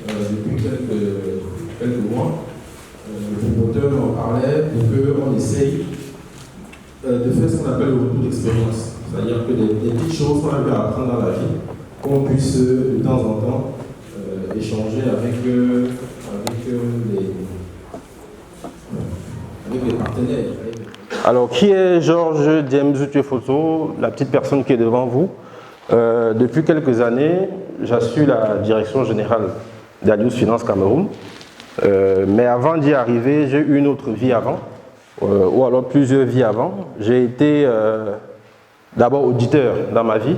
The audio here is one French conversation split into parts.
depuis quelques mois. Le promoteur en parlait pour qu'on essaye de faire ce qu'on appelle le retour d'expérience. C'est-à-dire que des petites choses qu'on a pu apprendre dans la vie, qu'on puisse de temps en temps échanger avec les partenaires. Alors, qui est Georges James Utiefoso, la petite personne qui est devant vous? Depuis quelques années, j'assure la direction générale d'Alius Finance Cameroun. Mais avant d'y arriver, j'ai eu une autre vie avant, ou alors plusieurs vies avant. J'ai été d'abord auditeur dans ma vie,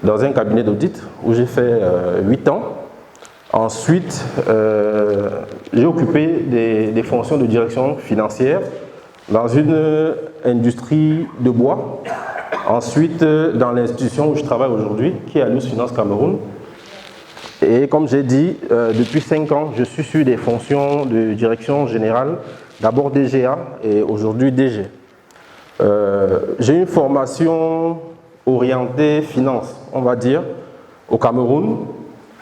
dans un cabinet d'audit où j'ai fait 8 ans. Ensuite, j'ai occupé des fonctions de direction financière dans une industrie de bois. Ensuite, dans l'institution où je travaille aujourd'hui, qui est Alius Finance Cameroun. Et comme j'ai dit, depuis 5 ans, je suis sur des fonctions de direction générale, d'abord DGA et aujourd'hui DG. J'ai une formation orientée finance, on va dire, au Cameroun,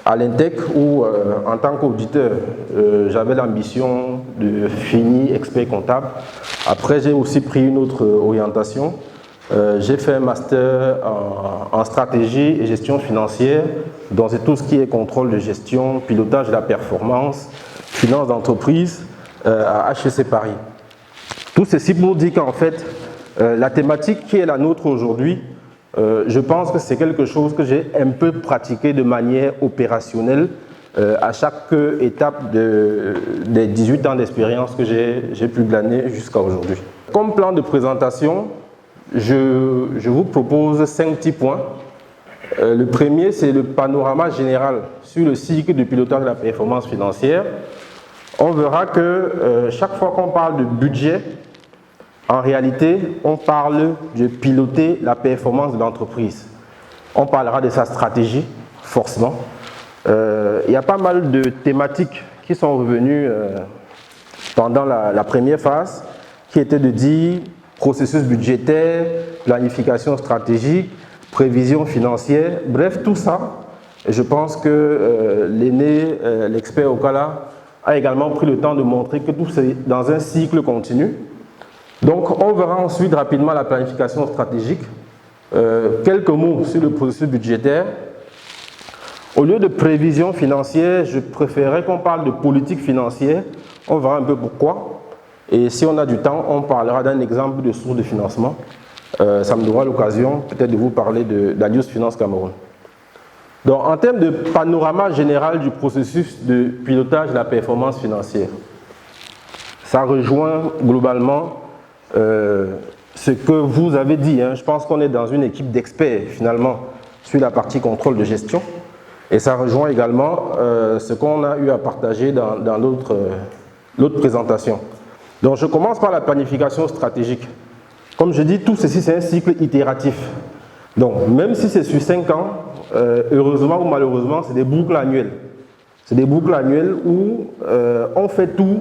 à l'Intec, où en tant qu'auditeur, j'avais l'ambition de finir expert comptable. Après, j'ai aussi pris une autre orientation. J'ai fait un master en stratégie et gestion financière, donc c'est tout ce qui est contrôle de gestion, pilotage de la performance, finance d'entreprise à HEC Paris. Tout ceci pour dire qu'en fait, la thématique qui est la nôtre aujourd'hui, je pense que c'est quelque chose que j'ai un peu pratiqué de manière opérationnelle à chaque étape des 18 ans d'expérience que j'ai pu glaner jusqu'à aujourd'hui. Comme plan de présentation, je vous propose 5 petits points. Le premier, c'est le panorama général sur le cycle de pilotage de la performance financière. On verra que chaque fois qu'on parle de budget, en réalité, on parle de piloter la performance de l'entreprise. On parlera de sa stratégie, forcément. Il y a pas mal de thématiques qui sont revenues pendant la première phase, qui était de dire processus budgétaire, planification stratégique, prévision financière, bref, tout ça. Je pense que l'aîné, l'expert Okala, a également pris le temps de montrer que tout c'est dans un cycle continu. Donc, on verra ensuite rapidement la planification stratégique. Quelques mots sur le processus budgétaire. Au lieu de prévision financière, je préférerais qu'on parle de politique financière. On verra un peu pourquoi. Et si on a du temps, on parlera d'un exemple de source de financement. Ça me donnera l'occasion peut-être de vous parler d'Alius Finance Cameroun. Donc, en termes de panorama général du processus de pilotage de la performance financière, ça rejoint globalement ce que vous avez dit. Je pense qu'on est dans une équipe d'experts finalement sur la partie contrôle de gestion. Et ça rejoint également ce qu'on a eu à partager dans l'autre présentation. Donc je commence par la planification stratégique. Comme je dis, tout ceci c'est un cycle itératif. Donc même si c'est sur 5 ans, heureusement ou malheureusement, c'est des boucles annuelles. C'est des boucles annuelles où on fait tout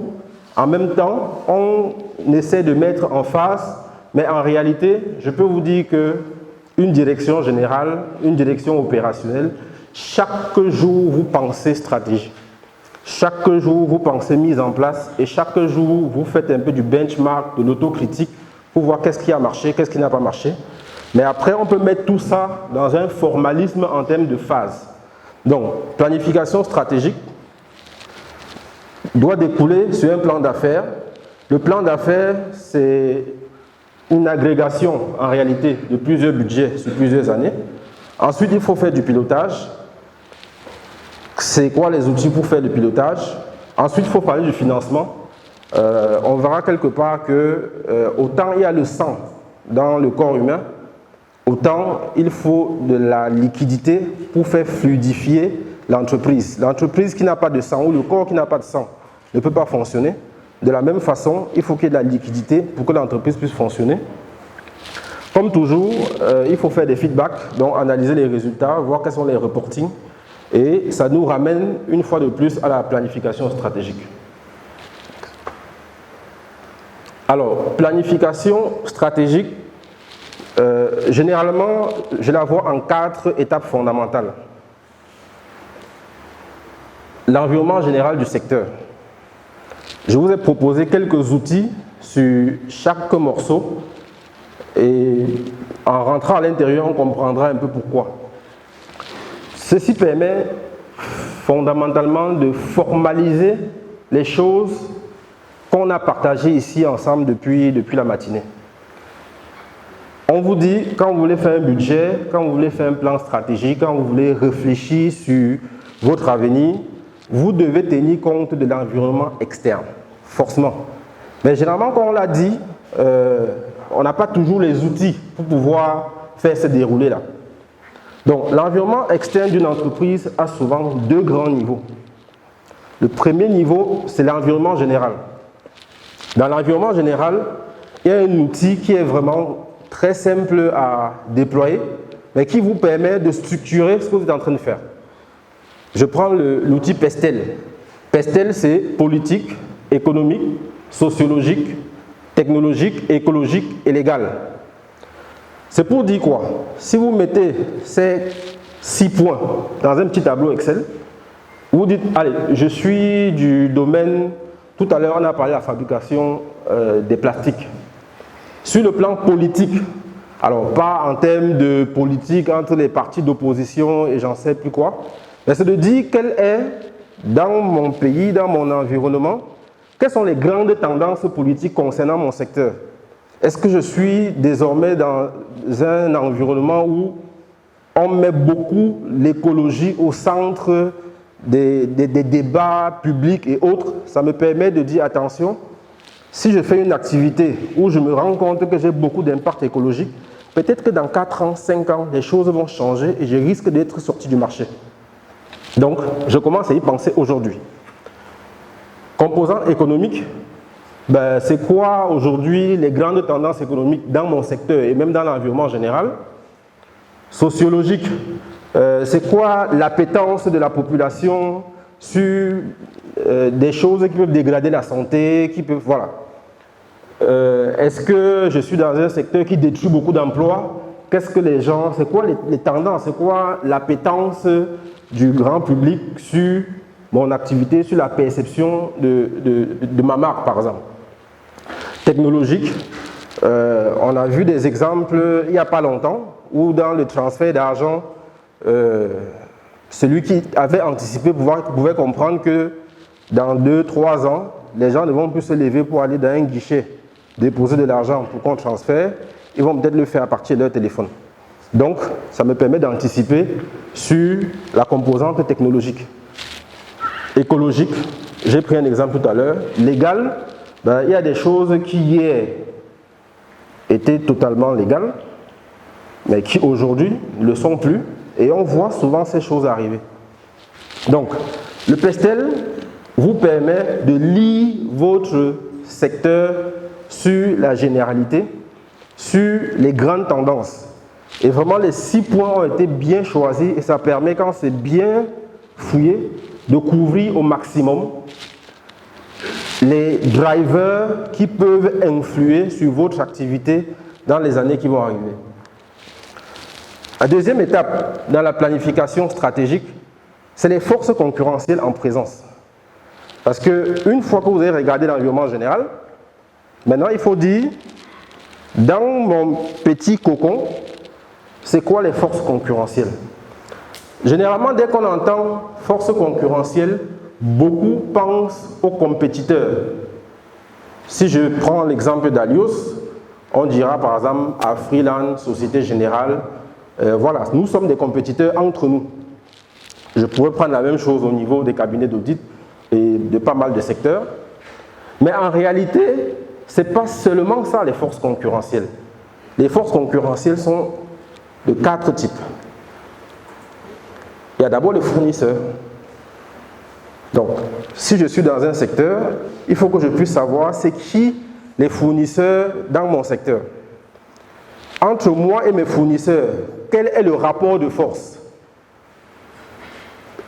en même temps, on essaie de mettre en face, mais en réalité, je peux vous dire qu'une direction générale, une direction opérationnelle, chaque jour vous pensez stratégie. Chaque jour, vous pensez mise en place et chaque jour, vous faites un peu du benchmark, de l'autocritique pour voir qu'est-ce qui a marché, qu'est-ce qui n'a pas marché. Mais après, on peut mettre tout ça dans un formalisme en termes de phase. Donc, planification stratégique doit découler sur un plan d'affaires. Le plan d'affaires, c'est une agrégation en réalité de plusieurs budgets sur plusieurs années. Ensuite, il faut faire du pilotage. C'est quoi les outils pour faire du pilotage? Ensuite, il faut parler du financement. On verra quelque part que autant il y a le sang dans le corps humain, autant il faut de la liquidité pour faire fluidifier l'entreprise. L'entreprise qui n'a pas de sang ou le corps qui n'a pas de sang ne peut pas fonctionner. De la même façon, il faut qu'il y ait de la liquidité pour que l'entreprise puisse fonctionner. Comme toujours, il faut faire des feedbacks, donc analyser les résultats, voir quels sont les reportings. Et ça nous ramène une fois de plus à la planification stratégique. Alors, planification stratégique, généralement, je la vois en 4 étapes fondamentales. l'environnement général du secteur. Je vous ai proposé quelques outils sur chaque morceau et en rentrant à l'intérieur, on comprendra un peu pourquoi. Ceci permet fondamentalement de formaliser les choses qu'on a partagées ici ensemble depuis la matinée. On vous dit, quand vous voulez faire un budget, quand vous voulez faire un plan stratégique, quand vous voulez réfléchir sur votre avenir, vous devez tenir compte de l'environnement externe, forcément. Mais généralement, quand on l'a dit, on n'a pas toujours les outils pour pouvoir faire ce déroulé-là. Donc, l'environnement externe d'une entreprise a souvent deux grands niveaux. Le premier niveau, c'est l'environnement général. Dans l'environnement général, il y a un outil qui est vraiment très simple à déployer, mais qui vous permet de structurer ce que vous êtes en train de faire. Je prends l'outil PESTEL. PESTEL, c'est politique, économique, sociologique, technologique, écologique et légal. C'est pour dire quoi? Si vous mettez ces 6 points dans un petit tableau Excel, vous dites, allez, je suis du domaine, tout à l'heure on a parlé de la fabrication des plastiques. Sur le plan politique, alors pas en termes de politique entre les partis d'opposition et j'en sais plus quoi, mais c'est de dire quelle est, dans mon pays, dans mon environnement, quelles sont les grandes tendances politiques concernant mon secteur. Est-ce que je suis désormais dans un environnement où on met beaucoup l'écologie au centre des débats publics et autres? Ça me permet de dire attention, si je fais une activité où je me rends compte que j'ai beaucoup d'impact écologique, peut-être que dans 4 ans, 5 ans, les choses vont changer et je risque d'être sorti du marché. Donc, je commence à y penser aujourd'hui. Composant économique, ben, c'est quoi aujourd'hui les grandes tendances économiques dans mon secteur et même dans l'environnement général? Sociologique, c'est quoi l'appétence de la population sur des choses qui peuvent dégrader la santé, qui peuvent, voilà. Est-ce que je suis dans un secteur qui détruit beaucoup d'emplois? Qu'est-ce que les gens, c'est quoi les tendances, c'est quoi l'appétence du grand public sur mon activité, sur la perception de ma marque, par exemple? Technologique, on a vu des exemples il n'y a pas longtemps où dans le transfert d'argent, celui qui avait anticipé pouvait comprendre que dans 2-3 ans, les gens ne vont plus se lever pour aller dans un guichet, déposer de l'argent pour qu'on transfère, ils vont peut-être le faire à partir de leur téléphone. Donc, ça me permet d'anticiper sur la composante technologique. Écologique, j'ai pris un exemple tout à l'heure. Légal, ben, il y a des choses qui hier étaient totalement légales, mais qui aujourd'hui ne le sont plus, et on voit souvent ces choses arriver. Donc, le PESTEL vous permet de lire votre secteur sur la généralité, sur les grandes tendances. Et vraiment, les 6 points ont été bien choisis et ça permet, quand c'est bien fouillé, de couvrir au maximum les drivers qui peuvent influer sur votre activité dans les années qui vont arriver. La deuxième étape dans la planification stratégique, c'est les forces concurrentielles en présence. Parce qu'une fois que vous avez regardé l'environnement général, maintenant il faut dire, dans mon petit cocon, c'est quoi les forces concurrentielles? Généralement, dès qu'on entend force concurrentielle, beaucoup pensent aux compétiteurs. Si je prends l'exemple d'Alios, on dira par exemple à Freeland, Société Générale, voilà, nous sommes des compétiteurs entre nous. Je pourrais prendre la même chose au niveau des cabinets d'audit et de pas mal de secteurs. Mais en réalité, ce n'est pas seulement ça les forces concurrentielles. Les forces concurrentielles sont de 4 types. Il y a d'abord les fournisseurs. Donc, si je suis dans un secteur, il faut que je puisse savoir c'est qui les fournisseurs dans mon secteur. Entre moi et mes fournisseurs, quel est le rapport de force?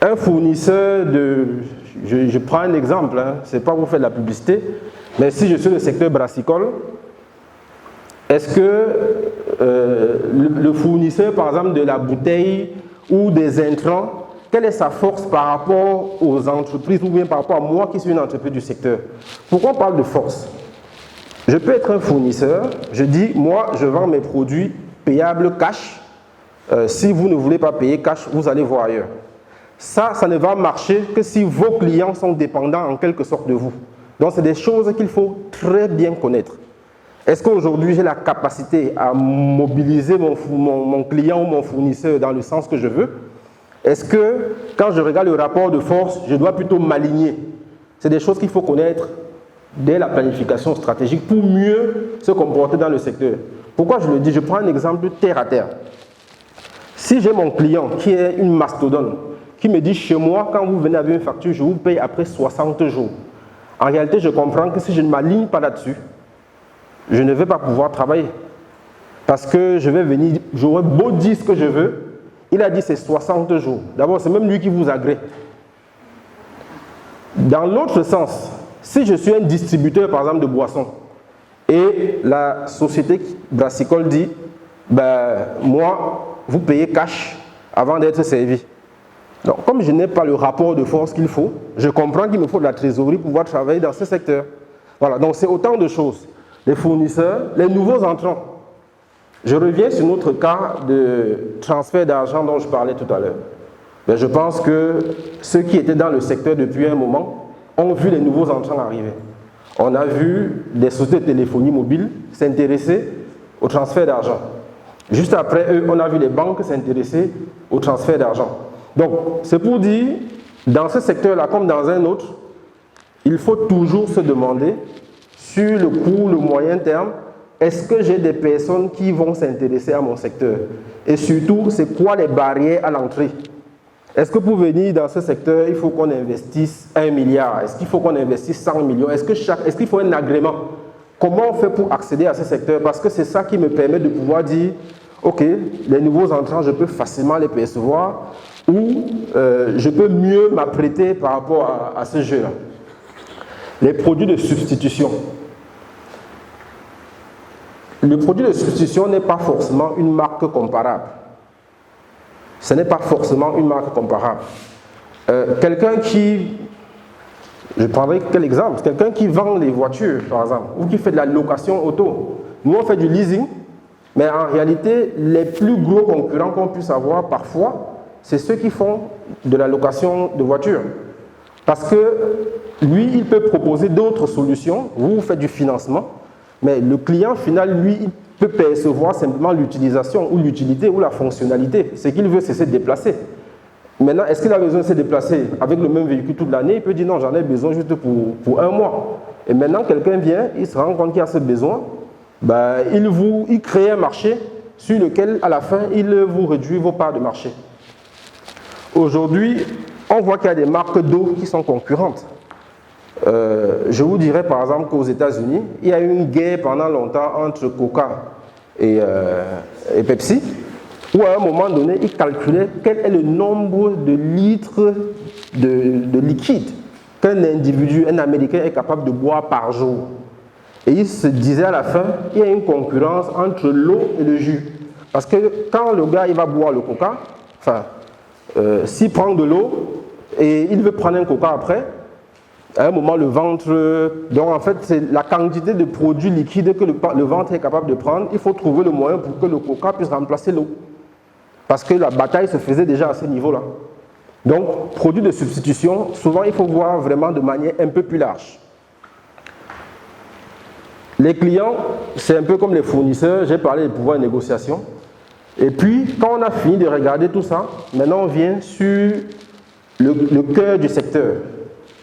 Un fournisseur je prends un exemple, hein, ce n'est pas pour faire de la publicité, mais si je suis le secteur brassicole, est-ce que le fournisseur, par exemple, de la bouteille ou des intrants quelle est sa force par rapport aux entreprises ou bien par rapport à moi qui suis une entreprise du secteur. Pourquoi on parle de force? Je peux être un fournisseur, je dis, moi, je vends mes produits payables cash. Si vous ne voulez pas payer cash, vous allez voir ailleurs. Ça ne va marcher que si vos clients sont dépendants en quelque sorte de vous. Donc, c'est des choses qu'il faut très bien connaître. Est-ce qu'aujourd'hui, j'ai la capacité à mobiliser mon client ou mon fournisseur dans le sens que je veux? Est-ce que, quand je regarde le rapport de force, je dois plutôt m'aligner? C'est des choses qu'il faut connaître dès la planification stratégique pour mieux se comporter dans le secteur. Pourquoi je le dis? Je prends un exemple terre à terre. Si j'ai mon client qui est une mastodonte, qui me dit chez moi, quand vous venez avec une facture, je vous paye après 60 jours. En réalité, je comprends que si je ne m'aligne pas là-dessus, je ne vais pas pouvoir travailler. Parce que je vais venir, j'aurai beau dire ce que je veux, il a dit c'est 60 jours. D'abord, c'est même lui qui vous agrée. Dans l'autre sens, si je suis un distributeur, par exemple, de boissons, et la société brassicole dit, moi, vous payez cash avant d'être servi. Donc, comme je n'ai pas le rapport de force qu'il faut, je comprends qu'il me faut de la trésorerie pour pouvoir travailler dans ce secteur. Voilà, donc c'est autant de choses. Les fournisseurs, les nouveaux entrants. Je reviens sur notre cas de transfert d'argent dont je parlais tout à l'heure. Je pense que ceux qui étaient dans le secteur depuis un moment ont vu les nouveaux entrants arriver. On a vu des sociétés de téléphonie mobile s'intéresser au transfert d'argent. Juste après eux, on a vu les banques s'intéresser au transfert d'argent. Donc, c'est pour dire, dans ce secteur-là, comme dans un autre, il faut toujours se demander, sur le court, le moyen terme, est-ce que j'ai des personnes qui vont s'intéresser à mon secteur? Et surtout, c'est quoi les barrières à l'entrée? Est-ce que pour venir dans ce secteur, il faut qu'on investisse 1 milliard? Est-ce qu'il faut qu'on investisse 100 millions? Est-ce qu'il faut un agrément? Comment on fait pour accéder à ce secteur? Parce que c'est ça qui me permet de pouvoir dire, ok, les nouveaux entrants, je peux facilement les percevoir, ou je peux mieux m'apprêter par rapport à ce jeu-là. Les produits de substitution. Le produit de substitution n'est pas forcément une marque comparable. Ce n'est pas forcément une marque comparable. Quelqu'un qui, je prendrai quel exemple? Quelqu'un qui vend les voitures, par exemple, ou qui fait de la location auto. Nous, on fait du leasing, mais en réalité, les plus gros concurrents qu'on puisse avoir parfois, c'est ceux qui font de la location de voitures. Parce que lui, il peut proposer d'autres solutions. Vous faites du financement, mais le client final, lui, il peut percevoir simplement l'utilisation ou l'utilité ou la fonctionnalité. Ce qu'il veut, c'est se déplacer. Maintenant, est-ce qu'il a besoin de se déplacer avec le même véhicule toute l'année? Il peut dire non, j'en ai besoin juste pour un mois. Et maintenant, quelqu'un vient, il se rend compte qu'il a ce besoin, il crée un marché sur lequel, à la fin, il vous réduit vos parts de marché. Aujourd'hui, on voit qu'il y a des marques d'eau qui sont concurrentes. Je vous dirais par exemple qu'aux États-Unis, il y a eu une guerre pendant longtemps entre Coca et Pepsi, où à un moment donné, ils calculaient quel est le nombre de litres de liquide qu'un individu, un Américain, est capable de boire par jour. Et ils se disaient à la fin, il y a une concurrence entre l'eau et le jus. Parce que quand le gars il va boire le Coca, s'il prend de l'eau et il veut prendre un Coca après, à un moment, le ventre... Donc, en fait, c'est la quantité de produits liquides que le ventre est capable de prendre. Il faut trouver le moyen pour que le Coca puisse remplacer l'eau. Parce que la bataille se faisait déjà à ce niveau-là. Donc, produits de substitution, souvent, il faut voir vraiment de manière un peu plus large. Les clients, c'est un peu comme les fournisseurs. J'ai parlé des pouvoirs de négociation. Et puis, quand on a fini de regarder tout ça, maintenant, on vient sur le cœur du secteur.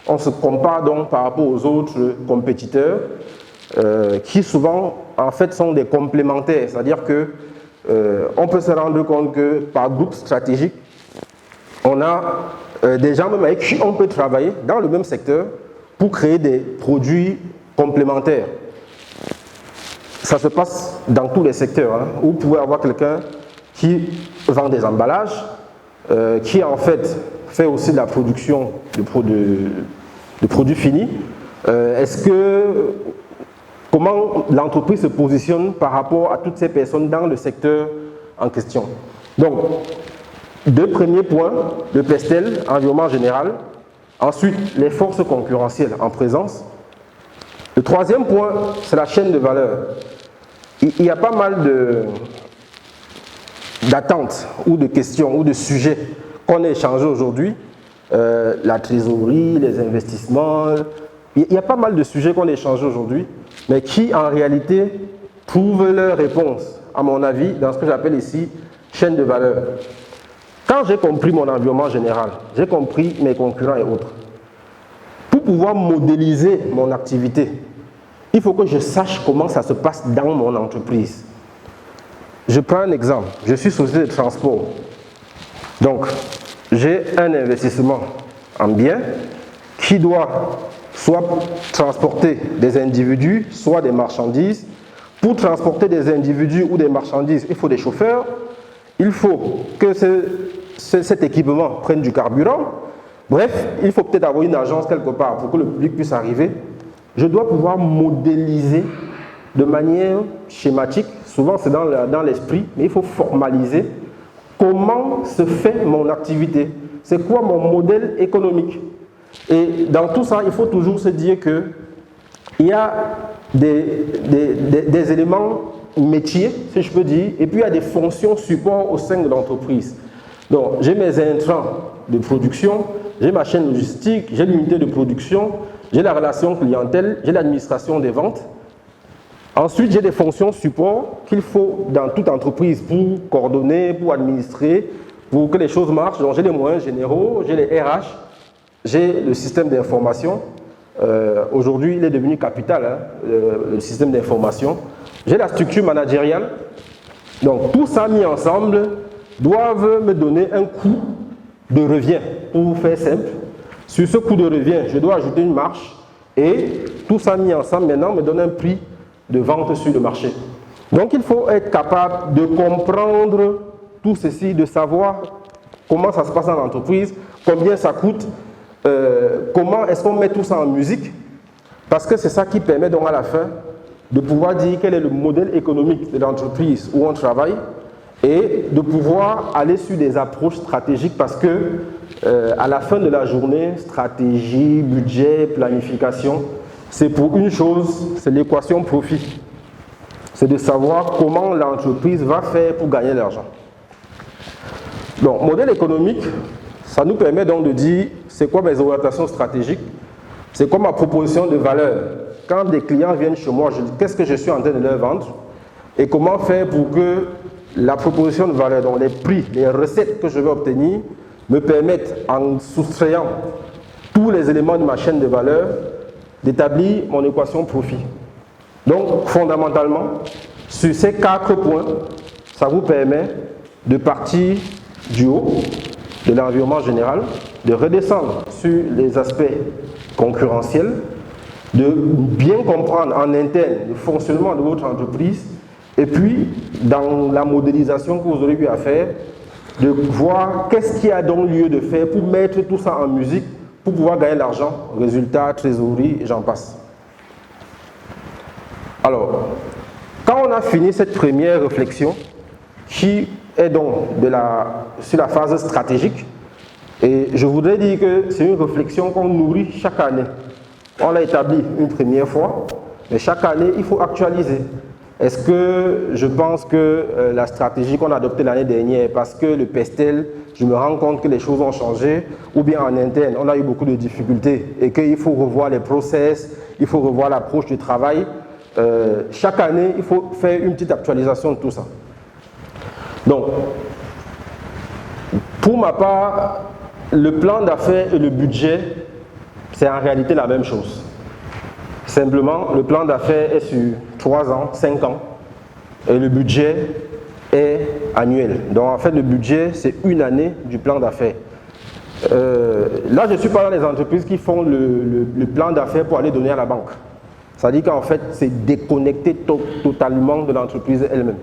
On se compare donc par rapport aux autres compétiteurs qui souvent en fait sont des complémentaires, c'est-à-dire que on peut se rendre compte que par groupe stratégique, on a des gens même avec qui on peut travailler dans le même secteur pour créer des produits complémentaires. Ça se passe dans tous les secteurs, hein, où vous pouvez avoir quelqu'un qui vend des emballages, qui en fait fait aussi de la production de produits finis. Comment l'entreprise se positionne par rapport à toutes ces personnes dans le secteur en question? Donc, Deux premiers points, le PESTEL, environnement général. Ensuite, les forces concurrentielles en présence. Le troisième point, c'est la chaîne de valeur. Il y a pas mal d'attentes ou de questions ou de sujets qu'on a échangés aujourd'hui. La trésorerie, les investissements. Il y a pas mal de sujets qu'on a échangés aujourd'hui, mais qui en réalité trouvent leur réponse, à mon avis, dans ce que j'appelle ici chaîne de valeur. Quand j'ai compris mon environnement général, j'ai compris mes concurrents et autres. Pour pouvoir modéliser mon activité, il faut que je sache comment ça se passe dans mon entreprise. Je prends un exemple. Je suis société de transport. Donc, j'ai un investissement en biens qui doit soit transporter des individus, soit des marchandises. Pour transporter des individus ou des marchandises, il faut des chauffeurs. Il faut que cet équipement prenne du carburant. Bref, il faut peut-être avoir une agence quelque part pour que le public puisse arriver. Je dois pouvoir modéliser de manière schématique, souvent c'est dans l'esprit, mais il faut formaliser comment se fait mon activité. C'est quoi mon modèle économique? Et dans tout ça, il faut toujours se dire qu'il y a des éléments métiers, si je peux dire, et puis il y a des fonctions support au sein de l'entreprise. Donc, j'ai mes intrants de production, j'ai ma chaîne logistique, j'ai l'unité de production, j'ai la relation clientèle, j'ai l'administration des ventes. Ensuite, j'ai des fonctions support qu'il faut dans toute entreprise pour coordonner, pour administrer, pour que les choses marchent. Donc, j'ai les moyens généraux, j'ai les RH, j'ai le système d'information. Aujourd'hui, il est devenu capital, hein, le système d'information. J'ai la structure managériale. Donc, tout ça mis ensemble doivent me donner un coût de revient. Pour faire simple, sur ce coût de revient, je dois ajouter une marge et tout ça mis ensemble maintenant me donne un prix de vente sur le marché. Donc, il faut être capable de comprendre tout ceci, de savoir comment ça se passe dans l'entreprise, combien ça coûte, comment est-ce qu'on met tout ça en musique, parce que c'est ça qui permet donc à la fin de pouvoir dire quel est le modèle économique de l'entreprise où on travaille et de pouvoir aller sur des approches stratégiques parce que à la fin de la journée, stratégie, budget, planification, c'est pour une chose, c'est l'équation profit. C'est de savoir comment l'entreprise va faire pour gagner de l'argent. Donc, modèle économique, ça nous permet donc de dire c'est quoi mes orientations stratégiques, c'est quoi ma proposition de valeur. Quand des clients viennent chez moi, qu'est-ce que je suis en train de leur vendre et comment faire pour que la proposition de valeur, donc les prix, les recettes que je vais obtenir, me permettent, en soustrayant tous les éléments de ma chaîne de valeur, d'établir mon équation profit. Donc, fondamentalement, sur ces 4 points, ça vous permet de partir du haut de l'environnement général, de redescendre sur les aspects concurrentiels, de bien comprendre en interne le fonctionnement de votre entreprise et puis dans la modélisation que vous aurez eu à faire, de voir qu'est-ce qu'il y a donc lieu de faire pour mettre tout ça en musique pour pouvoir gagner de l'argent, résultat, trésorerie, et j'en passe. Alors, quand on a fini cette première réflexion qui est donc sur la phase stratégique, et je voudrais dire que c'est une réflexion qu'on nourrit chaque année. On l'a établi une première fois, mais chaque année, il faut actualiser. Est-ce que je pense que la stratégie qu'on a adoptée l'année dernière, parce que le PESTEL, je me rends compte que les choses ont changé, ou bien en interne, on a eu beaucoup de difficultés et qu'il faut revoir les process, il faut revoir l'approche du travail. Chaque année, il faut faire une petite actualisation de tout ça. Donc, pour ma part, le plan d'affaires et le budget, c'est en réalité la même chose. Simplement, le plan d'affaires est sur 3 ans, 5 ans, et le budget est annuel. Donc en fait, le budget, c'est une année du plan d'affaires. Là, je ne suis pas dans les entreprises qui font le plan d'affaires pour aller donner à la banque. Ça dit qu'en fait, c'est déconnecté totalement de l'entreprise elle-même.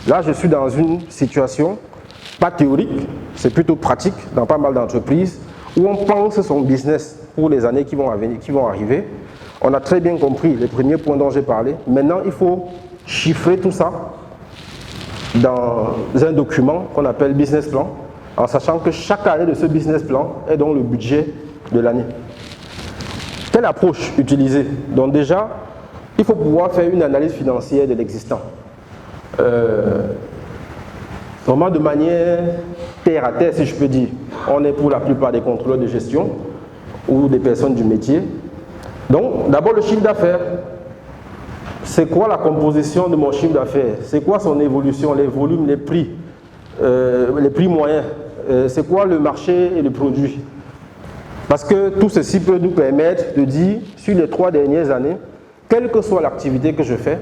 Là, je suis dans une situation, pas théorique, c'est plutôt pratique dans pas mal d'entreprises, où on pense son business pour les années qui vont arriver. On a très bien compris les premiers points dont j'ai parlé. Maintenant, il faut chiffrer tout ça dans un document qu'on appelle business plan. en sachant que chaque année de ce business plan est donc le budget de l'année. Quelle approche utiliser? Donc déjà, il faut pouvoir faire une analyse financière de l'existant. Vraiment de manière terre à terre, si je peux dire. On est pour la plupart des contrôleurs de gestion ou des personnes du métier. Donc, d'abord le chiffre d'affaires. C'est quoi la composition de mon chiffre d'affaires? C'est quoi son évolution, les volumes, les prix moyens? C'est quoi le marché et le produit? Parce que tout ceci peut nous permettre de dire, sur les 3 dernières années, quelle que soit l'activité que je fais,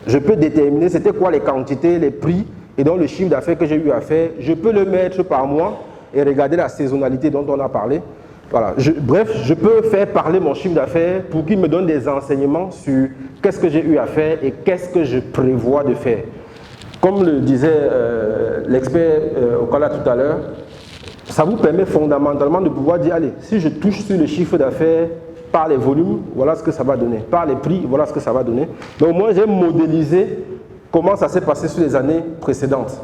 je peux déterminer c'était quoi les quantités, les prix, et donc le chiffre d'affaires que j'ai eu à faire, je peux le mettre par mois et regarder la saisonnalité dont on a parlé. Voilà. Bref, je peux faire parler mon chiffre d'affaires pour qu'il me donne des enseignements sur qu'est-ce que j'ai eu à faire et qu'est-ce que je prévois de faire. Comme le disait l'expert Okala tout à l'heure, ça vous permet fondamentalement de pouvoir dire, allez, si je touche sur le chiffre d'affaires par les volumes, voilà ce que ça va donner. Par les prix, voilà ce que ça va donner. Donc moi, j'ai modélisé comment ça s'est passé sur les années précédentes.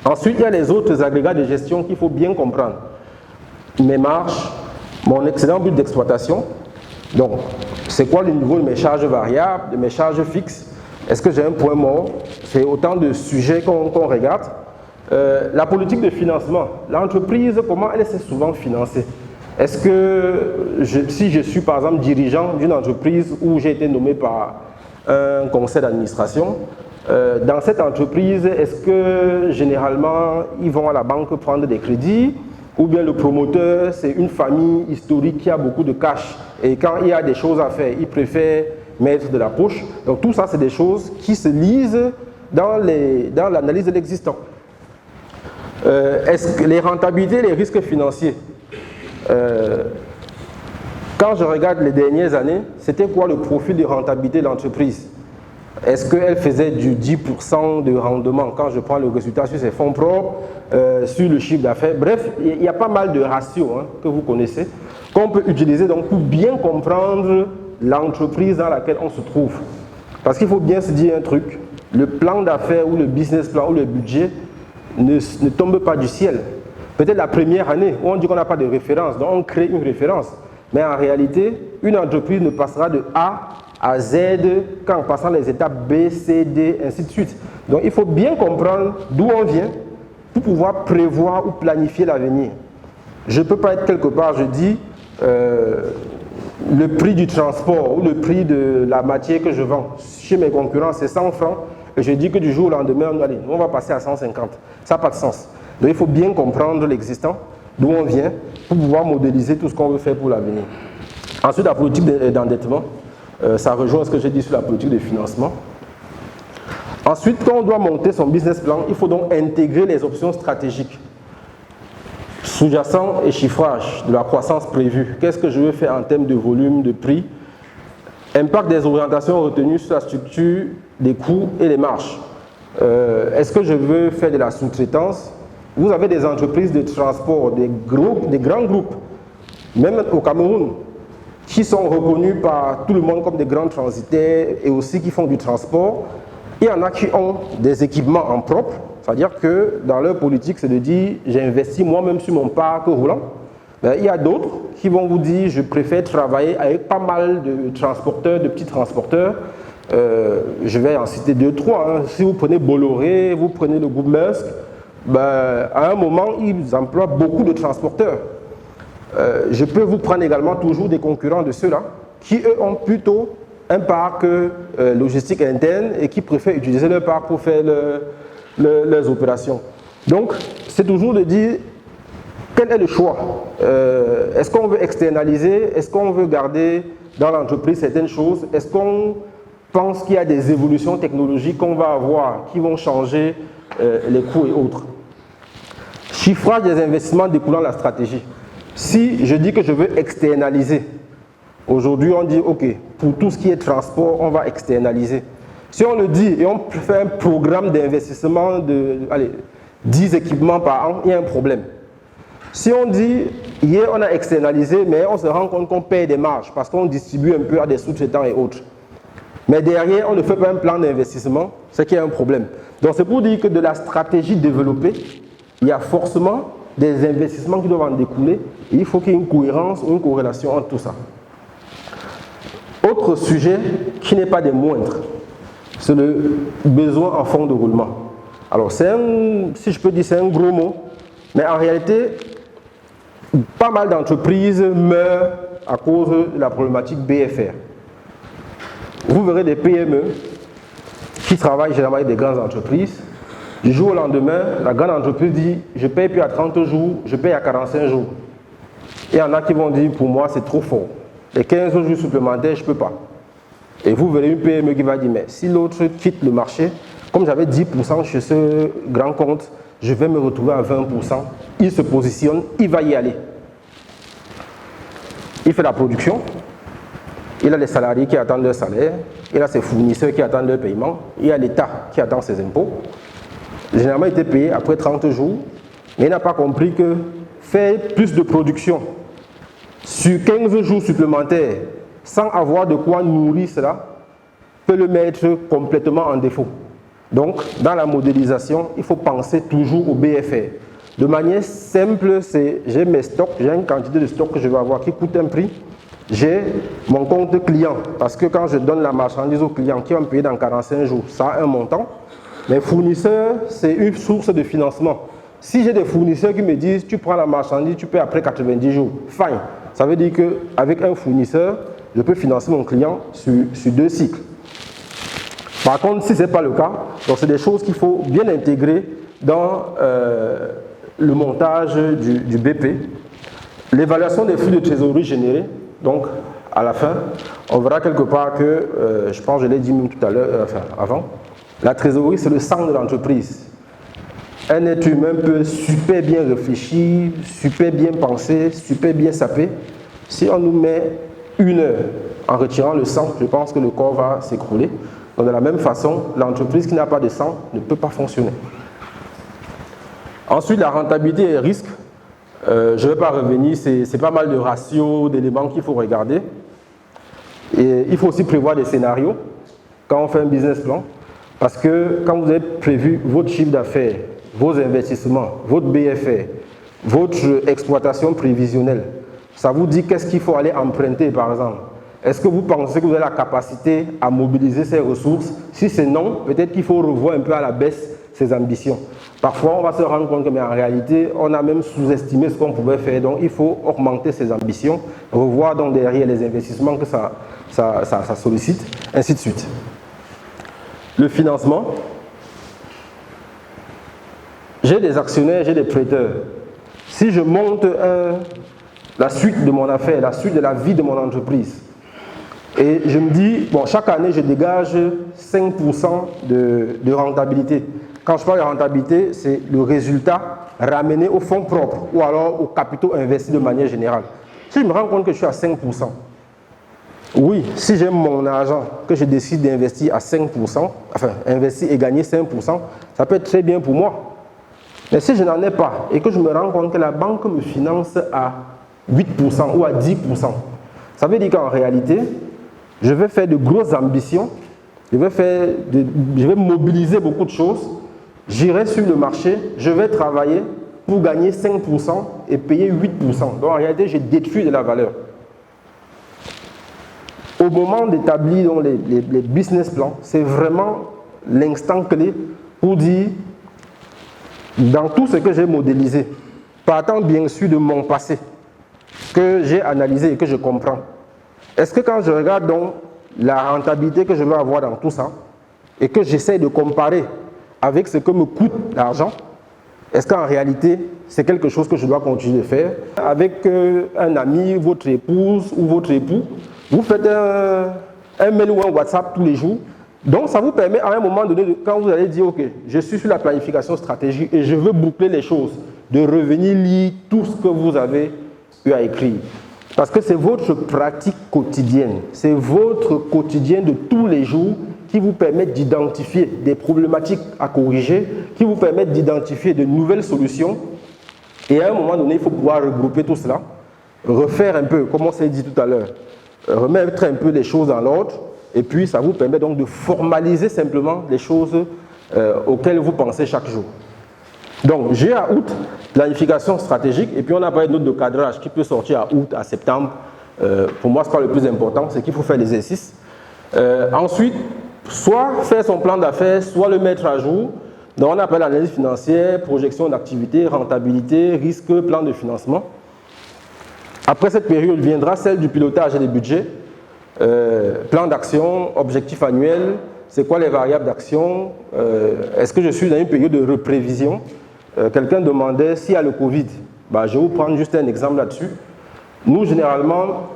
Ensuite, il y a les autres agrégats de gestion qu'il faut bien comprendre. Mes marges, mon excédent brut d'exploitation. Donc, c'est quoi le niveau de mes charges variables, de mes charges fixes? Est-ce que j'ai un point mort? C'est autant de sujets qu'on regarde. La politique de financement. L'entreprise, comment elle s'est souvent financée? Est-ce que, si je suis par exemple dirigeant d'une entreprise où j'ai été nommé par un conseil d'administration, dans cette entreprise, est-ce que généralement ils vont à la banque prendre des crédits? Ou bien le promoteur, c'est une famille historique qui a beaucoup de cash et quand il y a des choses à faire, il préfère mettre de la poche. Donc tout ça, c'est des choses qui se lisent dans l'analyse de l'existant. Est-ce que les rentabilités, les risques financiers, quand je regarde les dernières années, c'était quoi le profil de rentabilité de l'entreprise? Est-ce qu'elle faisait du 10% de rendement quand je prends le résultat sur ses fonds propres, sur le chiffre d'affaires? Bref, il y a pas mal de ratios que vous connaissez, qu'on peut utiliser donc, pour bien comprendre l'entreprise dans laquelle on se trouve. Parce qu'il faut bien se dire un truc, le plan d'affaires ou le business plan ou le budget ne tombe pas du ciel. Peut-être la première année où on dit qu'on n'a pas de référence, donc on crée une référence. Mais en réalité, une entreprise ne passera de A à Z qu'en passant les étapes B, C, D, ainsi de suite. Donc il faut bien comprendre d'où on vient pour pouvoir prévoir ou planifier l'avenir. Je ne peux pas être quelque part, je dis, le prix du transport ou le prix de la matière que je vends chez mes concurrents, c'est 100 francs, et je dis que du jour au lendemain, allez, on va passer à 150. Ça n'a pas de sens. Donc il faut bien comprendre l'existant, d'où on vient, pour pouvoir modéliser tout ce qu'on veut faire pour l'avenir. Ensuite, la politique d'endettement. Ça rejoint ce que j'ai dit sur la politique de financement. Ensuite, quand on doit monter son business plan, il faut donc intégrer les options stratégiques. Sous-jacent et chiffrage de la croissance prévue. Qu'est-ce que je veux faire en termes de volume, de prix? Impact des orientations retenues sur la structure des coûts et les marges. Est-ce que je veux faire de la sous-traitance? Vous avez des entreprises de transport, des grands groupes, même au Cameroun, qui sont reconnus par tout le monde comme des grands transitaires et aussi qui font du transport. Il y en a qui ont des équipements en propre, c'est-à-dire que dans leur politique, c'est de dire j'investis moi-même sur mon parc roulant. Ben, il y a d'autres qui vont vous dire je préfère travailler avec pas mal de transporteurs, de petits transporteurs. Je vais en citer 2-3. Si vous prenez Bolloré, vous prenez le groupe Maersk, ben, à un moment, ils emploient beaucoup de transporteurs. Je peux vous prendre également toujours des concurrents de ceux-là qui, eux, ont plutôt un parc logistique interne et qui préfèrent utiliser leur parc pour faire leurs opérations. Donc, c'est toujours de dire quel est le choix. Est-ce qu'on veut externaliser? Est-ce qu'on veut garder dans l'entreprise certaines choses? Est-ce qu'on pense qu'il y a des évolutions technologiques qu'on va avoir qui vont changer les coûts et autres? Chiffrage des investissements découlant de la stratégie. Si je dis que je veux externaliser, aujourd'hui on dit ok, pour tout ce qui est transport, on va externaliser. Si on le dit et on fait un programme d'investissement de 10 équipements par an, il y a un problème. Si on dit hier on a externalisé, mais on se rend compte qu'on paye des marges parce qu'on distribue un peu à des sous-traitants et autres. Mais derrière, on ne fait pas un plan d'investissement, c'est qu'il y a un problème. Donc c'est pour dire que de la stratégie développée, il y a forcément des investissements qui doivent en découler. Et il faut qu'il y ait une cohérence ou une corrélation entre tout ça. Autre sujet qui n'est pas des moindres, c'est le besoin en fonds de roulement. Alors, si je peux dire, c'est un gros mot, mais en réalité, pas mal d'entreprises meurent à cause de la problématique BFR. Vous verrez des PME qui travaillent généralement avec des grandes entreprises. Du jour au lendemain, la grande entreprise dit « je ne paye plus à 30 jours, je paye à 45 jours ». Et il y en a qui vont dire « pour moi, c'est trop fort. Les 15 jours supplémentaires, je ne peux pas ». Et vous verrez une PME qui va dire « mais si l'autre quitte le marché, comme j'avais 10% chez ce grand compte, je vais me retrouver à 20%. » Il se positionne, il va y aller. Il fait la production, il a les salariés qui attendent leur salaire, il a ses fournisseurs qui attendent leur paiement, il y a l'État qui attend ses impôts. Généralement, il était payé après 30 jours, mais il n'a pas compris que faire plus de production sur 15 jours supplémentaires sans avoir de quoi nourrir cela peut le mettre complètement en défaut. Donc, dans la modélisation, il faut penser toujours au BFR. De manière simple, c'est j'ai mes stocks, j'ai une quantité de stocks que je vais avoir qui coûte un prix. J'ai mon compte client, parce que quand je donne la marchandise au client qui va me payer dans 45 jours, ça a un montant. Mes fournisseurs, c'est une source de financement. Si j'ai des fournisseurs qui me disent tu prends la marchandise, tu payes après 90 jours, fine. Ça veut dire qu'avec un fournisseur, je peux financer mon client sur 2 cycles. Par contre, si ce n'est pas le cas, donc c'est des choses qu'il faut bien intégrer dans le montage du BP. L'évaluation des flux de trésorerie générés, donc à la fin, on verra quelque part que, je pense que je l'ai dit même tout à l'heure, avant, la trésorerie c'est le sang de l'entreprise. Un être humain peut super bien réfléchir, super bien penser, super bien saper. Si on nous met 1 heure en retirant le sang, je pense que le corps va s'écrouler. Donc de la même façon, l'entreprise qui n'a pas de sang ne peut pas fonctionner. Ensuite, la rentabilité et risque. Je ne vais pas revenir, c'est pas mal de ratios, d'éléments qu'il faut regarder. Et il faut aussi prévoir des scénarios quand on fait un business plan. Parce que quand vous avez prévu votre chiffre d'affaires, vos investissements, votre BFR, votre exploitation prévisionnelle, ça vous dit qu'est-ce qu'il faut aller emprunter par exemple. Est-ce que vous pensez que vous avez la capacité à mobiliser ces ressources? Si c'est non, peut-être qu'il faut revoir un peu à la baisse ses ambitions. Parfois, on va se rendre compte que, mais en réalité, on a même sous-estimé ce qu'on pouvait faire. Donc, il faut augmenter ses ambitions, revoir donc derrière les investissements que ça sollicite, ainsi de suite. Le financement. J'ai des actionnaires, j'ai des prêteurs. Si je monte la suite de mon affaire, la suite de la vie de mon entreprise, et je me dis, bon, chaque année, je dégage 5% de rentabilité. Quand je parle de rentabilité, c'est le résultat ramené aux fonds propres ou alors aux capitaux investis de manière générale. Si je me rends compte que je suis à 5%, oui, si j'aime mon argent, que je décide d'investir à 5%, enfin, investir et gagner 5%, ça peut être très bien pour moi. Mais si je n'en ai pas et que je me rends compte que la banque me finance à 8% ou à 10%, ça veut dire qu'en réalité, je vais faire de grosses ambitions, je vais mobiliser beaucoup de choses, j'irai sur le marché, je vais travailler pour gagner 5% et payer 8%. Donc en réalité, j'ai détruit de la valeur. Au moment d'établir les business plans, c'est vraiment l'instant clé pour dire, dans tout ce que j'ai modélisé, partant bien sûr de mon passé, que j'ai analysé et que je comprends, est-ce que quand je regarde donc la rentabilité que je veux avoir dans tout ça et que j'essaie de comparer avec ce que me coûte l'argent, est-ce qu'en réalité c'est quelque chose que je dois continuer de faire? Avec un ami, votre épouse ou votre époux, vous faites un mail ou un WhatsApp tous les jours. Donc ça vous permet à un moment donné, quand vous allez dire ok, je suis sur la planification stratégique et je veux boucler les choses, de revenir lire tout ce que vous avez eu à écrire. Parce que c'est votre pratique quotidienne, c'est votre quotidien de tous les jours qui vous permet d'identifier des problématiques à corriger, qui vous permet d'identifier de nouvelles solutions. Et à un moment donné, il faut pouvoir regrouper tout cela, refaire un peu, comme on s'est dit tout à l'heure, remettre un peu les choses dans l'ordre, et puis ça vous permet donc de formaliser simplement les choses auxquelles vous pensez chaque jour. Donc, juillet à août, planification stratégique, et puis on a parlé de note de cadrage qui peut sortir à août, à septembre. Pour moi, ce n'est pas le plus important, c'est qu'il faut faire l'exercice. Ensuite, soit faire son plan d'affaires, soit le mettre à jour. Donc, on appelle l'analyse financière, projection d'activité, rentabilité, risque, plan de financement. Après cette période viendra celle du pilotage et des budgets, plan d'action, objectif annuel, c'est quoi les variables d'action, est-ce que je suis dans une période de reprévision. Quelqu'un demandait s'il y a le Covid. Ben, je vais vous prendre juste un exemple là-dessus. Nous, généralement,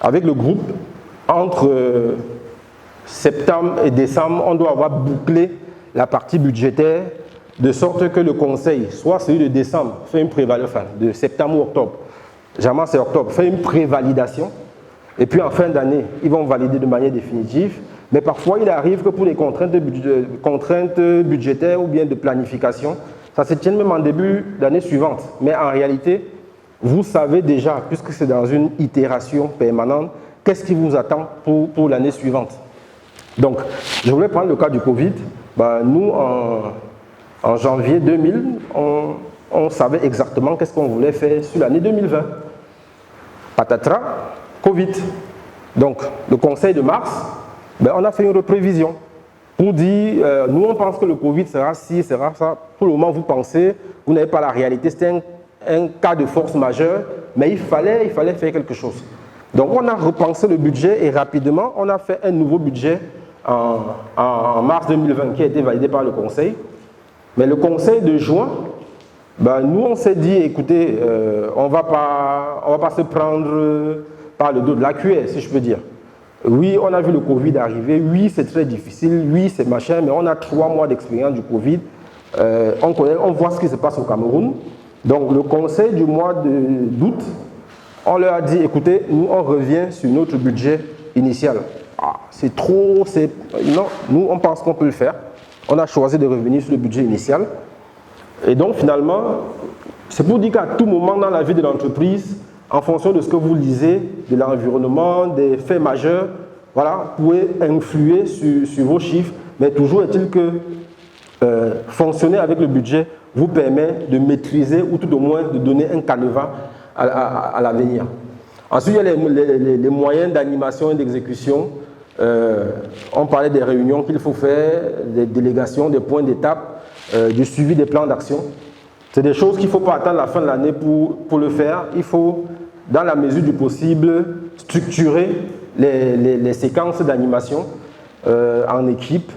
avec le groupe, entre septembre et décembre, on doit avoir bouclé la partie budgétaire de sorte que le conseil, soit celui de décembre, fait une prévalidation, de septembre ou octobre, généralement c'est octobre, fait une prévalidation, et puis en fin d'année, ils vont valider de manière définitive, mais parfois il arrive que pour les contraintes budgétaires ou bien de planification, ça se tient même en début d'année suivante, mais en réalité, vous savez déjà, puisque c'est dans une itération permanente, qu'est-ce qui vous attend pour l'année suivante. Donc, je voulais prendre le cas du Covid. Ben, nous, en janvier 2000, on savait exactement qu'est-ce qu'on voulait faire sur l'année 2020. Patatras, Covid. Donc, le conseil de mars, ben, on a fait une reprévision pour dire, nous on pense que le Covid sera ci, sera ça. Pour le moment, vous pensez, vous n'avez pas la réalité, c'était un cas de force majeure, mais il fallait faire quelque chose. Donc, on a repensé le budget et rapidement, on a fait un nouveau budget en mars 2020 qui a été validé par le conseil. Mais le conseil de juin, ben, nous on s'est dit, écoutez, on va pas se prendre par le dos de la cuillère, si je peux dire. Oui, on a vu le Covid arriver, oui, c'est très difficile, oui, c'est machin, mais on a 3 mois d'expérience du Covid. On voit ce qui se passe au Cameroun. Donc, le conseil du mois d'août, on leur a dit, écoutez, nous, on revient sur notre budget initial. Ah, c'est trop, non, nous, on pense qu'on peut le faire. On a choisi de revenir sur le budget initial. Et donc, finalement, c'est pour dire qu'à tout moment dans la vie de l'entreprise, en fonction de ce que vous lisez, de l'environnement, des faits majeurs, voilà, vous pouvez influer sur vos chiffres, mais toujours est-il que fonctionner avec le budget vous permet de maîtriser ou tout au moins de donner un canevas à l'avenir. Ensuite, il y a les moyens d'animation et d'exécution. On parlait des réunions qu'il faut faire, des délégations, des points d'étape, du suivi des plans d'action. C'est des choses qu'il ne faut pas attendre la fin de l'année pour le faire. Il faut, dans la mesure du possible, structurer les séquences d'animation en équipe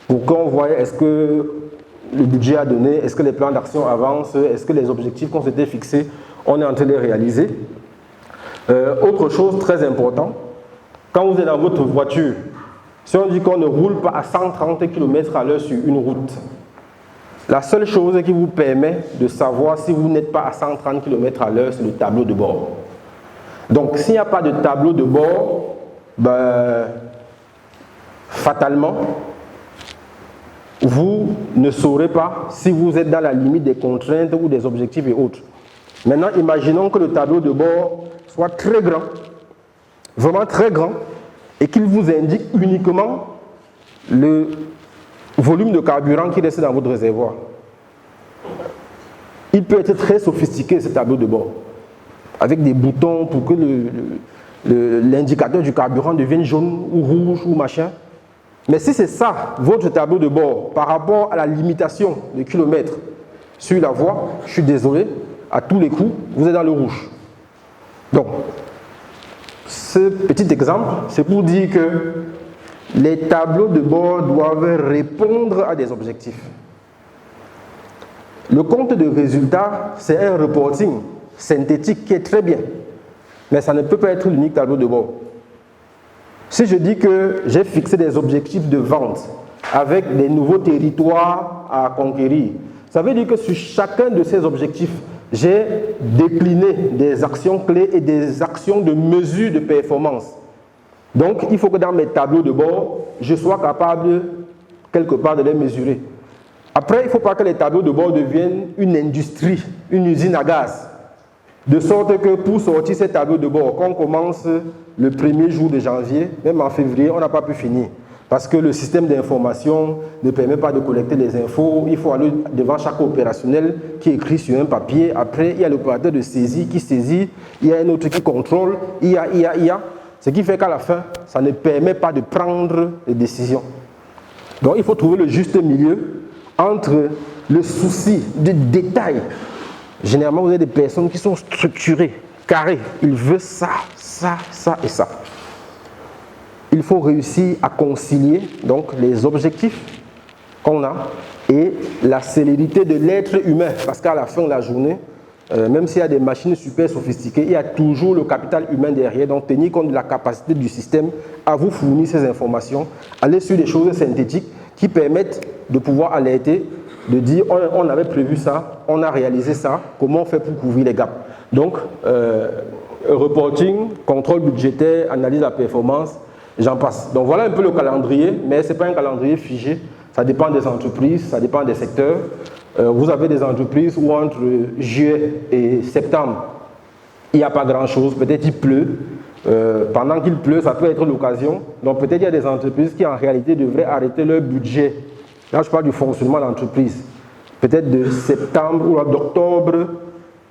pour qu'on voie est-ce que le budget a donné, est-ce que les plans d'action avancent, est-ce que les objectifs qu'on s'était fixés, on est en train de les réaliser. Autre chose très importante, quand vous êtes dans votre voiture, si on dit qu'on ne roule pas à 130 km/h sur une route, la seule chose qui vous permet de savoir si vous n'êtes pas à 130 km/h, c'est le tableau de bord. Donc, s'il n'y a pas de tableau de bord, ben, fatalement, vous ne saurez pas si vous êtes dans la limite des contraintes ou des objectifs et autres. Maintenant, imaginons que le tableau de bord soit très grand, vraiment très grand, et qu'il vous indique uniquement le volume de carburant qui reste dans votre réservoir. Il peut être très sophistiqué, ce tableau de bord, avec des boutons pour que l'indicateur du carburant devienne jaune ou rouge ou machin. Mais si c'est ça, votre tableau de bord, par rapport à la limitation de kilomètres sur la voie, je suis désolé, à tous les coups, vous êtes dans le rouge. Donc, ce petit exemple, c'est pour dire que les tableaux de bord doivent répondre à des objectifs. Le compte de résultat, c'est un reporting synthétique qui est très bien, mais ça ne peut pas être l'unique tableau de bord. Si je dis que j'ai fixé des objectifs de vente avec des nouveaux territoires à conquérir, ça veut dire que sur chacun de ces objectifs, j'ai décliné des actions clés et des actions de mesure de performance. Donc, il faut que dans mes tableaux de bord, je sois capable, quelque part, de les mesurer. Après, il ne faut pas que les tableaux de bord deviennent une industrie, une usine à gaz. De sorte que pour sortir ces tableaux de bord, qu'on commence le 1er jour de janvier, même en février, on n'a pas pu finir. Parce que le système d'information ne permet pas de collecter les infos. Il faut aller devant chaque opérationnel qui écrit sur un papier. Après, il y a l'opérateur de saisie qui saisit. Il y a un autre qui contrôle. Il y a. Ce qui fait qu'à la fin, ça ne permet pas de prendre des décisions. Donc, il faut trouver le juste milieu entre le souci de détail. Généralement, vous avez des personnes qui sont structurées, carrées. Ils veulent ça, ça, ça et ça. Il faut réussir à concilier donc les objectifs qu'on a et la célérité de l'être humain. Parce qu'à la fin de la journée, même s'il y a des machines super sophistiquées, il y a toujours le capital humain derrière. Donc tenir compte de la capacité du système à vous fournir ces informations, aller sur des choses synthétiques qui permettent de pouvoir alerter, de dire on avait prévu ça, on a réalisé ça, comment on fait pour couvrir les gaps. Donc reporting, contrôle budgétaire, analyse de la performance, j'en passe. Donc voilà un peu le calendrier, mais ce n'est pas un calendrier figé. Ça dépend des entreprises, ça dépend des secteurs. Vous avez des entreprises où entre juillet et septembre, il n'y a pas grand-chose. Peut-être il pleut. Pendant qu'il pleut, ça peut être l'occasion. Donc peut-être il y a des entreprises qui en réalité devraient arrêter leur budget. Là, je parle du fonctionnement de l'entreprise. Peut-être de septembre ou d'octobre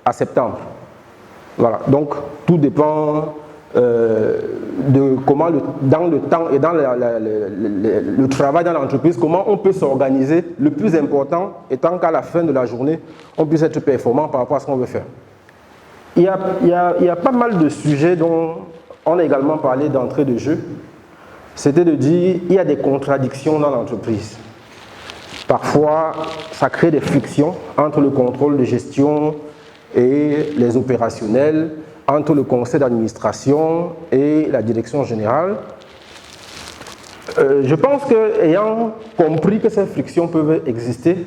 à septembre. Voilà. Donc tout dépend de comment, dans le temps et dans le travail dans l'entreprise, comment on peut s'organiser. Le plus important étant qu'à la fin de la journée, on puisse être performant par rapport à ce qu'on veut faire. Il y a pas mal de sujets dont on a également parlé d'entrée de jeu. C'était de dire qu'il y a des contradictions dans l'entreprise. Parfois, ça crée des frictions entre le contrôle de gestion et les opérationnels, entre le conseil d'administration et la direction générale. Je pense qu'ayant compris que ces frictions peuvent exister,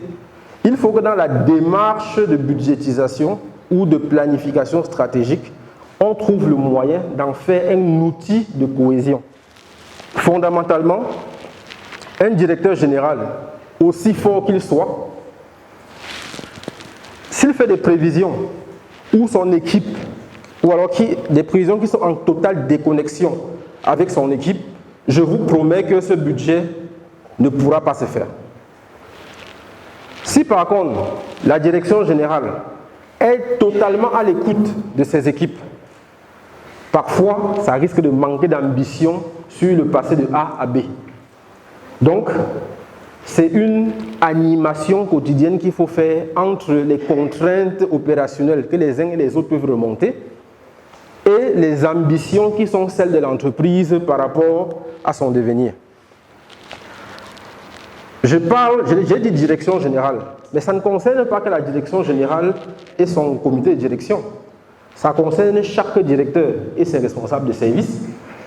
il faut que dans la démarche de budgétisation ou de planification stratégique, on trouve le moyen d'en faire un outil de cohésion. Fondamentalement, un directeur général, aussi fort qu'il soit, s'il fait des prévisions ou son équipe, ou alors des prévisions qui sont en totale déconnexion avec son équipe, je vous promets que ce budget ne pourra pas se faire. Si par contre, la direction générale est totalement à l'écoute de ses équipes, parfois, ça risque de manquer d'ambition sur le passé de A à B. Donc, c'est une animation quotidienne qu'il faut faire entre les contraintes opérationnelles que les uns et les autres peuvent remonter et les ambitions qui sont celles de l'entreprise par rapport à son devenir. J'ai dit direction générale, mais ça ne concerne pas que la direction générale et son comité de direction. Ça concerne chaque directeur et ses responsables de service.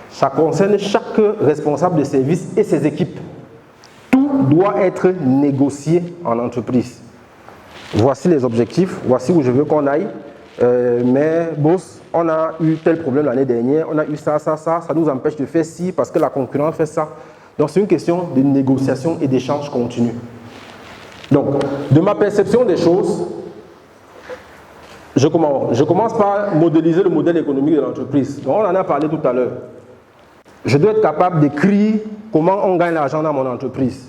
Ça concerne chaque responsable de service et ses équipes. Tout doit être négocié en entreprise. Voici les objectifs, voici où je veux qu'on aille. Mais boss, on a eu tel problème l'année dernière, on a eu ça nous empêche de faire ci parce que la concurrence fait ça. Donc c'est une question de négociation et d'échange continu. Donc, de ma perception des choses, je commence par modéliser le modèle économique de l'entreprise. Donc on en a parlé tout à l'heure. Je dois être capable d'écrire comment on gagne l'argent dans mon entreprise.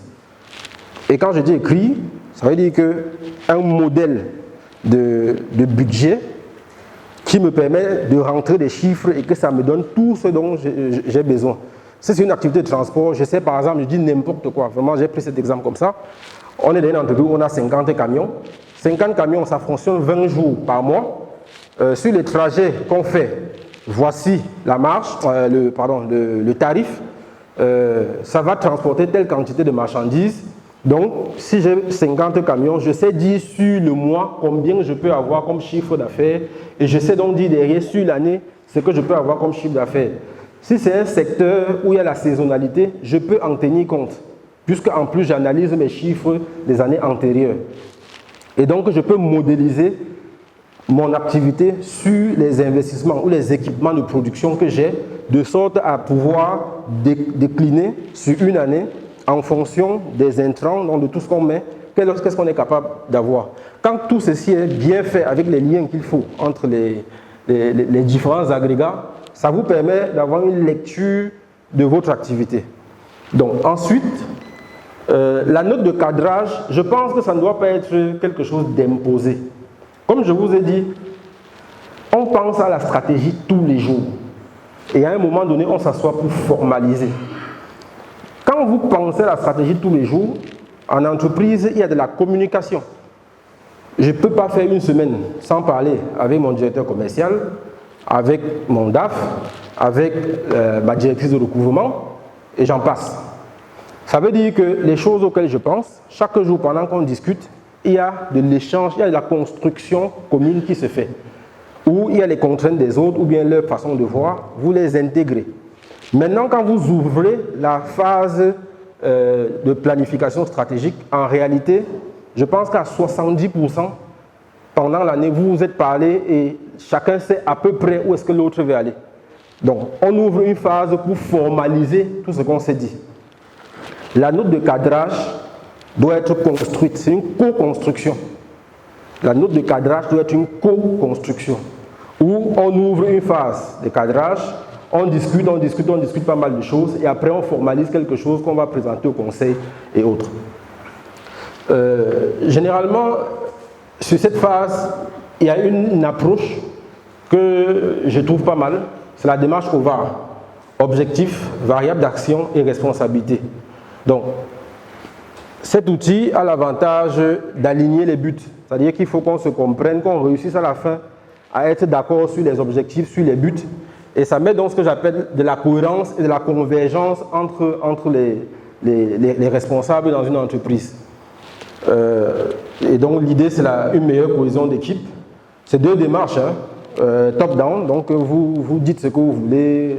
Et quand je dis écrire, ça veut dire qu'un modèle de budget qui me permet de rentrer des chiffres et que ça me donne tout ce dont j'ai besoin. Si c'est une activité de transport, je sais par exemple, je dis n'importe quoi. Vraiment, j'ai pris cet exemple comme ça. On est dans une entreprise où on a 50 camions. 50 camions, ça fonctionne 20 jours par mois. Sur les trajets qu'on fait, voici la marge, le tarif. Ça va transporter telle quantité de marchandises. Donc, si j'ai 50 camions, je sais dire sur le mois combien je peux avoir comme chiffre d'affaires et je sais donc dire derrière sur l'année ce que je peux avoir comme chiffre d'affaires. Si c'est un secteur où il y a la saisonnalité, je peux en tenir compte puisque en plus j'analyse mes chiffres des années antérieures. Et donc, je peux modéliser mon activité sur les investissements ou les équipements de production que j'ai de sorte à pouvoir décliner sur une année en fonction des intrants, donc de tout ce qu'on met, qu'est-ce qu'on est capable d'avoir. Quand tout ceci est bien fait avec les liens qu'il faut entre les différents agrégats, ça vous permet d'avoir une lecture de votre activité. Donc ensuite, la note de cadrage, je pense que ça ne doit pas être quelque chose d'imposé. Comme je vous ai dit, on pense à la stratégie tous les jours. Et à un moment donné, on s'assoit pour formaliser. Quand vous pensez à la stratégie tous les jours, en entreprise, il y a de la communication. Je ne peux pas faire une semaine sans parler avec mon directeur commercial, avec mon DAF, avec ma directrice de recouvrement, et j'en passe. Ça veut dire que les choses auxquelles je pense, chaque jour pendant qu'on discute, il y a de l'échange, il y a de la construction commune qui se fait. Où il y a les contraintes des autres ou bien leur façon de voir, vous les intégrez. Maintenant, quand vous ouvrez la phase de planification stratégique, en réalité, je pense qu'à 70%, pendant l'année, vous vous êtes parlé et chacun sait à peu près où est-ce que l'autre veut aller. Donc, on ouvre une phase pour formaliser tout ce qu'on s'est dit. La note de cadrage doit être construite, c'est une co-construction. La note de cadrage doit être une co-construction où on ouvre une phase de cadrage, on discute pas mal de choses et après on formalise quelque chose qu'on va présenter au conseil et autres. Généralement, sur cette phase, il y a une approche que je trouve pas mal, c'est la démarche OVAR, objectif, variable d'action et responsabilité. Donc, cet outil a l'avantage d'aligner les buts, c'est-à-dire qu'il faut qu'on se comprenne, qu'on réussisse à la fin à être d'accord sur les objectifs, sur les buts, et ça met donc ce que j'appelle de la cohérence et de la convergence entre les responsables dans une entreprise. Et donc l'idée c'est une meilleure cohésion d'équipe. C'est deux démarches, top-down, donc vous dites ce que vous voulez,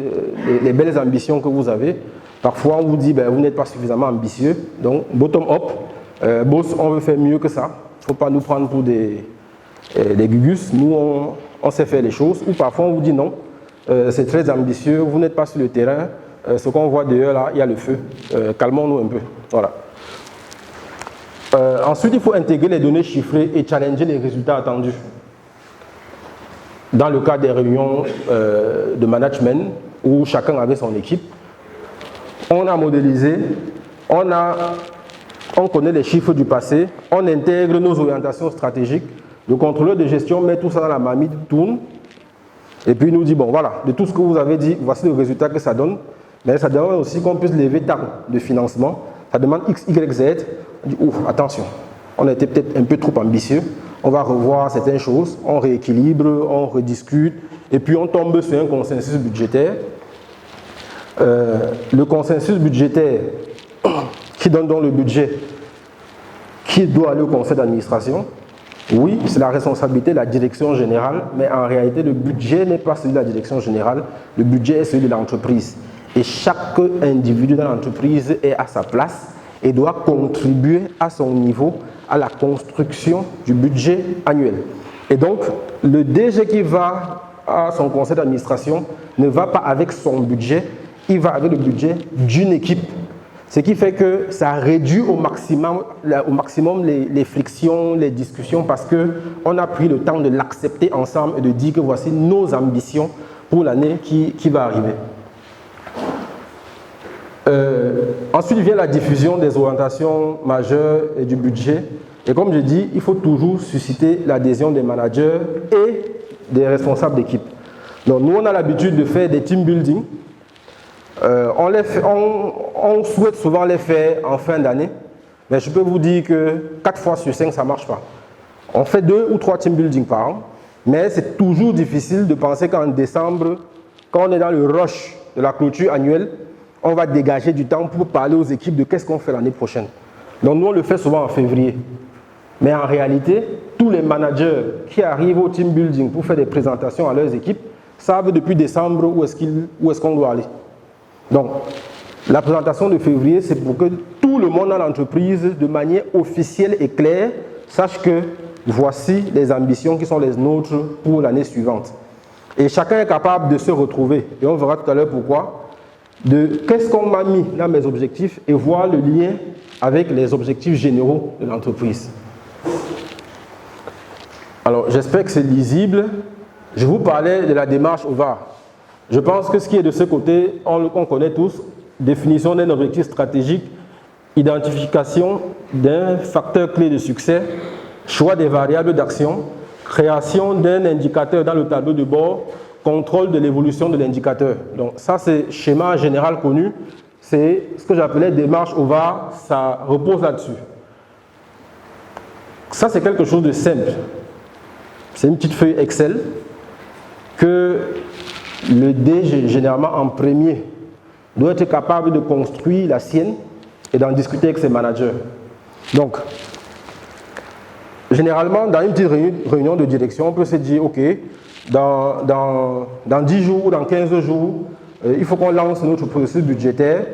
les belles ambitions que vous avez. Parfois on vous dit vous n'êtes pas suffisamment ambitieux, donc bottom-up, boss on veut faire mieux que ça, il ne faut pas nous prendre pour des gugus, nous on sait faire les choses, ou parfois on vous dit non, c'est très ambitieux, vous n'êtes pas sur le terrain, ce qu'on voit dehors là, il y a le feu, calmons-nous un peu, voilà. Ensuite, il faut intégrer les données chiffrées et challenger les résultats attendus. Dans le cas des réunions de management où chacun avait son équipe, on a modélisé, on connaît les chiffres du passé, on intègre nos orientations stratégiques, le contrôleur de gestion met tout ça dans la marmite, tourne, et puis il nous dit, bon voilà, de tout ce que vous avez dit, voici le résultat que ça donne, mais ça demande aussi qu'on puisse lever tant de financement, ça demande X, Y, Z, on dit, ouf, attention, on a été peut-être un peu trop ambitieux, on va revoir certaines choses, on rééquilibre, on rediscute, et puis on tombe sur un consensus budgétaire. Le consensus budgétaire qui donne donc le budget qui doit aller au conseil d'administration, oui, c'est la responsabilité de la direction générale, mais en réalité, le budget n'est pas celui de la direction générale, le budget est celui de l'entreprise. Et chaque individu dans l'entreprise est à sa place et doit contribuer à son niveau à la construction du budget annuel. Et donc, le DG qui va à son conseil d'administration ne va pas avec son budget, il va avec le budget d'une équipe. Ce qui fait que ça réduit au maximum les frictions, les discussions, parce qu'on a pris le temps de l'accepter ensemble et de dire que voici nos ambitions pour l'année qui va arriver. Ensuite vient la diffusion des orientations majeures et du budget. Et comme je dis, il faut toujours susciter l'adhésion des managers et des responsables d'équipe. Donc nous, on a l'habitude de faire des team building. On souhaite souvent les faire en fin d'année, mais je peux vous dire que 4 fois sur 5, ça ne marche pas. On fait 2 ou 3 team building par an, mais c'est toujours difficile de penser qu'en décembre, quand on est dans le rush de la clôture annuelle, on va dégager du temps pour parler aux équipes de qu'est-ce qu'on fait l'année prochaine. Donc nous, on le fait souvent en février. Mais en réalité, tous les managers qui arrivent au team building pour faire des présentations à leurs équipes savent depuis décembre où est-ce qu'on doit aller. Donc, la présentation de février, c'est pour que tout le monde dans l'entreprise, de manière officielle et claire, sache que voici les ambitions qui sont les nôtres pour l'année suivante. Et chacun est capable de se retrouver, et on verra tout à l'heure pourquoi, de qu'est-ce qu'on m'a mis dans mes objectifs et voir le lien avec les objectifs généraux de l'entreprise. Alors, j'espère que c'est lisible. Je vous parlais de la démarche OVAR. Je pense que ce qui est de ce côté, on connaît tous, définition d'un objectif stratégique, identification d'un facteur clé de succès, choix des variables d'action, création d'un indicateur dans le tableau de bord, contrôle de l'évolution de l'indicateur. Donc ça, c'est le schéma général connu. C'est ce que j'appelais démarche OVAR, ça repose là-dessus. Ça, c'est quelque chose de simple. C'est une petite feuille Excel que le DG, généralement en premier, doit être capable de construire la sienne et d'en discuter avec ses managers. Donc, généralement, dans une petite réunion de direction, on peut se dire, OK, dans 10 jours ou dans 15 jours, il faut qu'on lance notre processus budgétaire.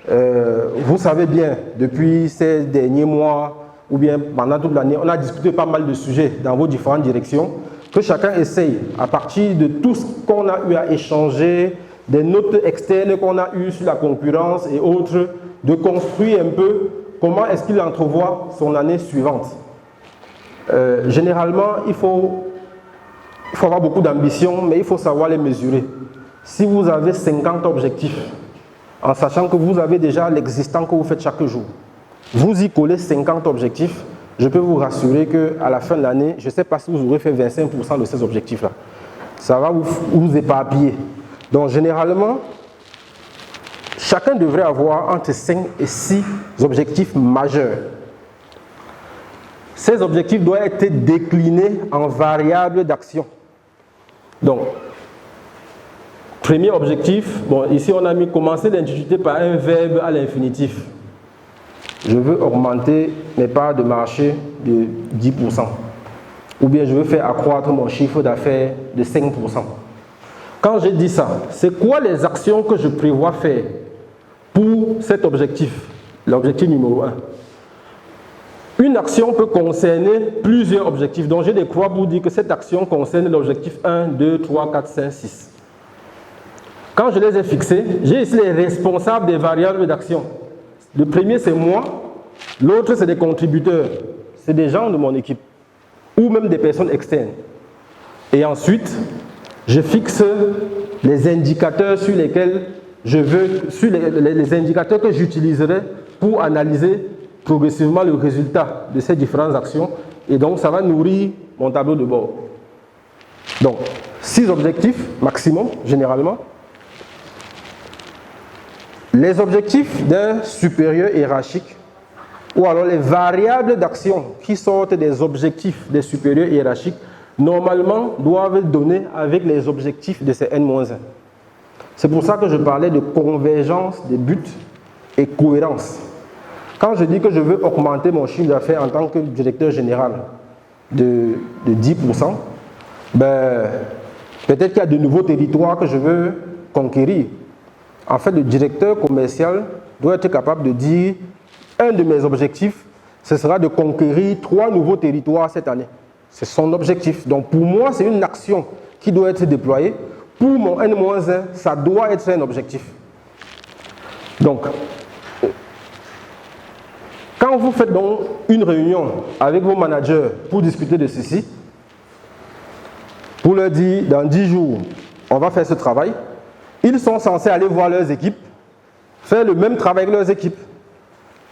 Vous savez bien, depuis ces derniers mois, ou bien pendant toute l'année, on a discuté pas mal de sujets dans vos différentes directions, que chacun essaye, à partir de tout ce qu'on a eu à échanger, des notes externes qu'on a eues sur la concurrence et autres, de construire un peu comment est-ce qu'il entrevoit son année suivante. Généralement, il faut avoir beaucoup d'ambition, mais il faut savoir les mesurer. Si vous avez 50 objectifs, en sachant que vous avez déjà l'existant que vous faites chaque jour, vous y collez 50 objectifs, je peux vous rassurer qu'à la fin de l'année, je ne sais pas si vous aurez fait 25% de ces objectifs-là. Ça va vous éparpiller. Donc généralement, chacun devrait avoir entre 5 et 6 objectifs majeurs. Ces objectifs doivent être déclinés en variables d'action. Donc, premier objectif, bon, ici on a mis commencer l'intitulé par un verbe à l'infinitif. Je veux augmenter mes parts de marché de 10%. Ou bien je veux faire accroître mon chiffre d'affaires de 5%. Quand je dis ça, c'est quoi les actions que je prévois faire pour cet objectif? L'objectif numéro 1. Une action peut concerner plusieurs objectifs. Donc j'ai des croix pour dire que cette action concerne l'objectif 1, 2, 3, 4, 5, 6. Quand je les ai fixés, j'ai ici les responsables des variables d'action. Le premier, c'est moi. L'autre, c'est des contributeurs. C'est des gens de mon équipe. Ou même des personnes externes. Et ensuite, je fixe les indicateurs sur lesquels je veux, sur les indicateurs que j'utiliserai pour analyser progressivement le résultat de ces différentes actions. Et donc, ça va nourrir mon tableau de bord. Donc, 6 objectifs maximum, généralement. Les objectifs d'un supérieur hiérarchique ou alors les variables d'action qui sortent des objectifs des supérieurs hiérarchiques normalement doivent donner avec les objectifs de ces N-1. C'est pour ça que je parlais de convergence des buts et cohérence. Quand je dis que je veux augmenter mon chiffre d'affaires en tant que directeur général de 10%, ben, peut-être qu'il y a de nouveaux territoires que je veux conquérir. En fait, le directeur commercial doit être capable de dire un de mes objectifs, ce sera de conquérir 3 nouveaux territoires cette année. C'est son objectif. Donc pour moi, c'est une action qui doit être déployée. Pour mon N-1, ça doit être un objectif. Donc, quand vous faites donc une réunion avec vos managers pour discuter de ceci, pour leur dire, dans 10 jours, on va faire ce travail, ils sont censés aller voir leurs équipes, faire le même travail avec leurs équipes.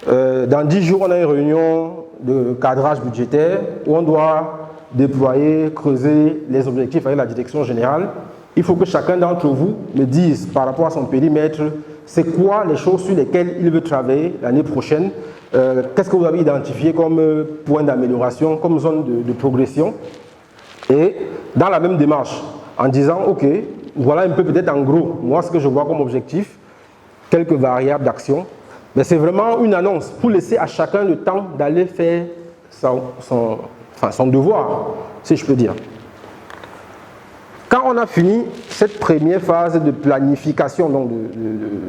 Dans 10 jours, on a une réunion de cadrage budgétaire où on doit déployer, creuser les objectifs avec la direction générale. Il faut que chacun d'entre vous me dise par rapport à son périmètre, c'est quoi les choses sur lesquelles il veut travailler l'année prochaine, qu'est-ce que vous avez identifié comme point d'amélioration, comme zone de progression. Et dans la même démarche, en disant, ok, voilà un peu peut-être en gros, moi ce que je vois comme objectif, quelques variables d'action, mais c'est vraiment une annonce pour laisser à chacun le temps d'aller faire son devoir, si je peux dire. Quand on a fini cette première phase de planification, donc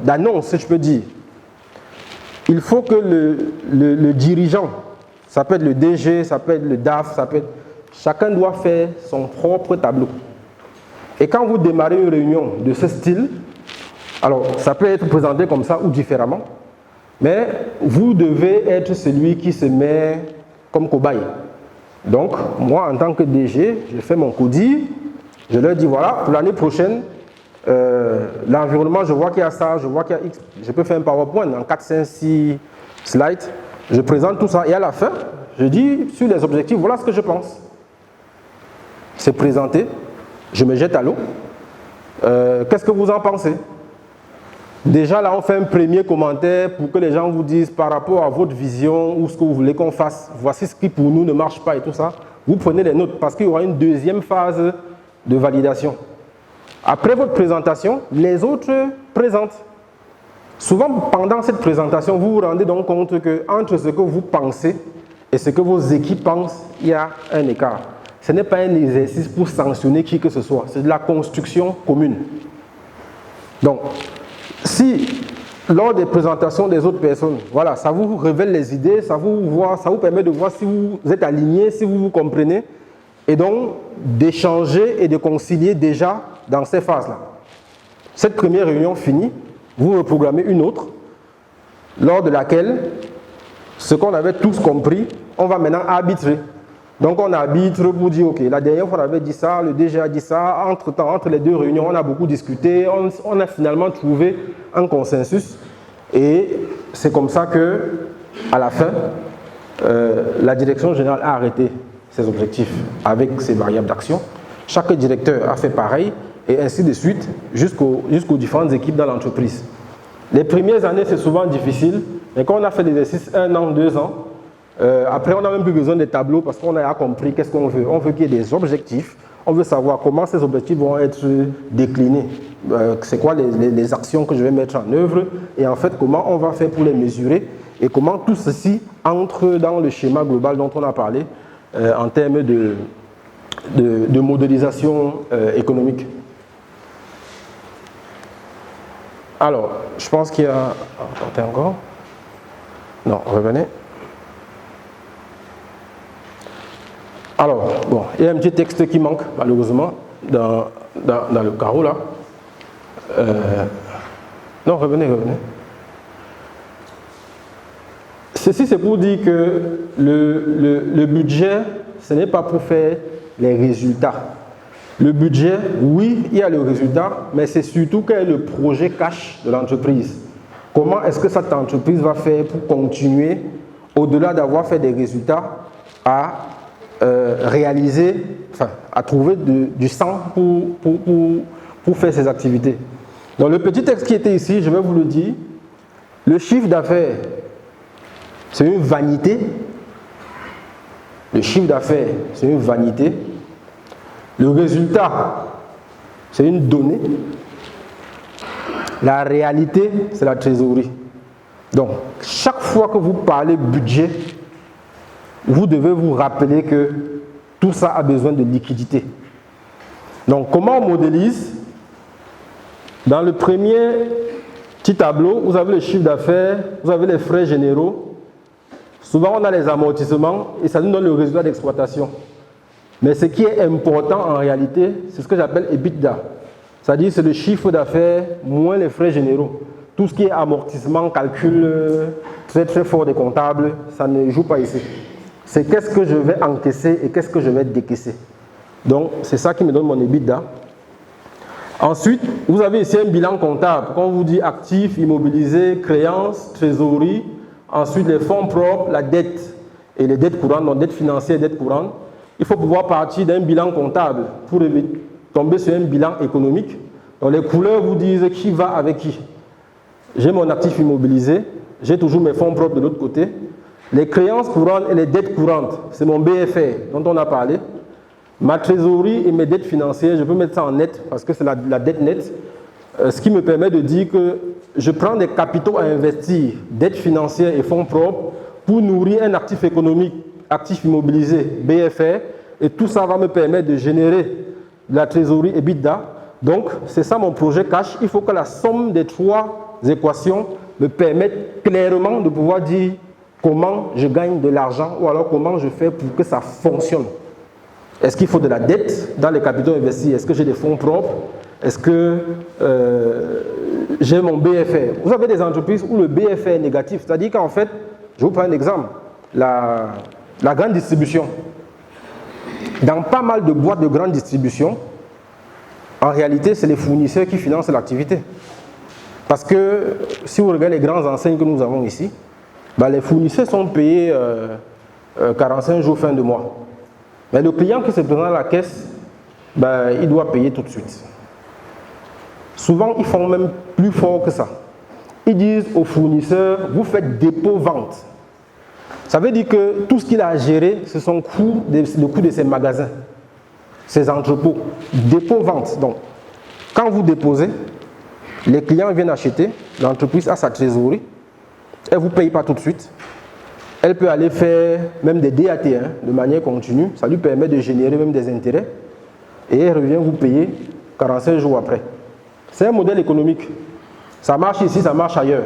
d'annonce, si je peux dire, il faut que le dirigeant, ça peut être le DG, ça peut être le DAF, chacun doit faire son propre tableau. Et quand vous démarrez une réunion de ce style, alors ça peut être présenté comme ça ou différemment, mais vous devez être celui qui se met comme cobaye. Donc, moi, en tant que DG, je fais mon CODI, je leur dis, voilà, pour l'année prochaine, L'environnement, je vois qu'il y a ça, je vois qu'il y a X. Je peux faire un PowerPoint en 4, 5, 6 slides. Je présente tout ça et à la fin, je dis sur les objectifs, voilà ce que je pense. C'est présenté, je me jette à l'eau. Qu'est-ce que vous en pensez? Déjà là, on fait un premier commentaire pour que les gens vous disent par rapport à votre vision ou ce que vous voulez qu'on fasse, voici ce qui pour nous ne marche pas et tout ça. Vous prenez les notes parce qu'il y aura une deuxième phase de validation. Après votre présentation, les autres présentent. Souvent, pendant cette présentation, vous vous rendez donc compte qu'entre ce que vous pensez et ce que vos équipes pensent, il y a un écart. Ce n'est pas un exercice pour sanctionner qui que ce soit, c'est de la construction commune. Donc, si lors des présentations des autres personnes, voilà, ça vous révèle les idées, ça vous permet de voir si vous êtes alignés, si vous vous comprenez, et donc d'échanger et de concilier déjà dans ces phases-là. Cette première réunion finie, vous reprogrammez une autre, lors de laquelle, ce qu'on avait tous compris, on va maintenant arbitrer. Donc on arbitre pour dire, ok, la dernière fois on avait dit ça, le DG a dit ça, entre-temps, entre les deux réunions, on a beaucoup discuté, on a finalement trouvé un consensus et c'est comme ça que, à la fin, la direction générale a arrêté ses objectifs avec ses variables d'action. Chaque directeur a fait pareil et ainsi de suite jusqu'aux différentes équipes dans l'entreprise. Les premières années, c'est souvent difficile, mais quand on a fait l'exercice 1 an, 2 ans, après, on n'a même plus besoin des tableaux parce qu'on a compris qu'est-ce qu'on veut. On veut qu'il y ait des objectifs. On veut savoir comment ces objectifs vont être déclinés. C'est quoi les actions que je vais mettre en œuvre et en fait, comment on va faire pour les mesurer et comment tout ceci entre dans le schéma global dont on a parlé en termes de modélisation économique. Alors, je pense qu'il y a... Attendez encore. Non, revenez. Alors, bon, il y a un petit texte qui manque, malheureusement, dans le carreau là. Non, revenez. Ceci, c'est pour dire que le budget, ce n'est pas pour faire les résultats. Le budget, oui, il y a le résultat, mais c'est surtout quel est le projet cash de l'entreprise. Comment est-ce que cette entreprise va faire pour continuer, au-delà d'avoir fait des résultats, à réaliser, enfin, à trouver du sang pour faire ces activités. Dans le petit texte qui était ici, je vais vous le dire, le chiffre d'affaires, c'est une vanité. Le chiffre d'affaires, c'est une vanité. Le résultat, c'est une donnée. La réalité, c'est la trésorerie. Donc, chaque fois que vous parlez budget, vous devez vous rappeler que tout ça a besoin de liquidité. Donc, comment on modélise? Dans le premier petit tableau, vous avez le chiffre d'affaires, vous avez les frais généraux. Souvent, on a les amortissements et ça nous donne le résultat d'exploitation. Mais ce qui est important en réalité, c'est ce que j'appelle EBITDA. C'est-à-dire c'est le chiffre d'affaires moins les frais généraux. Tout ce qui est amortissement, calcul très très fort des comptables, ça ne joue pas ici. C'est qu'est-ce que je vais encaisser et qu'est-ce que je vais décaisser. Donc, c'est ça qui me donne mon EBITDA. Ensuite, vous avez ici un bilan comptable. Quand on vous dit actifs, immobilisés, créances, trésorerie, ensuite les fonds propres, la dette et les dettes courantes, donc dette financière et dette courante, il faut pouvoir partir d'un bilan comptable pour tomber sur un bilan économique. Donc, les couleurs vous disent qui va avec qui. J'ai mon actif immobilisé, j'ai toujours mes fonds propres de l'autre côté. Les créances courantes et les dettes courantes, c'est mon BFR dont on a parlé. Ma trésorerie et mes dettes financières, je peux mettre ça en net parce que c'est la dette nette. Ce qui me permet de dire que je prends des capitaux à investir, dettes financières et fonds propres, pour nourrir un actif économique, actif immobilisé, BFR. Et tout ça va me permettre de générer de la trésorerie EBITDA. Donc, c'est ça mon projet cash. Il faut que la somme des trois équations me permette clairement de pouvoir dire comment je gagne de l'argent ou alors comment je fais pour que ça fonctionne. Est-ce qu'il faut de la dette dans les capitaux investis? Est-ce que j'ai des fonds propres? Est-ce que j'ai mon BFR? Vous avez des entreprises où le BFR est négatif. C'est-à-dire qu'en fait, je vous prends un exemple, la grande distribution. Dans pas mal de boîtes de grande distribution, En réalité, c'est les fournisseurs qui financent l'activité. Parce que si vous regardez les grandes enseignes que nous avons ici, les fournisseurs sont payés 45 jours fin de mois. Mais le client qui se présente à la caisse, il doit payer tout de suite. Souvent, ils font même plus fort que ça. Ils disent aux fournisseurs, vous faites dépôt-vente. Ça veut dire que tout ce qu'il a à gérer, c'est le coût de ses magasins, ses entrepôts. Dépôt-vente. Donc, quand vous déposez, les clients viennent acheter, l'entreprise a sa trésorerie, elle ne vous paye pas tout de suite. Elle peut aller faire même des DAT de manière continue, ça lui permet de générer même des intérêts, et elle revient vous payer 45 jours après. C'est un modèle économique. Ça marche ici, ça marche ailleurs.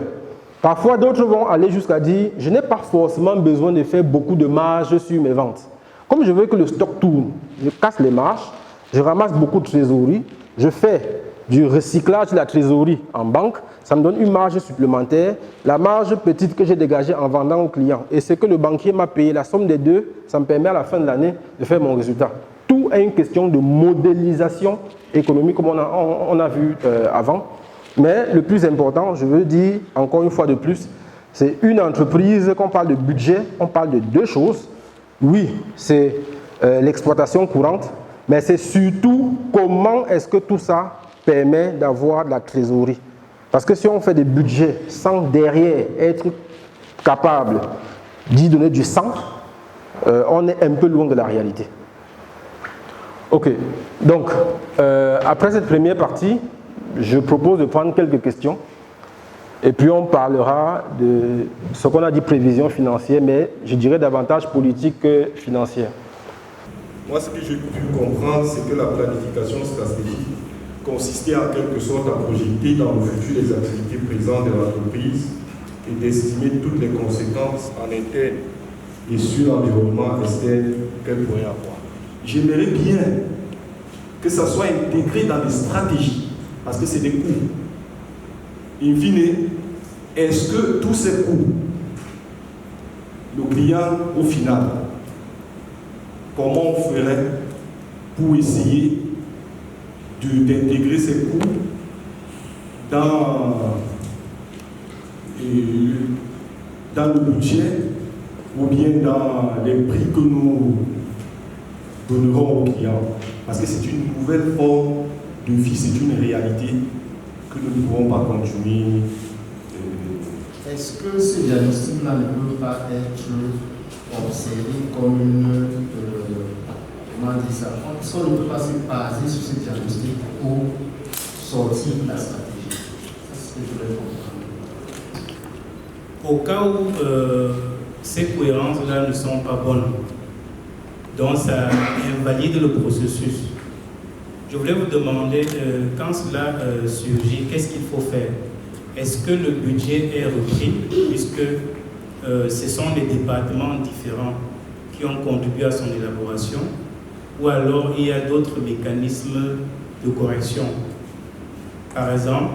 Parfois, d'autres vont aller jusqu'à dire « je n'ai pas forcément besoin de faire beaucoup de marge sur mes ventes. Comme je veux que le stock tourne, je casse les marges, je ramasse beaucoup de trésorerie, je fais du recyclage de la trésorerie en banque, ça me donne une marge supplémentaire, la marge petite que j'ai dégagée en vendant au client. Et ce que le banquier m'a payé, la somme des deux, ça me permet à la fin de l'année de faire mon résultat. » Tout est une question de modélisation économique comme on a vu avant. Mais le plus important, je veux dire encore une fois de plus, c'est une entreprise, quand on parle de budget, on parle de deux choses. Oui, c'est l'exploitation courante, mais c'est surtout comment est-ce que tout ça permet d'avoir de la trésorerie. Parce que si on fait des budgets sans derrière être capable d'y donner du sang, on est un peu loin de la réalité. Ok, donc après cette première partie, je propose de prendre quelques questions et puis on parlera de ce qu'on a dit prévision financière, mais je dirais davantage politique que financière. Moi, ce que j'ai pu comprendre, c'est que la planification stratégique consistait en quelque sorte à projeter dans le futur les activités présentes de l'entreprise et d'estimer toutes les conséquences en interne et sur l'environnement externe qu'elle pourrait avoir. J'aimerais bien que ça soit intégré dans les stratégies, parce que c'est des coûts. In fine, est-ce que tous ces coûts, le client, au final, comment on ferait pour essayer d'intégrer ces coûts dans le budget ou bien dans les prix que nous donnerons aux clients? Parce que c'est une nouvelle forme de vie, c'est une réalité que nous ne pouvons pas continuer. Est-ce que ce diagnostic-là ne peut pas être observé comme une... comment dire ça? Est-ce qu'on ne peut pas se baser sur ce diagnostic pour sortir de la stratégie? Ça, c'est ce que je voulais comprendre. Au cas où ces cohérences-là ne sont pas bonnes, donc ça invalide le processus. Je voulais vous demander, quand cela surgit, qu'est-ce qu'il faut faire? Est-ce que le budget est repris, puisque ce sont les départements différents qui ont contribué à son élaboration, ou alors il y a d'autres mécanismes de correction? Par exemple,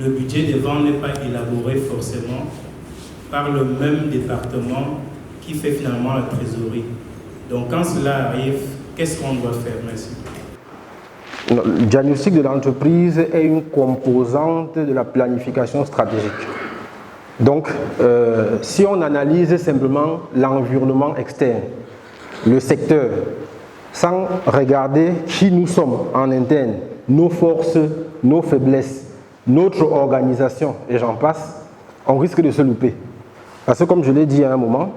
le budget des ventes n'est pas élaboré forcément par le même département qui fait finalement la trésorerie. Donc quand cela arrive, qu'est-ce qu'on doit faire? Merci. Le diagnostic de l'entreprise est une composante de la planification stratégique. Donc, si on analyse simplement l'environnement externe, le secteur, sans regarder qui nous sommes en interne, nos forces, nos faiblesses, notre organisation, et j'en passe, on risque de se louper. Parce que comme je l'ai dit à un moment,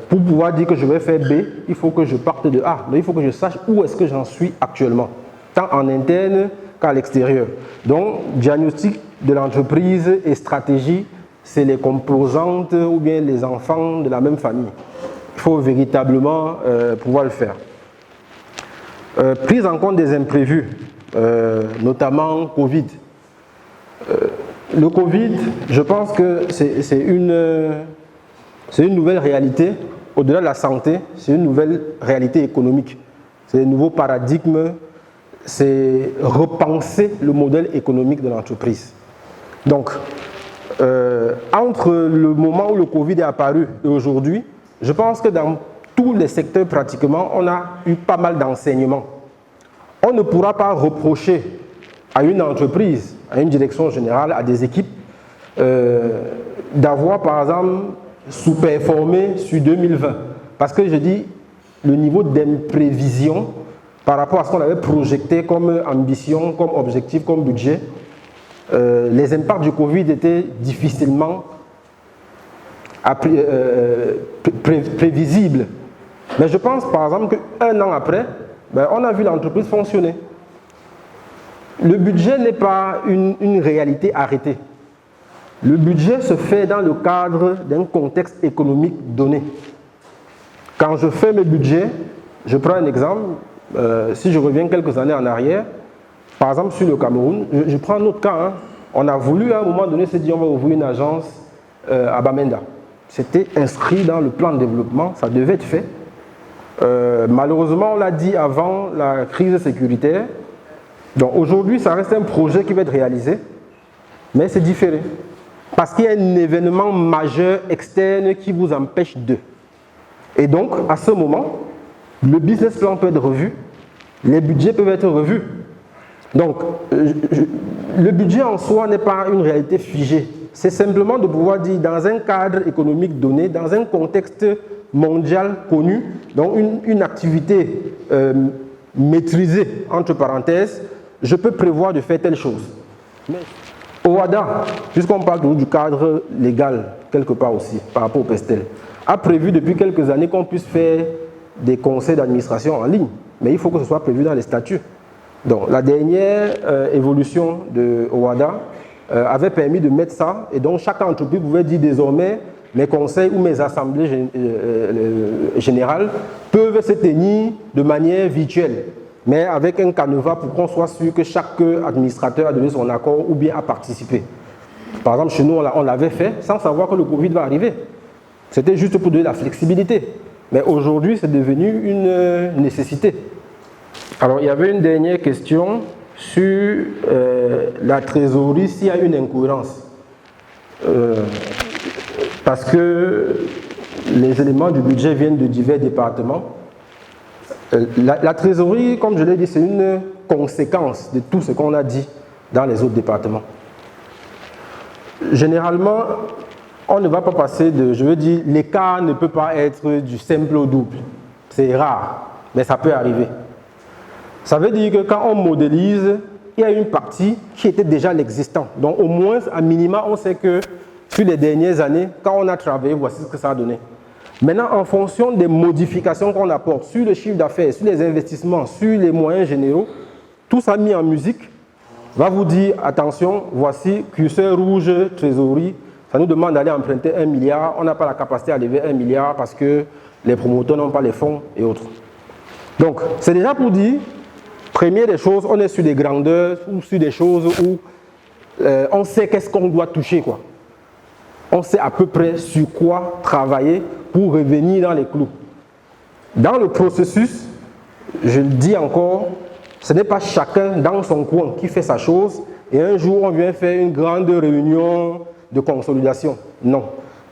pour pouvoir dire que je vais faire B, il faut que je parte de A. Mais il faut que je sache où est-ce que j'en suis actuellement, tant en interne qu'à l'extérieur. Donc, diagnostic de l'entreprise et stratégie, c'est les composantes ou bien les enfants de la même famille. Il faut véritablement pouvoir le faire. Prise en compte des imprévus, notamment Covid. Le Covid, je pense que c'est une nouvelle réalité. Au-delà de la santé, c'est une nouvelle réalité économique. C'est un nouveau paradigme, c'est repenser le modèle économique de l'entreprise. Donc, entre le moment où le Covid est apparu et aujourd'hui, je pense que dans tous les secteurs pratiquement, on a eu pas mal d'enseignements. on ne pourra pas reprocher à une entreprise, à une direction générale, à des équipes, d'avoir par exemple sous-performé sur 2020. Parce que je dis, le niveau d'imprévision par rapport à ce qu'on avait projeté comme ambition, comme objectif, comme budget, les impacts du Covid étaient difficilement prévisibles. Mais je pense par exemple qu'un an après, on a vu l'entreprise fonctionner. Le budget n'est pas une réalité arrêtée. Le budget se fait dans le cadre d'un contexte économique donné. Quand je fais mes budgets, je prends un exemple, si je reviens quelques années en arrière, par exemple sur le Cameroun, je prends un autre cas, hein. On a voulu à un moment donné se dire on va ouvrir une agence à Bamenda. C'était inscrit dans le plan de développement, ça devait être fait. Malheureusement, on l'a dit avant la crise sécuritaire. Donc aujourd'hui, ça reste un projet qui va être réalisé, mais c'est différé. Parce qu'il y a un événement majeur externe qui vous empêche de. Et donc, à ce moment, le business plan peut être revu, les budgets peuvent être revus. Donc, le budget en soi n'est pas une réalité figée. C'est simplement de pouvoir dire, dans un cadre économique donné, dans un contexte mondial connu, donc une activité maîtrisée, entre parenthèses, je peux prévoir de faire telle chose. Mais OHADA, puisqu'on parle du cadre légal, quelque part aussi, par rapport au PESTEL, a prévu depuis quelques années qu'on puisse faire des conseils d'administration en ligne. Mais il faut que ce soit prévu dans les statuts. Donc, la dernière évolution de OHADA avait permis de mettre ça, et donc chaque entreprise pouvait dire désormais mes conseils ou mes assemblées générales peuvent se tenir de manière virtuelle, mais avec un canevas pour qu'on soit sûr que chaque administrateur a donné son accord ou bien a participé. Par exemple, chez nous, on l'avait fait sans savoir que le Covid va arriver. C'était juste pour donner la flexibilité. Mais aujourd'hui, c'est devenu une nécessité. Alors, il y avait une dernière question sur la trésorerie, s'il y a une incohérence. Parce que les éléments du budget viennent de divers départements. La trésorerie, comme je l'ai dit, c'est une conséquence de tout ce qu'on a dit dans les autres départements. Généralement, on ne va pas passer de, je veux dire, l'écart ne peut pas être du simple au double. C'est rare, mais ça peut arriver. Ça veut dire que quand on modélise, il y a une partie qui était déjà l'existant. Donc au moins, à minima, on sait que sur les dernières années, quand on a travaillé, voici ce que ça a donné. Maintenant, en fonction des modifications qu'on apporte sur le chiffre d'affaires, sur les investissements, sur les moyens généraux, tout ça mis en musique va vous dire, attention, voici curseur rouge, trésorerie, ça nous demande d'aller emprunter 1 milliard, on n'a pas la capacité à lever 1 milliard parce que les promoteurs n'ont pas les fonds et autres. Donc, c'est déjà pour dire, première des choses, on est sur des grandeurs ou sur des choses où on sait qu'est-ce qu'on doit toucher, quoi. On sait à peu près sur quoi travailler pour revenir dans les clous. Dans le processus, je le dis encore, ce n'est pas chacun dans son coin qui fait sa chose et un jour on vient faire une grande réunion de consolidation. Non.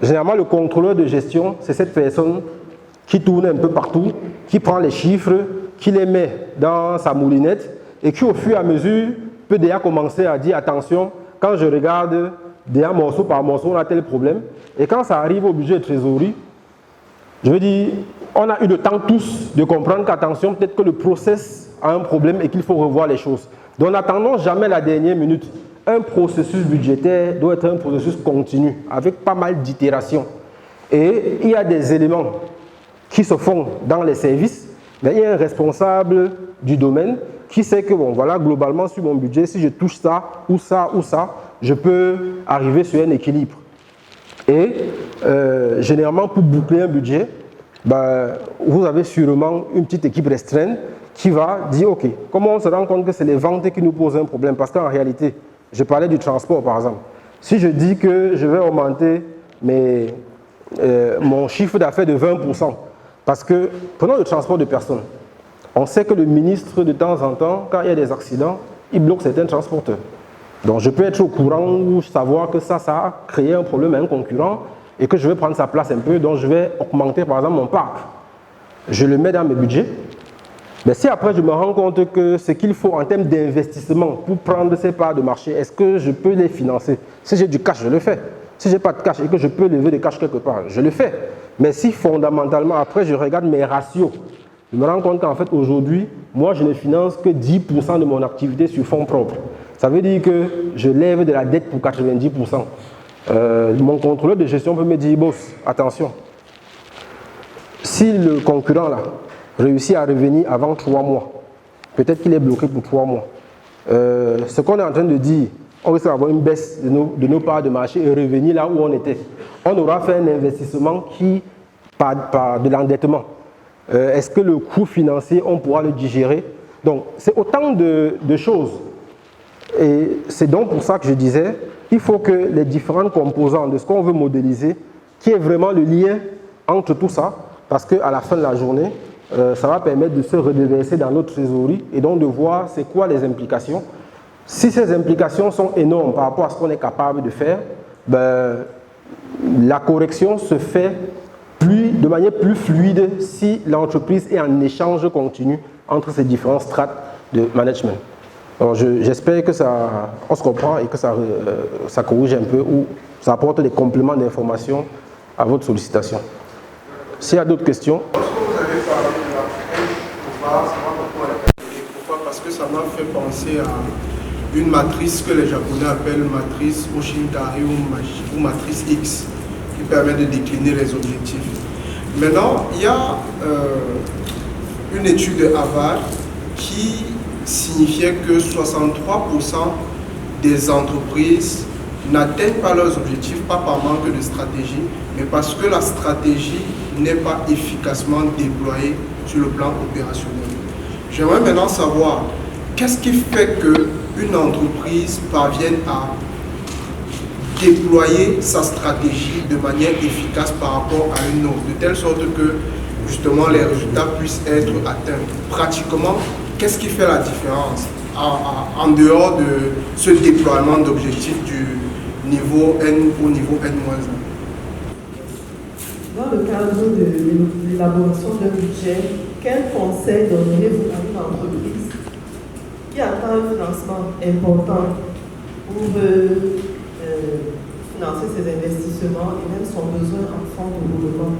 Généralement, le contrôleur de gestion, c'est cette personne qui tourne un peu partout, qui prend les chiffres, qui les met dans sa moulinette et qui, au fur et à mesure, peut déjà commencer à dire attention, quand je regarde déjà morceau par morceau, on a tel problème. Et quand ça arrive au budget de trésorerie, je veux dire, on a eu le temps tous de comprendre qu'attention, peut-être que le process a un problème et qu'il faut revoir les choses. Donc n'attendons jamais la dernière minute. Un processus budgétaire doit être un processus continu, avec pas mal d'itérations. Et il y a des éléments qui se font dans les services, mais il y a un responsable du domaine qui sait que, bon, voilà, globalement, sur mon budget, si je touche ça, ou ça, ou ça, je peux arriver sur un équilibre. Et généralement, pour boucler un budget, vous avez sûrement une petite équipe restreinte qui va dire, OK, comment on se rend compte que c'est les ventes qui nous posent un problème? Parce qu'en réalité, je parlais du transport, par exemple. Si je dis que je vais augmenter mon chiffre d'affaires de 20%, parce que, prenons le transport de personnes. On sait que le ministre, de temps en temps, quand il y a des accidents, il bloque certains transporteurs. Donc je peux être au courant ou savoir que ça a créé un problème à un concurrent et que je vais prendre sa place un peu, donc je vais augmenter par exemple mon parc. Je le mets dans mes budgets Mais si après je me rends compte que ce qu'il faut en termes d'investissement pour prendre ces parts de marché, est-ce que je peux les financer? Si j'ai du cash, je le fais. Si je n'ai pas de cash et que je peux lever des cash quelque part, je le fais. Mais si fondamentalement, après, je regarde mes ratios, je me rends compte qu'en fait, aujourd'hui, moi, je ne finance que 10% de mon activité sur fonds propres. Ça veut dire que je lève de la dette pour 90%. Mon contrôleur de gestion peut me dire, boss, attention, si le concurrent là réussit à revenir avant 3 mois, peut-être qu'il est bloqué pour 3 mois. Ce qu'on est en train de dire, on risque d'avoir une baisse de nos parts de marché et revenir là où on était. On aura fait un investissement qui, par de l'endettement. Est-ce que le coût financier, on pourra le digérer? Donc, c'est autant de choses. Et c'est donc pour ça que je disais, il faut que les différentes composantes de ce qu'on veut modéliser, qu'il y ait vraiment le lien entre tout ça, parce qu'à la fin de la journée, ça va permettre de se redéverser dans notre trésorerie et donc de voir c'est quoi les implications. Si ces implications sont énormes par rapport à ce qu'on est capable de faire, ben, la correction se fait de manière plus fluide si l'entreprise est en échange continu entre ces différents strates de management. Alors j'espère que on se comprend et que ça corrige un peu ou ça apporte des compléments d'information à votre sollicitation. S'il y a d'autres questions. Vous avez parlé de la pourquoi? Parce que ça m'a fait penser à une matrice que les Japonais appellent matrice Oshintari ou matrice X, qui permet de décliner les objectifs. Maintenant, il y a une étude de Harvard qui signifiait que 63% des entreprises n'atteignent pas leurs objectifs, pas par manque de stratégie, mais parce que la stratégie n'est pas efficacement déployée sur le plan opérationnel. J'aimerais maintenant savoir qu'est-ce qui fait qu'une entreprise parvienne à déployer sa stratégie de manière efficace par rapport à une autre, de telle sorte que justement les résultats puissent être atteints. Pratiquement, qu'est-ce qui fait la différence en dehors de ce déploiement d'objectifs du niveau N au niveau N-1? Dans le cadre de l'élaboration d'un budget, quel conseil donneriez-vous à une entreprise qui attend un financement important pour financer ses investissements et même son besoin en fonds de roulement,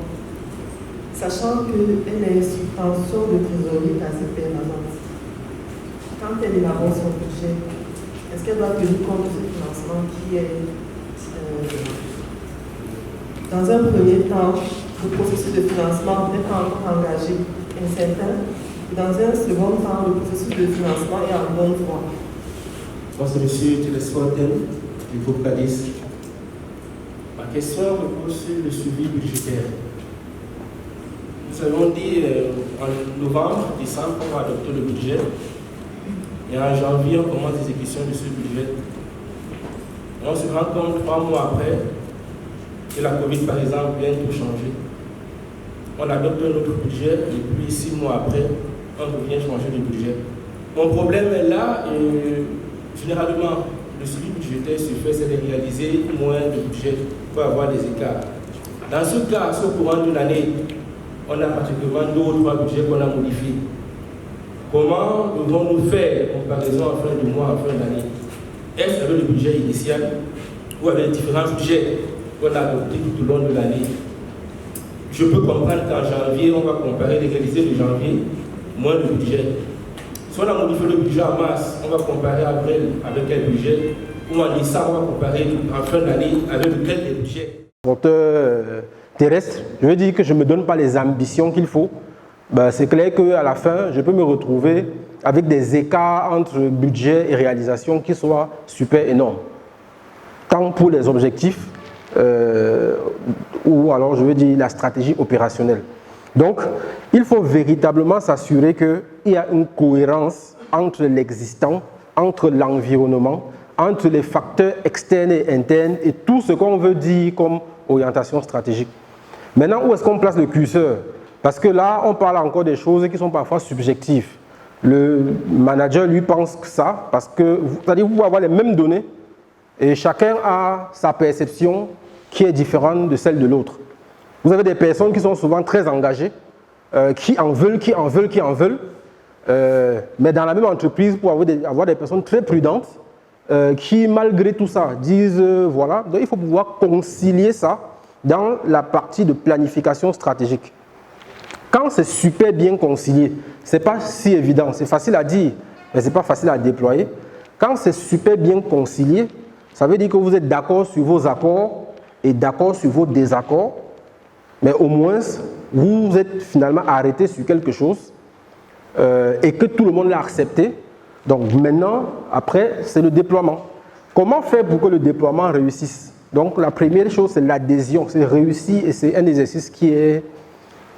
sachant qu'elle a une subvention de trésorerie assez permanente? Quand elle élabore son budget, est-ce qu'elle doit tenir compte de ce financement qui est dans un premier temps, le processus de financement n'est pas encore engagé, incertain. Dans un second temps, le processus de financement est en bonne voie. Bonjour, monsieur Télésfontaine, du groupe CADIS. Ma question repose sur le suivi budgétaire. Nous avons dit en novembre, décembre, on va adopter le budget. Et en janvier, on commence l'exécution de ce budget. Et on se rend compte 3 mois après que la Covid, par exemple, vient tout changer. On adopte un autre budget et puis 6 mois après, on revient changer de budget. Mon problème est là, et généralement, le suivi budgétaire se fait, c'est de réaliser moins de budget pour avoir des écarts. Dans ce cas, au courant d'une année, on a pratiquement 2 ou 3 budgets qu'on a modifiés. Comment devons-nous faire comparaison en fin de mois, en fin d'année? Est-ce avec le budget initial ou avec les différents budgets qu'on a adoptés tout au long de l'année? Je peux comprendre qu'en janvier, on va comparer les réalisés de janvier, moins le budget. Si on a modifié le budget en mars, on va comparer avril avec quel budget? Ou en décembre, on va comparer en fin d'année avec lequel budget? Terrestre, je veux dire que je ne me donne pas les ambitions qu'il faut. Ben, c'est clair qu'à la fin, je peux me retrouver avec des écarts entre budget et réalisation qui soient super énormes. Tant pour les objectifs, ou alors je veux dire la stratégie opérationnelle. Donc, il faut véritablement s'assurer qu'il y a une cohérence entre l'existant, entre l'environnement, entre les facteurs externes et internes et tout ce qu'on veut dire comme orientation stratégique. Maintenant, où est-ce qu'on place le curseur? Parce que là, on parle encore des choses qui sont parfois subjectives. Le manager, lui, pense que ça, parce que, c'est-à-dire, vous pouvez avoir les mêmes données et chacun a sa perception qui est différente de celle de l'autre. Vous avez des personnes qui sont souvent très engagées, qui en veulent, mais dans la même entreprise, pour avoir des personnes très prudentes qui, malgré tout ça, disent voilà. Donc, il faut pouvoir concilier ça dans la partie de planification stratégique. Quand c'est super bien concilié, ce n'est pas si évident, c'est facile à dire, mais ce n'est pas facile à déployer. Quand c'est super bien concilié, ça veut dire que vous êtes d'accord sur vos accords et d'accord sur vos désaccords, mais au moins, vous êtes finalement arrêté sur quelque chose et que tout le monde l'a accepté. Donc maintenant, après, c'est le déploiement. Comment faire pour que le déploiement réussisse? Donc la première chose, c'est l'adhésion. C'est réussir, et c'est un exercice qui est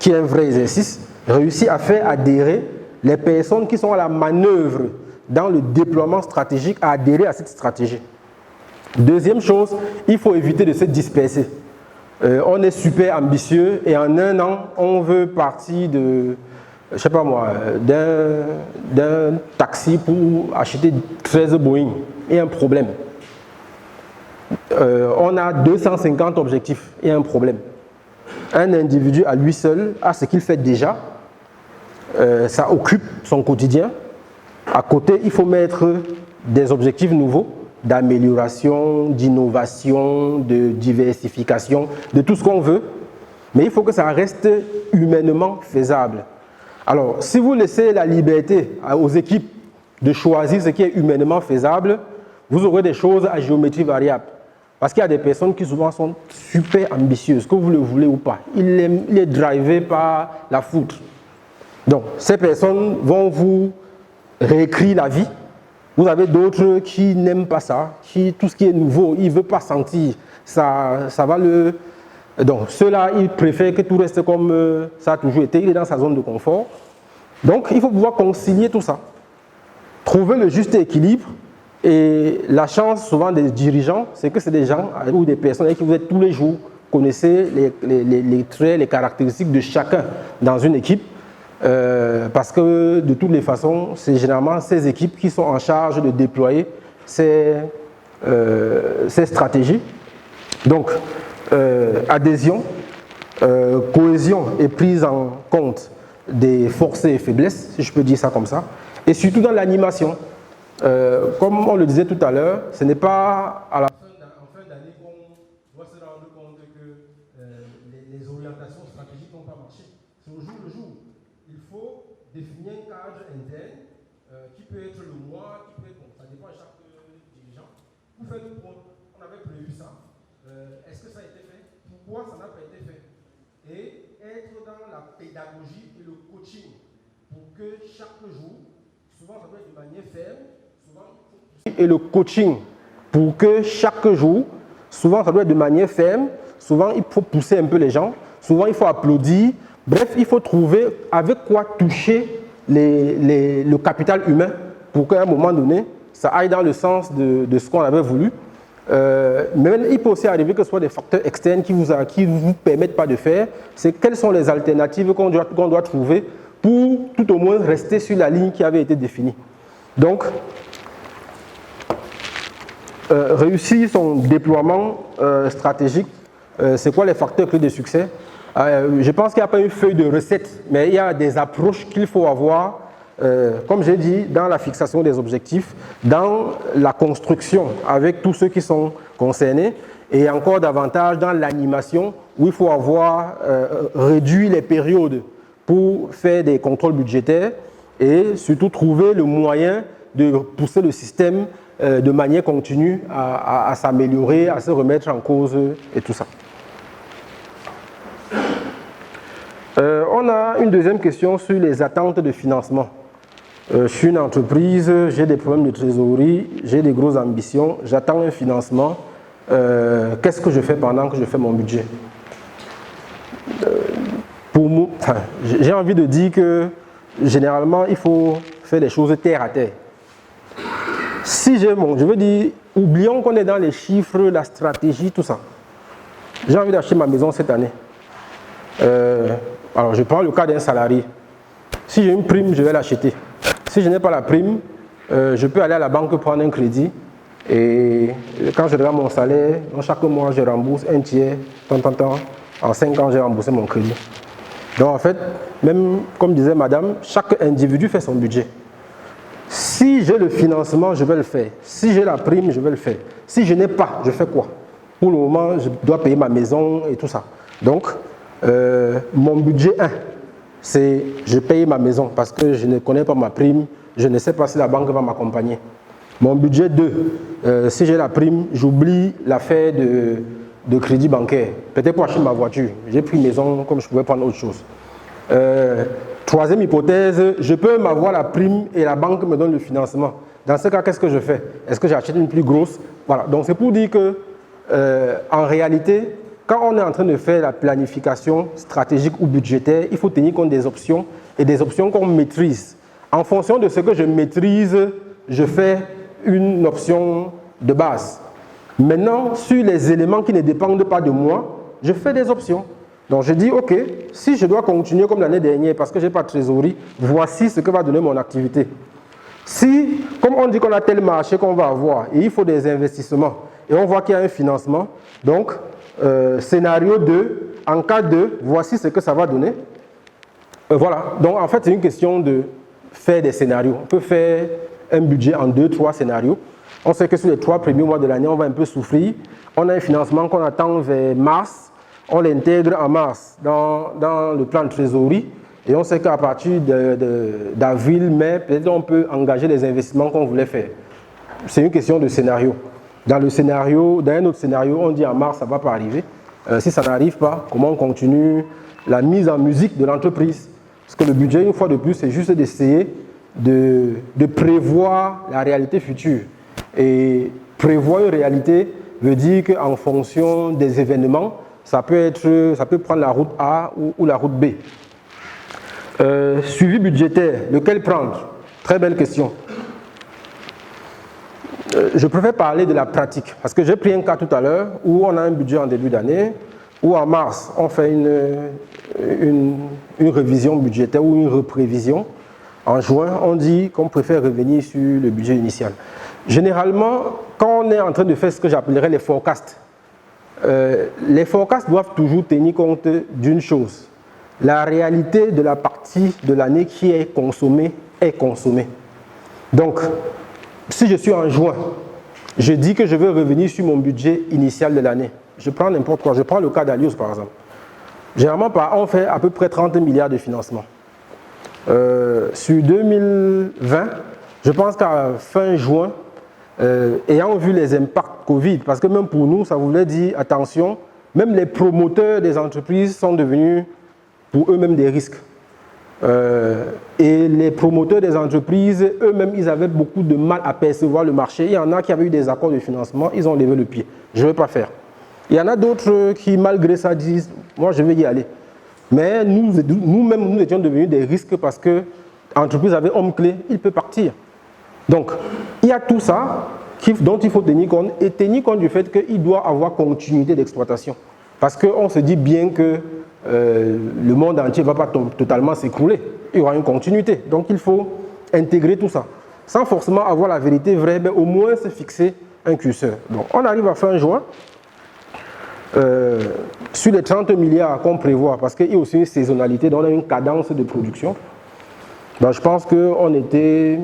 un vrai exercice, réussir à faire adhérer les personnes qui sont à la manœuvre dans le déploiement stratégique à adhérer à cette stratégie. Deuxième chose, il faut éviter de se disperser. On est super ambitieux et en un an, on veut partir de, je sais pas moi, d'un taxi pour acheter 13 Boeing. Il y a un problème. On a 250 objectifs, il y a un problème. Un individu à lui seul a ce qu'il fait déjà, ça occupe son quotidien. À côté, il faut mettre des objectifs nouveaux d'amélioration, d'innovation, de diversification, de tout ce qu'on veut, mais il faut que ça reste humainement faisable. Alors, si vous laissez la liberté aux équipes de choisir ce qui est humainement faisable, vous aurez des choses à géométrie variable. Parce qu'il y a des personnes qui souvent sont super ambitieuses, que vous le voulez ou pas. Il est drivé par la foudre. Donc, ces personnes vont vous réécrire la vie. Vous avez d'autres qui n'aiment pas ça, qui tout ce qui est nouveau, ils ne veulent pas sentir. Ça va le... Donc, ceux-là, ils préfèrent que tout reste comme ça a toujours été. Il est dans sa zone de confort. Donc, il faut pouvoir concilier tout ça. Trouver le juste équilibre. Et la chance souvent des dirigeants, c'est que c'est des gens ou des personnes avec qui vous êtes tous les jours, connaissez les traits, les caractéristiques de chacun dans une équipe. Parce que de toutes les façons, c'est généralement ces équipes qui sont en charge de déployer ces stratégies. Donc, adhésion, cohésion et prise en compte des forces et faiblesses, si je peux dire ça comme ça, et surtout dans l'animation. Comme on le disait tout à l'heure, ce n'est pas à la fin d'année qu'on doit se rendre compte que les orientations stratégiques n'ont pas marché. C'est au jour le jour. Il faut définir un cadre interne qui peut être le mois, qui peut être, bon, ça dépend de chaque dirigeant. Pour faire le point, on avait prévu ça. Est-ce que ça a été fait? Pourquoi ça n'a pas été fait? Et être dans la pédagogie et le coaching pour que chaque jour, souvent ça doit être de manière ferme, et le coaching pour que chaque jour, souvent ça doit être de manière ferme, souvent il faut pousser un peu les gens, souvent il faut applaudir, bref, il faut trouver avec quoi toucher le capital humain pour qu'à un moment donné, ça aille dans le sens de ce qu'on avait voulu. Mais il peut aussi arriver que ce soit des facteurs externes qui ne vous permettent pas de faire, c'est quelles sont les alternatives qu'on doit trouver pour tout au moins rester sur la ligne qui avait été définie. Donc, réussir son déploiement stratégique, c'est quoi les facteurs clés de succès? Je pense qu'il n'y a pas une feuille de recette, mais il y a des approches qu'il faut avoir, comme j'ai dit, dans la fixation des objectifs, dans la construction avec tous ceux qui sont concernés, et encore davantage dans l'animation, où il faut avoir réduit les périodes pour faire des contrôles budgétaires et surtout trouver le moyen de pousser le système de manière continue à s'améliorer, à se remettre en cause et tout ça. On a une deuxième question sur les attentes de financement. Je suis une entreprise, j'ai des problèmes de trésorerie, j'ai des grosses ambitions, j'attends un financement. Qu'est-ce que je fais pendant que je fais mon budget? J'ai envie de dire que généralement, il faut faire des choses terre à terre. Si je veux dire, oublions qu'on est dans les chiffres, la stratégie, tout ça. J'ai envie d'acheter ma maison cette année. Alors, je prends le cas d'un salarié. Si j'ai une prime, je vais l'acheter. Si je n'ai pas la prime, je peux aller à la banque prendre un crédit. Et quand je regarde mon salaire, chaque mois, je rembourse un tiers. En 5 ans, j'ai remboursé mon crédit. Donc en fait, même comme disait madame, chaque individu fait son budget. Si j'ai le financement, je vais le faire. Si j'ai la prime, je vais le faire. Si je n'ai pas, je fais quoi? Pour le moment, je dois payer ma maison et tout ça. Donc, mon budget 1, c'est je paye ma maison parce que je ne connais pas ma prime, je ne sais pas si la banque va m'accompagner. Mon budget 2, si j'ai la prime, j'oublie l'affaire de crédit bancaire. Peut-être pour acheter ma voiture. J'ai pris maison comme je pouvais prendre autre chose. Troisième hypothèse, je peux m'avoir la prime et la banque me donne le financement. Dans ce cas, qu'est-ce que je fais? Est-ce que j'achète une plus grosse? Voilà. Donc c'est pour dire que, en réalité, quand on est en train de faire la planification stratégique ou budgétaire, il faut tenir compte des options et des options qu'on maîtrise. En fonction de ce que je maîtrise, je fais une option de base. Maintenant, sur les éléments qui ne dépendent pas de moi, je fais des options. Donc je dis, ok, si je dois continuer comme l'année dernière parce que je n'ai pas de trésorerie, voici ce que va donner mon activité. Si, comme on dit qu'on a tel marché qu'on va avoir, et il faut des investissements, et on voit qu'il y a un financement, donc scénario 2, en cas 2, voici ce que ça va donner. Voilà, donc en fait c'est une question de faire des scénarios. On peut faire un budget en 2, 3 scénarios. On sait que sur les 3 premiers mois de l'année, on va un peu souffrir. On a un financement qu'on attend vers mars. On l'intègre en mars dans le plan de trésorerie. Et on sait qu'à partir d'avril, mai, peut-être on peut engager les investissements qu'on voulait faire. C'est une question de scénario. Dans un autre scénario, on dit en mars, ça ne va pas arriver. Si ça n'arrive pas, comment on continue la mise en musique de l'entreprise? Parce que le budget, une fois de plus, c'est juste d'essayer de prévoir la réalité future. Et prévoir une réalité veut dire qu'en fonction des événements, ça peut prendre la route A ou la route B. Suivi budgétaire, lequel prendre? Très belle question. Je préfère parler de la pratique, parce que j'ai pris un cas tout à l'heure où on a un budget en début d'année, où en mars, on fait une révision budgétaire ou une reprévision. En juin, on dit qu'on préfère revenir sur le budget initial. Généralement, quand on est en train de faire ce que j'appellerais les forecasts doivent toujours tenir compte d'une chose. La réalité de la partie de l'année qui est consommée est consommée. Donc, si je suis en juin, je dis que je veux revenir sur mon budget initial de l'année. Je prends n'importe quoi. Je prends le cas d'Alios, par exemple. Généralement, on fait à peu près 30 milliards de financement. Sur 2020, je pense qu'à fin juin, ayant vu les impacts Covid, parce que même pour nous, ça voulait dire, attention, même les promoteurs des entreprises sont devenus pour eux-mêmes des risques. Et les promoteurs des entreprises, eux-mêmes, ils avaient beaucoup de mal à percevoir le marché. Il y en a qui avaient eu des accords de financement, ils ont levé le pied. Je ne vais pas faire. Il y en a d'autres qui, malgré ça, disent, moi, je vais y aller. Mais nous-mêmes, nous étions devenus des risques parce que l'entreprise avait homme clé, il peut partir. Donc, il y a tout ça dont il faut tenir compte et tenir compte du fait qu'il doit avoir continuité d'exploitation. Parce qu'on se dit bien que le monde entier ne va pas totalement s'écrouler. Il y aura une continuité. Donc, il faut intégrer tout ça. Sans forcément avoir la vérité vraie, mais au moins se fixer un curseur. Donc, on arrive à fin juin. Sur les 30 milliards qu'on prévoit, parce qu'il y a aussi une saisonnalité, donc on a une cadence de production, ben je pense qu'on était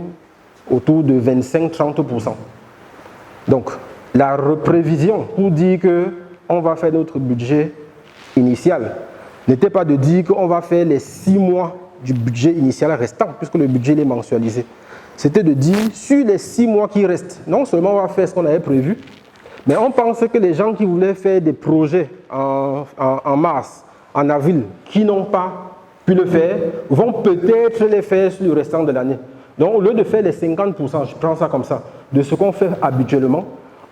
autour de 25-30%. Donc, la reprévision pour dire qu'on va faire notre budget initial n'était pas de dire qu'on va faire les 6 mois du budget initial restant, puisque le budget est mensualisé. C'était de dire, sur les 6 mois qui restent, non seulement on va faire ce qu'on avait prévu, mais on pense que les gens qui voulaient faire des projets en mars, en avril, qui n'ont pas pu le faire, vont peut-être les faire sur le restant de l'année. Donc au lieu de faire les 50%, je prends ça comme ça, de ce qu'on fait habituellement,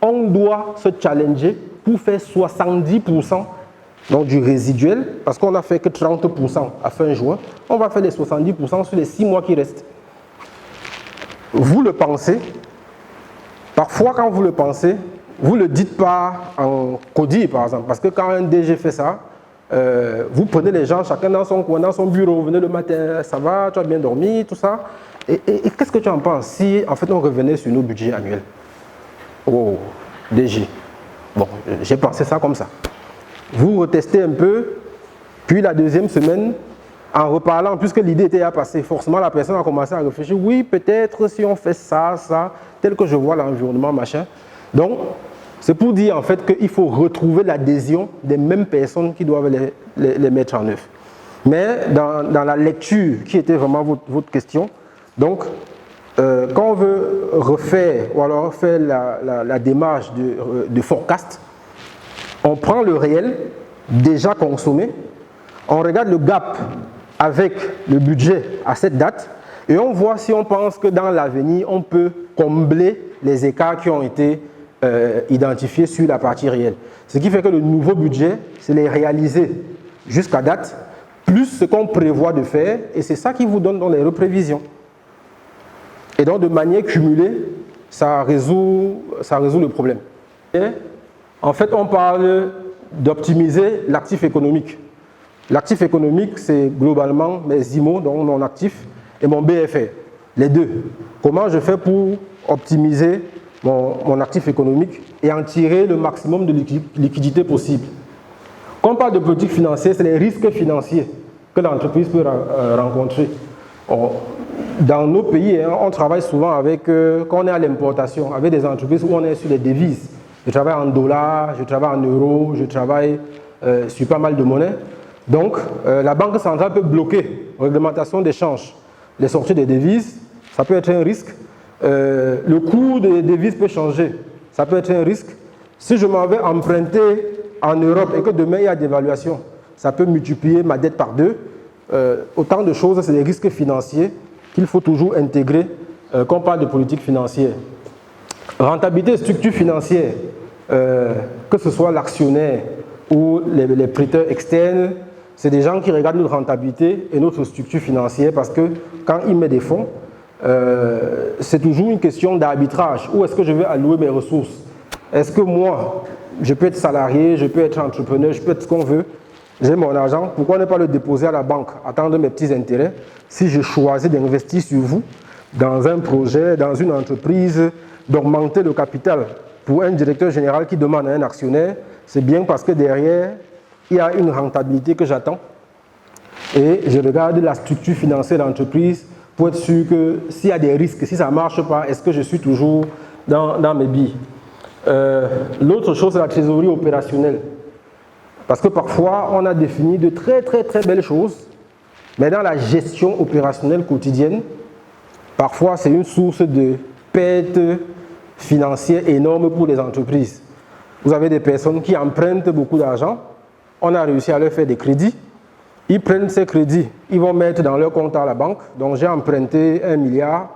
on doit se challenger pour faire 70% donc du résiduel, parce qu'on n'a fait que 30% à fin juin, on va faire les 70% sur les 6 mois qui restent. Vous le pensez, parfois quand vous le pensez, vous ne le dites pas en CODI par exemple, parce que quand un DG fait ça, vous prenez les gens, chacun dans son coin, dans son bureau, vous venez le matin, ça va, tu as bien dormi, tout ça. Et qu'est-ce que tu en penses si en fait on revenait sur nos budgets annuels? Oh, DG. Bon, j'ai pensé ça comme ça. Vous retestez un peu, puis la deuxième semaine, en reparlant, puisque l'idée était à passer, forcément la personne a commencé à réfléchir, oui, peut-être si on fait ça, tel que je vois l'environnement, machin. Donc, c'est pour dire en fait qu'il faut retrouver l'adhésion des mêmes personnes qui doivent les mettre en œuvre. Mais dans la lecture, qui était vraiment votre question, donc, quand on veut refaire ou alors faire la démarche de forecast, on prend le réel déjà consommé, on regarde le gap avec le budget à cette date et on voit si on pense que dans l'avenir, on peut combler les écarts qui ont été identifiés sur la partie réelle. Ce qui fait que le nouveau budget, c'est les réaliser jusqu'à date, plus ce qu'on prévoit de faire, et c'est ça qui vous donne dans les reprévisions. Et donc, de manière cumulée, ça résout le problème. Et en fait, on parle d'optimiser l'actif économique. L'actif économique, c'est globalement mes IMO, donc mon actif, et mon BFR, les deux. Comment je fais pour optimiser mon actif économique et en tirer le maximum de liquidité possible. Quand on parle de politique financière, c'est les risques financiers que l'entreprise peut rencontrer. Dans nos pays, on travaille souvent avec, quand on est à l'importation, avec des entreprises où on est sur les devises. Je travaille en dollars, je travaille en euros, je travaille sur pas mal de monnaies. Donc, la Banque centrale peut bloquer la réglementation d'échange, les sorties des devises, ça peut être un risque. Le coût des devises peut changer, ça peut être un risque. Si je m'en vais emprunter en Europe et que demain il y a dévaluation, ça peut multiplier ma dette par 2. Autant de choses, c'est des risques financiers qu'il faut toujours intégrer quand on parle de politique financière. Rentabilité et structure financière, que ce soit l'actionnaire ou les prêteurs externes, c'est des gens qui regardent notre rentabilité et notre structure financière parce que quand ils mettent des fonds, c'est toujours une question d'arbitrage. Où est-ce que je vais allouer mes ressources? Est-ce que moi, je peux être salarié, je peux être entrepreneur, je peux être ce qu'on veut, j'ai mon argent, pourquoi ne pas le déposer à la banque, attendre mes petits intérêts? Si je choisis d'investir sur vous, dans un projet, dans une entreprise, d'augmenter le capital pour un directeur général qui demande à un actionnaire, c'est bien parce que derrière, il y a une rentabilité que j'attends. Et je regarde la structure financière de l'entreprise pour être sûr que s'il y a des risques, si ça ne marche pas, est-ce que je suis toujours dans mes billes? L'autre chose, c'est la trésorerie opérationnelle. Parce que parfois, on a défini de très belles choses, mais dans la gestion opérationnelle quotidienne, parfois c'est une source de perte financière énorme pour les entreprises. Vous avez des personnes qui empruntent beaucoup d'argent, on a réussi à leur faire des crédits, ils prennent ces crédits, ils vont mettre dans leur compte à la banque, donc j'ai emprunté 1 milliard,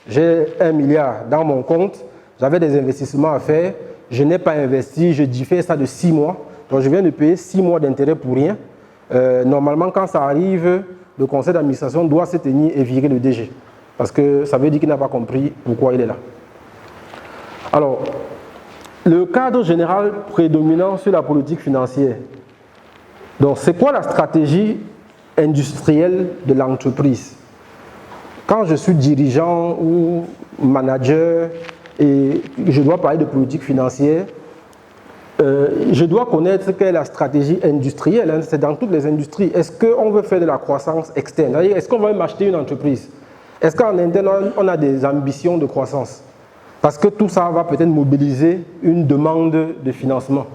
j'ai 1 milliard dans mon compte, j'avais des investissements à faire, je n'ai pas investi, je diffère ça de 6 mois, donc je viens de payer 6 mois d'intérêt pour rien. Normalement, quand ça arrive, le conseil d'administration doit se tenir et virer le DG. Parce que ça veut dire qu'il n'a pas compris pourquoi il est là. Alors, le cadre général prédominant sur la politique financière. Donc, c'est quoi la stratégie industrielle de l'entreprise? Quand je suis dirigeant ou manager et je dois parler de politique financière, je dois connaître quelle est la stratégie industrielle, hein, c'est dans toutes les industries. Est-ce qu'on veut faire de la croissance externe? Est-ce qu'on va même acheter une entreprise? Est-ce qu'en interne, on a des ambitions de croissance? Parce que tout ça va peut-être mobiliser une demande de financement.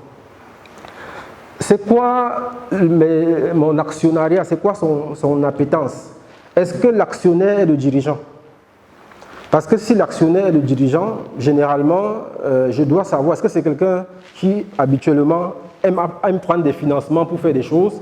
C'est quoi mon actionnariat? C'est quoi son appétence? Est-ce que l'actionnaire est le dirigeant? Parce que si l'actionnaire est le dirigeant, généralement, je dois savoir, est-ce que c'est quelqu'un qui, habituellement, aime prendre des financements pour faire des choses?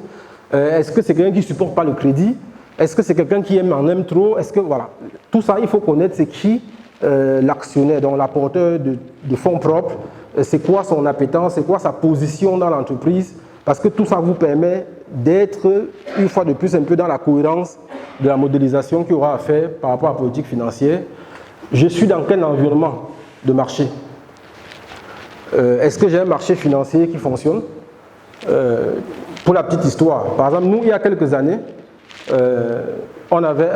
Est-ce que c'est quelqu'un qui ne supporte pas le crédit? Est-ce que c'est quelqu'un qui en aime trop? Est-ce que, voilà, tout ça, il faut connaître c'est qui l'actionnaire, donc l'apporteur de fonds propres, c'est quoi son appétence, c'est quoi sa position dans l'entreprise, parce que tout ça vous permet d'être, une fois de plus, un peu dans la cohérence de la modélisation qu'il y aura à faire par rapport à la politique financière. Je suis dans quel environnement de marché? Est-ce que j'ai un marché financier qui fonctionne? Pour la petite histoire, par exemple, nous, il y a quelques années, on avait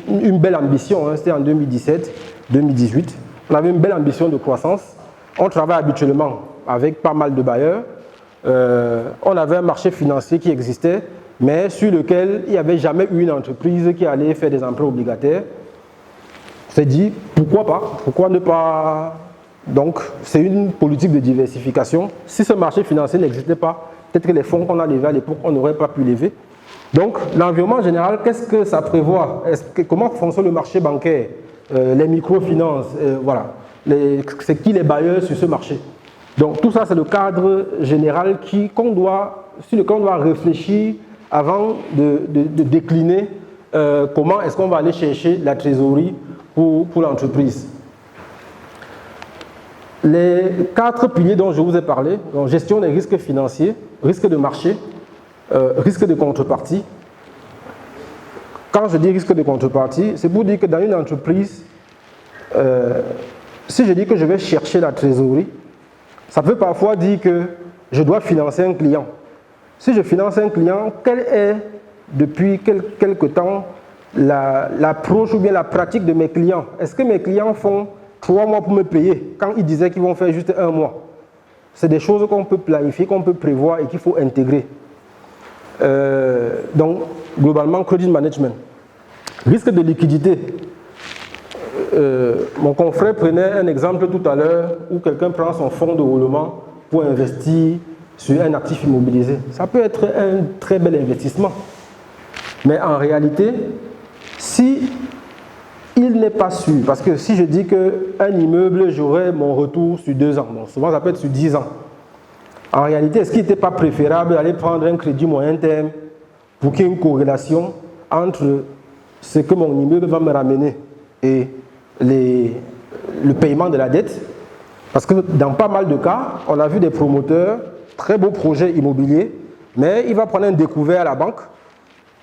une belle ambition, hein, c'était en 2017-2018, on avait une belle ambition de croissance. On travaille habituellement avec pas mal de bailleurs. On avait un marché financier qui existait, mais sur lequel il n'y avait jamais eu une entreprise qui allait faire des emprunts obligataires. On s'est dit, pourquoi pas? Pourquoi ne pas? Donc, c'est une politique de diversification. Si ce marché financier n'existait pas, peut-être que les fonds qu'on a levés à l'époque, on n'aurait pas pu lever. Donc, l'environnement général, qu'est-ce que ça prévoit? Comment fonctionne le marché bancaire? Les microfinances, voilà. C'est qui les bailleurs sur ce marché? Donc, tout ça, c'est le cadre général sur lequel on doit réfléchir avant de décliner comment est-ce qu'on va aller chercher la trésorerie pour l'entreprise. Les 4 piliers dont je vous ai parlé, donc gestion des risques financiers, risque de marché, risque de contrepartie. Quand je dis risque de contrepartie, c'est pour dire que dans une entreprise, si je dis que je vais chercher la trésorerie, ça peut parfois dire que je dois financer un client. Si je finance un client, quelle est, depuis quelque temps, l'approche ou bien la pratique de mes clients? Est-ce que mes clients font 3 mois pour me payer quand ils disaient qu'ils vont faire juste 1 mois? C'est des choses qu'on peut planifier, qu'on peut prévoir et qu'il faut intégrer. Donc, globalement, credit management. Risque de liquidité. Mon confrère prenait un exemple tout à l'heure où quelqu'un prend son fonds de roulement pour investir sur un actif immobilisé. Ça peut être un très bel investissement. Mais en réalité, si il n'est pas sûr, parce que si je dis qu'un immeuble, j'aurai mon retour sur 2 ans, bon, souvent ça peut être sur 10 ans. En réalité, est-ce qu'il n'était pas préférable d'aller prendre un crédit moyen terme pour qu'il y ait une corrélation entre ce que mon immeuble va me ramener et le paiement de la dette? Parce que dans pas mal de cas, on a vu des promoteurs, très beaux projets immobiliers, mais il va prendre un découvert à la banque.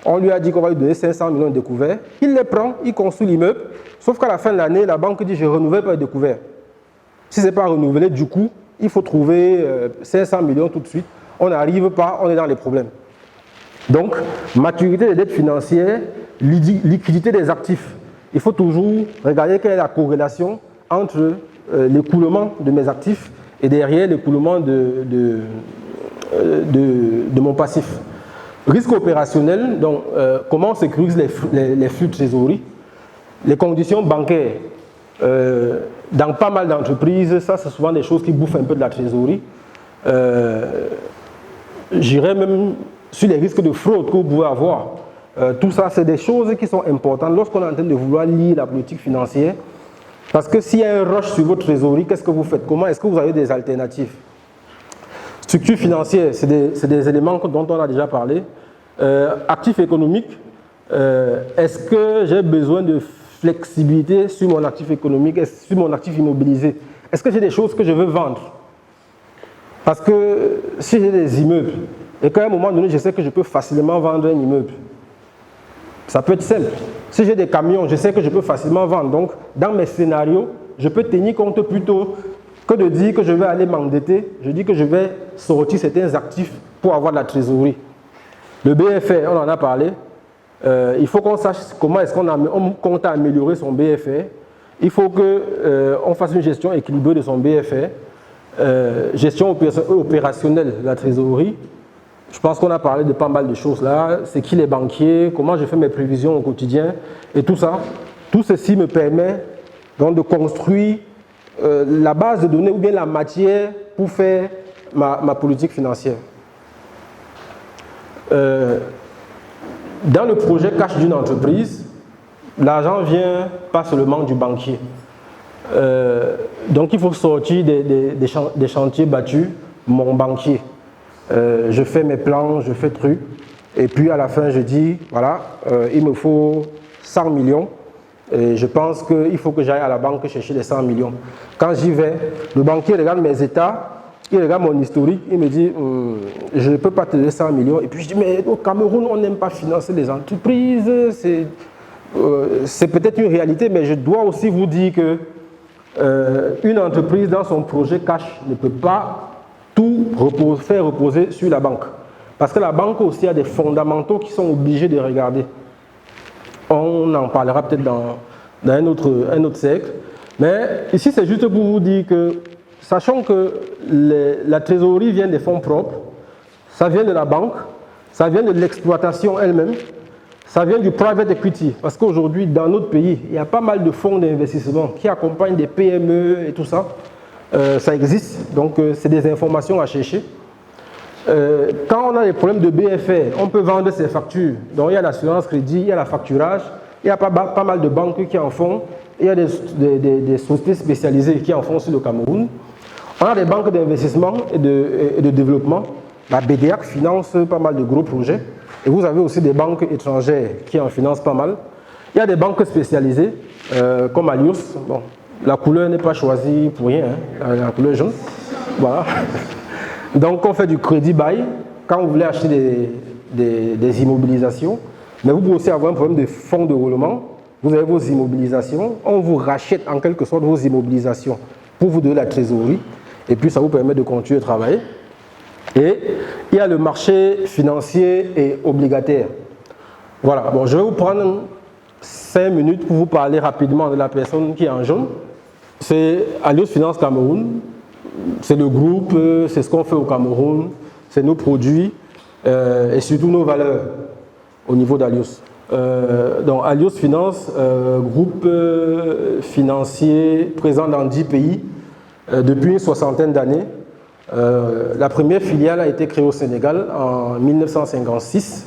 On lui a dit qu'on va lui donner 500 millions de découverts. Il les prend, il construit l'immeuble, sauf qu'à la fin de l'année, la banque dit je ne renouvelle pas les découverts. Si ce n'est pas renouvelé, du coup, il faut trouver 500 millions tout de suite. On n'arrive pas, on est dans les problèmes. Donc, maturité des dettes financières, liquidité des actifs. Il faut toujours regarder quelle est la corrélation entre l'écoulement de mes actifs et derrière l'écoulement de mon passif. Risque opérationnel, donc comment on sécurise les flux de trésorerie. Les conditions bancaires. Dans pas mal d'entreprises, ça c'est souvent des choses qui bouffent un peu de la trésorerie. J'irais même sur les risques de fraude que vous pouvez avoir. Tout ça, c'est des choses qui sont importantes lorsqu'on est en train de vouloir lire la politique financière. Parce que s'il y a un rush sur votre trésorerie, qu'est-ce que vous faites? Comment est-ce que vous avez des alternatives? Structure financière, c'est des éléments dont on a déjà parlé. Actif économique, est-ce que j'ai besoin de flexibilité sur mon actif économique, sur mon actif immobilisé? Est-ce que j'ai des choses que je veux vendre? Parce que si j'ai des immeubles et qu'à un moment donné, je sais que je peux facilement vendre un immeuble, ça peut être simple. Si j'ai des camions, je sais que je peux facilement vendre. Donc, dans mes scénarios, je peux tenir compte plutôt que de dire que je vais aller m'endetter. Je dis que je vais sortir certains actifs pour avoir de la trésorerie. Le BFR, on en a parlé. Il faut qu'on sache comment est-ce qu'on compte à améliorer son BFR. Il faut qu'on fasse une gestion équilibrée de son BFR. Gestion opérationnelle de la trésorerie. Je pense qu'on a parlé de pas mal de choses là. C'est qui les banquiers, comment je fais mes prévisions au quotidien et tout ça. Tout ceci me permet donc de construire la base de données ou bien la matière pour faire ma politique financière. Dans le projet cash d'une entreprise, l'argent vient pas seulement du banquier. Donc il faut sortir des chantiers battus, mon banquier. Je fais mes plans, je fais trucs, et puis à la fin je dis, voilà, il me faut 100 millions, et je pense qu'il faut que j'aille à la banque chercher les 100 millions. Quand j'y vais, le banquier regarde mes états, il regarde mon historique, il me dit, je ne peux pas te donner 100 millions, et puis je dis, mais au Cameroun, on n'aime pas financer les entreprises, c'est peut-être une réalité, mais je dois aussi vous dire que une entreprise dans son projet cash ne peut pas tout faire reposer sur la banque. Parce que la banque aussi a des fondamentaux qui sont obligés de regarder. On en parlera peut-être dans un autre cercle. Mais ici, c'est juste pour vous dire que, sachant que la trésorerie vient des fonds propres, ça vient de la banque, ça vient de l'exploitation elle-même, ça vient du private equity. Parce qu'aujourd'hui, dans notre pays, il y a pas mal de fonds d'investissement qui accompagnent des PME et tout ça. Ça existe, donc c'est des informations à chercher. Quand on a des problèmes de BFR, on peut vendre ses factures. Donc il y a l'assurance crédit, il y a la facturage, il y a pas mal de banques qui en font, il y a des sociétés spécialisées qui en font sur le Cameroun. On a des banques d'investissement et de développement. La BDAC finance pas mal de gros projets. Et vous avez aussi des banques étrangères qui en financent pas mal. Il y a des banques spécialisées, comme Alios. Bon, la couleur n'est pas choisie pour rien, hein, la couleur jaune. Voilà. Donc on fait du crédit bail quand vous voulez acheter des immobilisations. Mais vous pouvez aussi avoir un problème de fonds de roulement. Vous avez vos immobilisations, on vous rachète en quelque sorte vos immobilisations pour vous donner la trésorerie. Et puis ça vous permet de continuer de travailler. Et il y a le marché financier et obligataire. Voilà, bon, je vais vous prendre 5 minutes pour vous parler rapidement de la personne qui est en jaune. C'est Alios Finance Cameroun. C'est le groupe, c'est ce qu'on fait au Cameroun, c'est nos produits et surtout nos valeurs au niveau d'Alios. Donc Alios Finance, groupe financier présent dans 10 pays depuis une soixantaine d'années. La première filiale a été créée au Sénégal en 1956,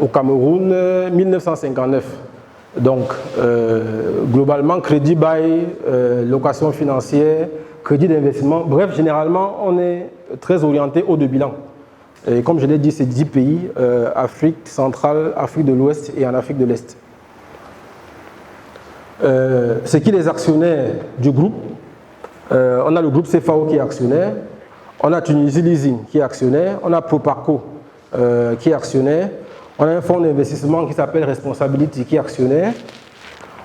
au Cameroun 1959. Donc globalement crédit bail, location financière, crédit d'investissement, bref, généralement, on est très orienté haut de bilan. Et comme je l'ai dit, c'est 10 pays, Afrique centrale, Afrique de l'Ouest et en Afrique de l'Est. C'est qui les actionnaires du groupe? On a le groupe CFAO qui est actionnaire, on a Tunisie Leasing qui est actionnaire, on a Proparco qui est actionnaire, on a un fonds d'investissement qui s'appelle Responsability qui est actionnaire,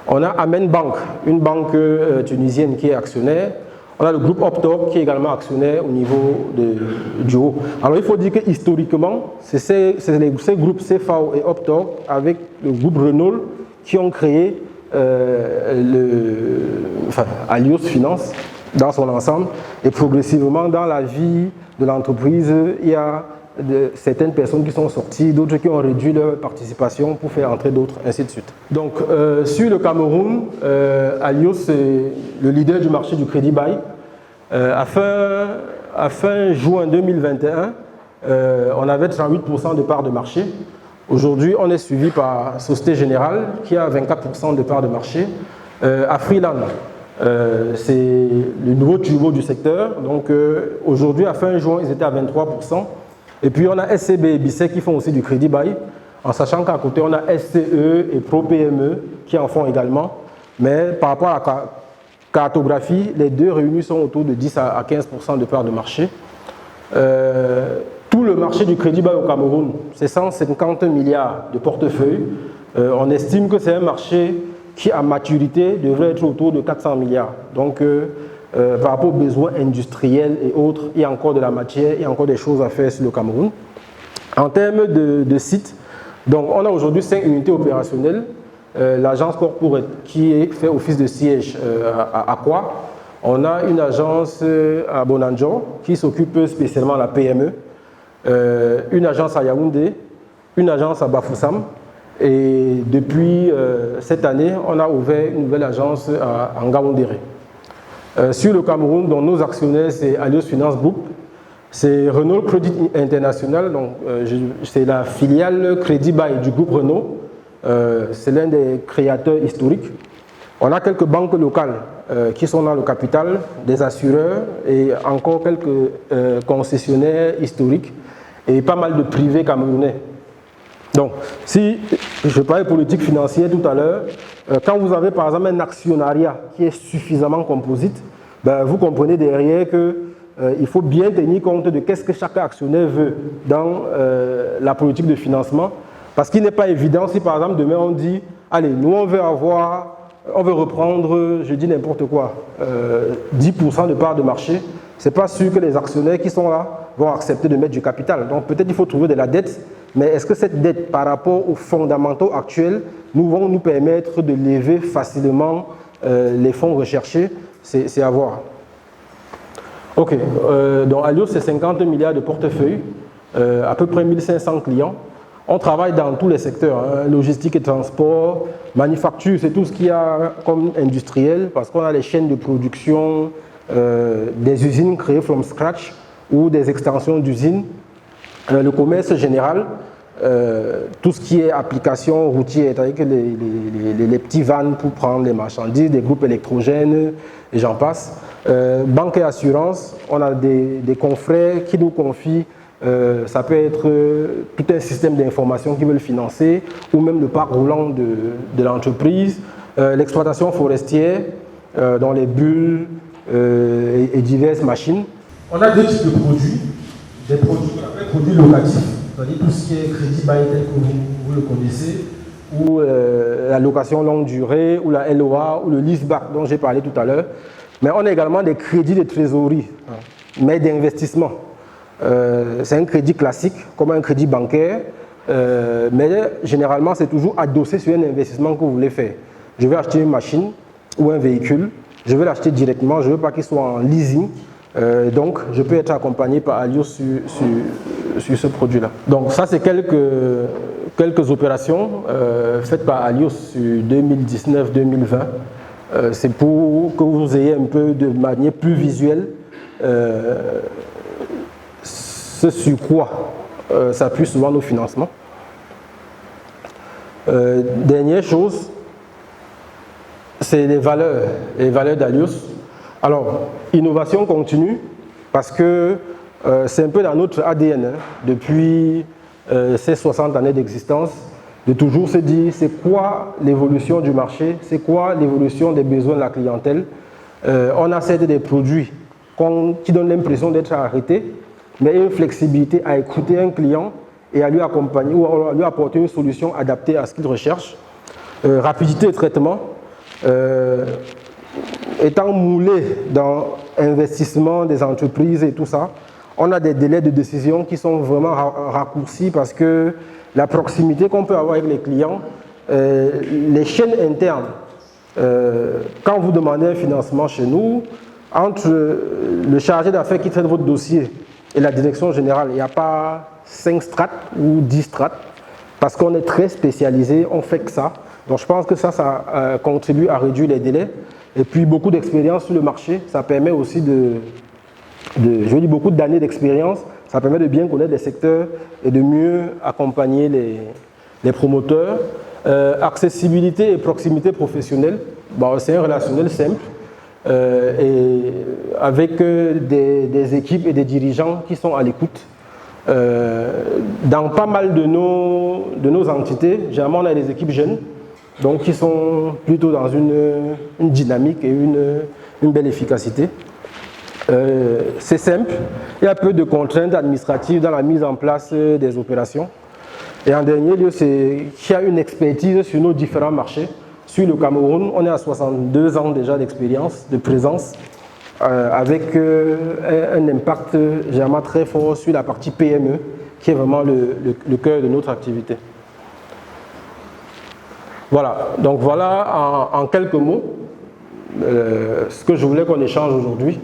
on a Amen Bank, une banque tunisienne qui est actionnaire. On a le groupe Optor qui est également actionnaire au niveau du haut. Alors il faut dire que historiquement, c'est ces groupes CFAO et Optor avec le groupe Renault qui ont créé Alios Finance dans son ensemble. Et progressivement dans la vie de l'entreprise, il y a certaines personnes qui sont sorties, d'autres qui ont réduit leur participation pour faire entrer d'autres, ainsi de suite. Donc sur le Cameroun, Alios est le leader du marché du crédit bail. À fin juin 2021, on avait 38% de part de marché. Aujourd'hui, on est suivi par Société Générale qui a 24% de part de marché. Afriland, c'est le nouveau turbo du secteur. Donc aujourd'hui, à fin juin, ils étaient à 23%. Et puis on a SCB et Bisset qui font aussi du crédit bail, en sachant qu'à côté on a SCE et ProPME qui en font également. Mais par rapport à la cartographie, les deux réunis sont autour de 10 à 15% de part de marché. Tout le marché du crédit bail au Cameroun, c'est 150 milliards de portefeuille. On estime que c'est un marché qui, à maturité, devrait être autour de 400 milliards. Donc, par rapport aux besoins industriels et autres, il y a encore de la matière, il y a encore des choses à faire sur le Cameroun. En termes de sites, donc on a aujourd'hui 5 unités opérationnelles. L'agence corporate qui fait office de siège à Akwa. On a une agence à Bonanjo qui s'occupe spécialement de la PME. Une agence à Yaoundé, une agence à Bafoussam. Et depuis cette année, on a ouvert une nouvelle agence à Ngaoundéré. Sur le Cameroun, dont nos actionnaires, c'est Alios Finance Group, c'est Renault Credit International, donc c'est la filiale crédit bail du groupe Renault, c'est l'un des créateurs historiques. On a quelques banques locales qui sont dans le capital, des assureurs et encore quelques concessionnaires historiques et pas mal de privés camerounais. Donc, si je parlais politique financière tout à l'heure, quand vous avez par exemple un actionnariat qui est suffisamment composite, ben, vous comprenez derrière qu'il faut bien tenir compte de qu'est-ce que chaque actionnaire veut dans la politique de financement. Parce qu'il n'est pas évident si par exemple demain on dit, allez, nous on veut reprendre, je dis n'importe quoi, 10% de part de marché, c'est pas sûr que les actionnaires qui sont là vont accepter de mettre du capital. Donc peut-être il faut trouver de la dette, mais est-ce que cette dette par rapport aux fondamentaux actuels vont nous permettre de lever facilement les fonds recherchés? C'est à voir. Ok, donc Alios c'est 50 milliards de portefeuille. à peu près 1500 clients. On travaille dans tous les secteurs, hein, logistique et transport, manufacture, c'est tout ce qu'il y a comme industriel, parce qu'on a les chaînes de production, des usines créées from scratch ou des extensions d'usines. Le commerce général, tout ce qui est application routière, c'est-à-dire que les petits vans pour prendre les marchandises, des groupes électrogènes, et j'en passe. Banque et assurance, on a des confrères qui nous confient, ça peut être tout un système d'information qu'ils veulent financer, ou même le parc roulant de l'entreprise, l'exploitation forestière, dans les bulles et diverses machines. On a deux types de produits, des produits qu'on appelle produits locatifs, c'est-à-dire tout ce qui est crédit bail tel que vous le connaissez, ou la location longue durée, ou la LOA, ou le leaseback dont j'ai parlé tout à l'heure. Mais on a également des crédits de trésorerie, mais d'investissement. C'est un crédit classique, comme un crédit bancaire, mais généralement c'est toujours adossé sur un investissement que vous voulez faire. Je vais acheter une machine ou un véhicule, je veux l'acheter directement, je ne veux pas qu'il soit en leasing, donc je peux être accompagné par Alios sur ce produit-là. Donc ça c'est quelques opérations faites par Alios sur 2019-2020. C'est pour que vous ayez un peu de manière plus visuelle ce sur quoi s'appuient souvent nos financements. Dernière chose, c'est les valeurs d'Alios. Alors, innovation continue, parce que c'est un peu dans notre ADN, hein, depuis ces 60 années d'existence, de toujours se dire c'est quoi l'évolution du marché, c'est quoi l'évolution des besoins de la clientèle. On a certes des produits qui donnent l'impression d'être arrêtés, mais une flexibilité à écouter un client et à lui accompagner ou à lui apporter une solution adaptée à ce qu'il recherche. Rapidité de traitement, étant moulé dans l'investissement des entreprises et tout ça, on a des délais de décision qui sont vraiment raccourcis parce que la proximité qu'on peut avoir avec les clients, les chaînes internes, quand vous demandez un financement chez nous, entre le chargé d'affaires qui traite votre dossier et la direction générale, il n'y a pas 5 strates ou 10 strates, parce qu'on est très spécialisé, on fait que ça. Donc je pense que ça contribue à réduire les délais. Et puis beaucoup d'expérience sur le marché, ça permet aussi je dis beaucoup d'années d'expérience, ça permet de bien connaître les secteurs et de mieux accompagner les promoteurs. Accessibilité et proximité professionnelle, bon, c'est un relationnel simple. Et avec des équipes et des dirigeants qui sont à l'écoute. Dans pas mal de nos entités, généralement on a des équipes jeunes, donc qui sont plutôt dans une dynamique et une belle efficacité. C'est simple, il y a peu de contraintes administratives dans la mise en place des opérations. Et en dernier lieu, c'est qu'il y a une expertise sur nos différents marchés. Sur le Cameroun, on est à 62 ans déjà d'expérience, de présence, avec un impact généralement très fort sur la partie PME, qui est vraiment le cœur de notre activité. Voilà, donc voilà en quelques mots ce que je voulais qu'on échange aujourd'hui.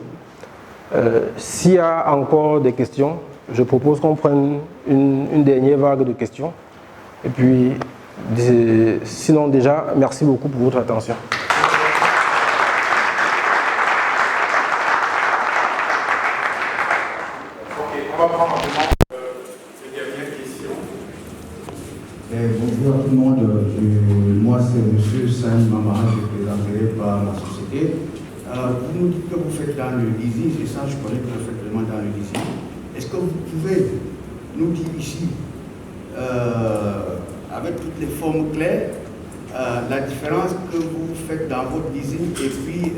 S'il y a encore des questions, je propose qu'on prenne une dernière vague de questions. Et puis, sinon déjà, merci beaucoup pour votre attention. Ok, on va prendre maintenant les dernières questions. Bonjour à tout le monde. Moi, c'est M. Sam Mamara, représenté par la société. Vous nous dites que vous faites dans le leasing, et ça, je connais que vous faites vraiment dans le leasing. Est-ce que vous pouvez nous dire ici, avec toutes les formes claires, la différence que vous faites dans votre leasing et puis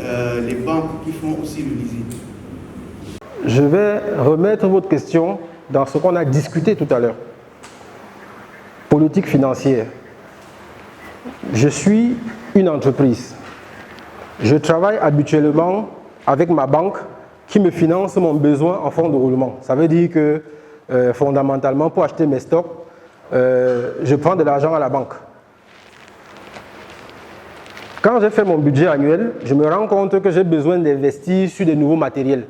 les banques qui font aussi le leasing? Je vais remettre votre question dans ce qu'on a discuté tout à l'heure. Politique financière. Je suis une entreprise. Je travaille habituellement avec ma banque qui me finance mon besoin en fonds de roulement. Ça veut dire que fondamentalement, pour acheter mes stocks, je prends de l'argent à la banque. Quand j'ai fait mon budget annuel, je me rends compte que j'ai besoin d'investir sur des nouveaux matériels.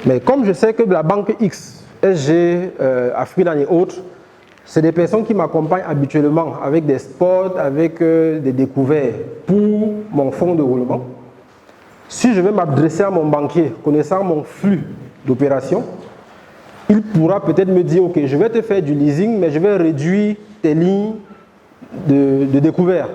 Mais comme je sais que la banque X SG, Afriland et autres, c'est des personnes qui m'accompagnent habituellement avec des spots, avec des découvertes pour mon fonds de roulement. Si je vais m'adresser à mon banquier, connaissant mon flux d'opérations, il pourra peut-être me dire, ok, je vais te faire du leasing, mais je vais réduire tes lignes de découvert.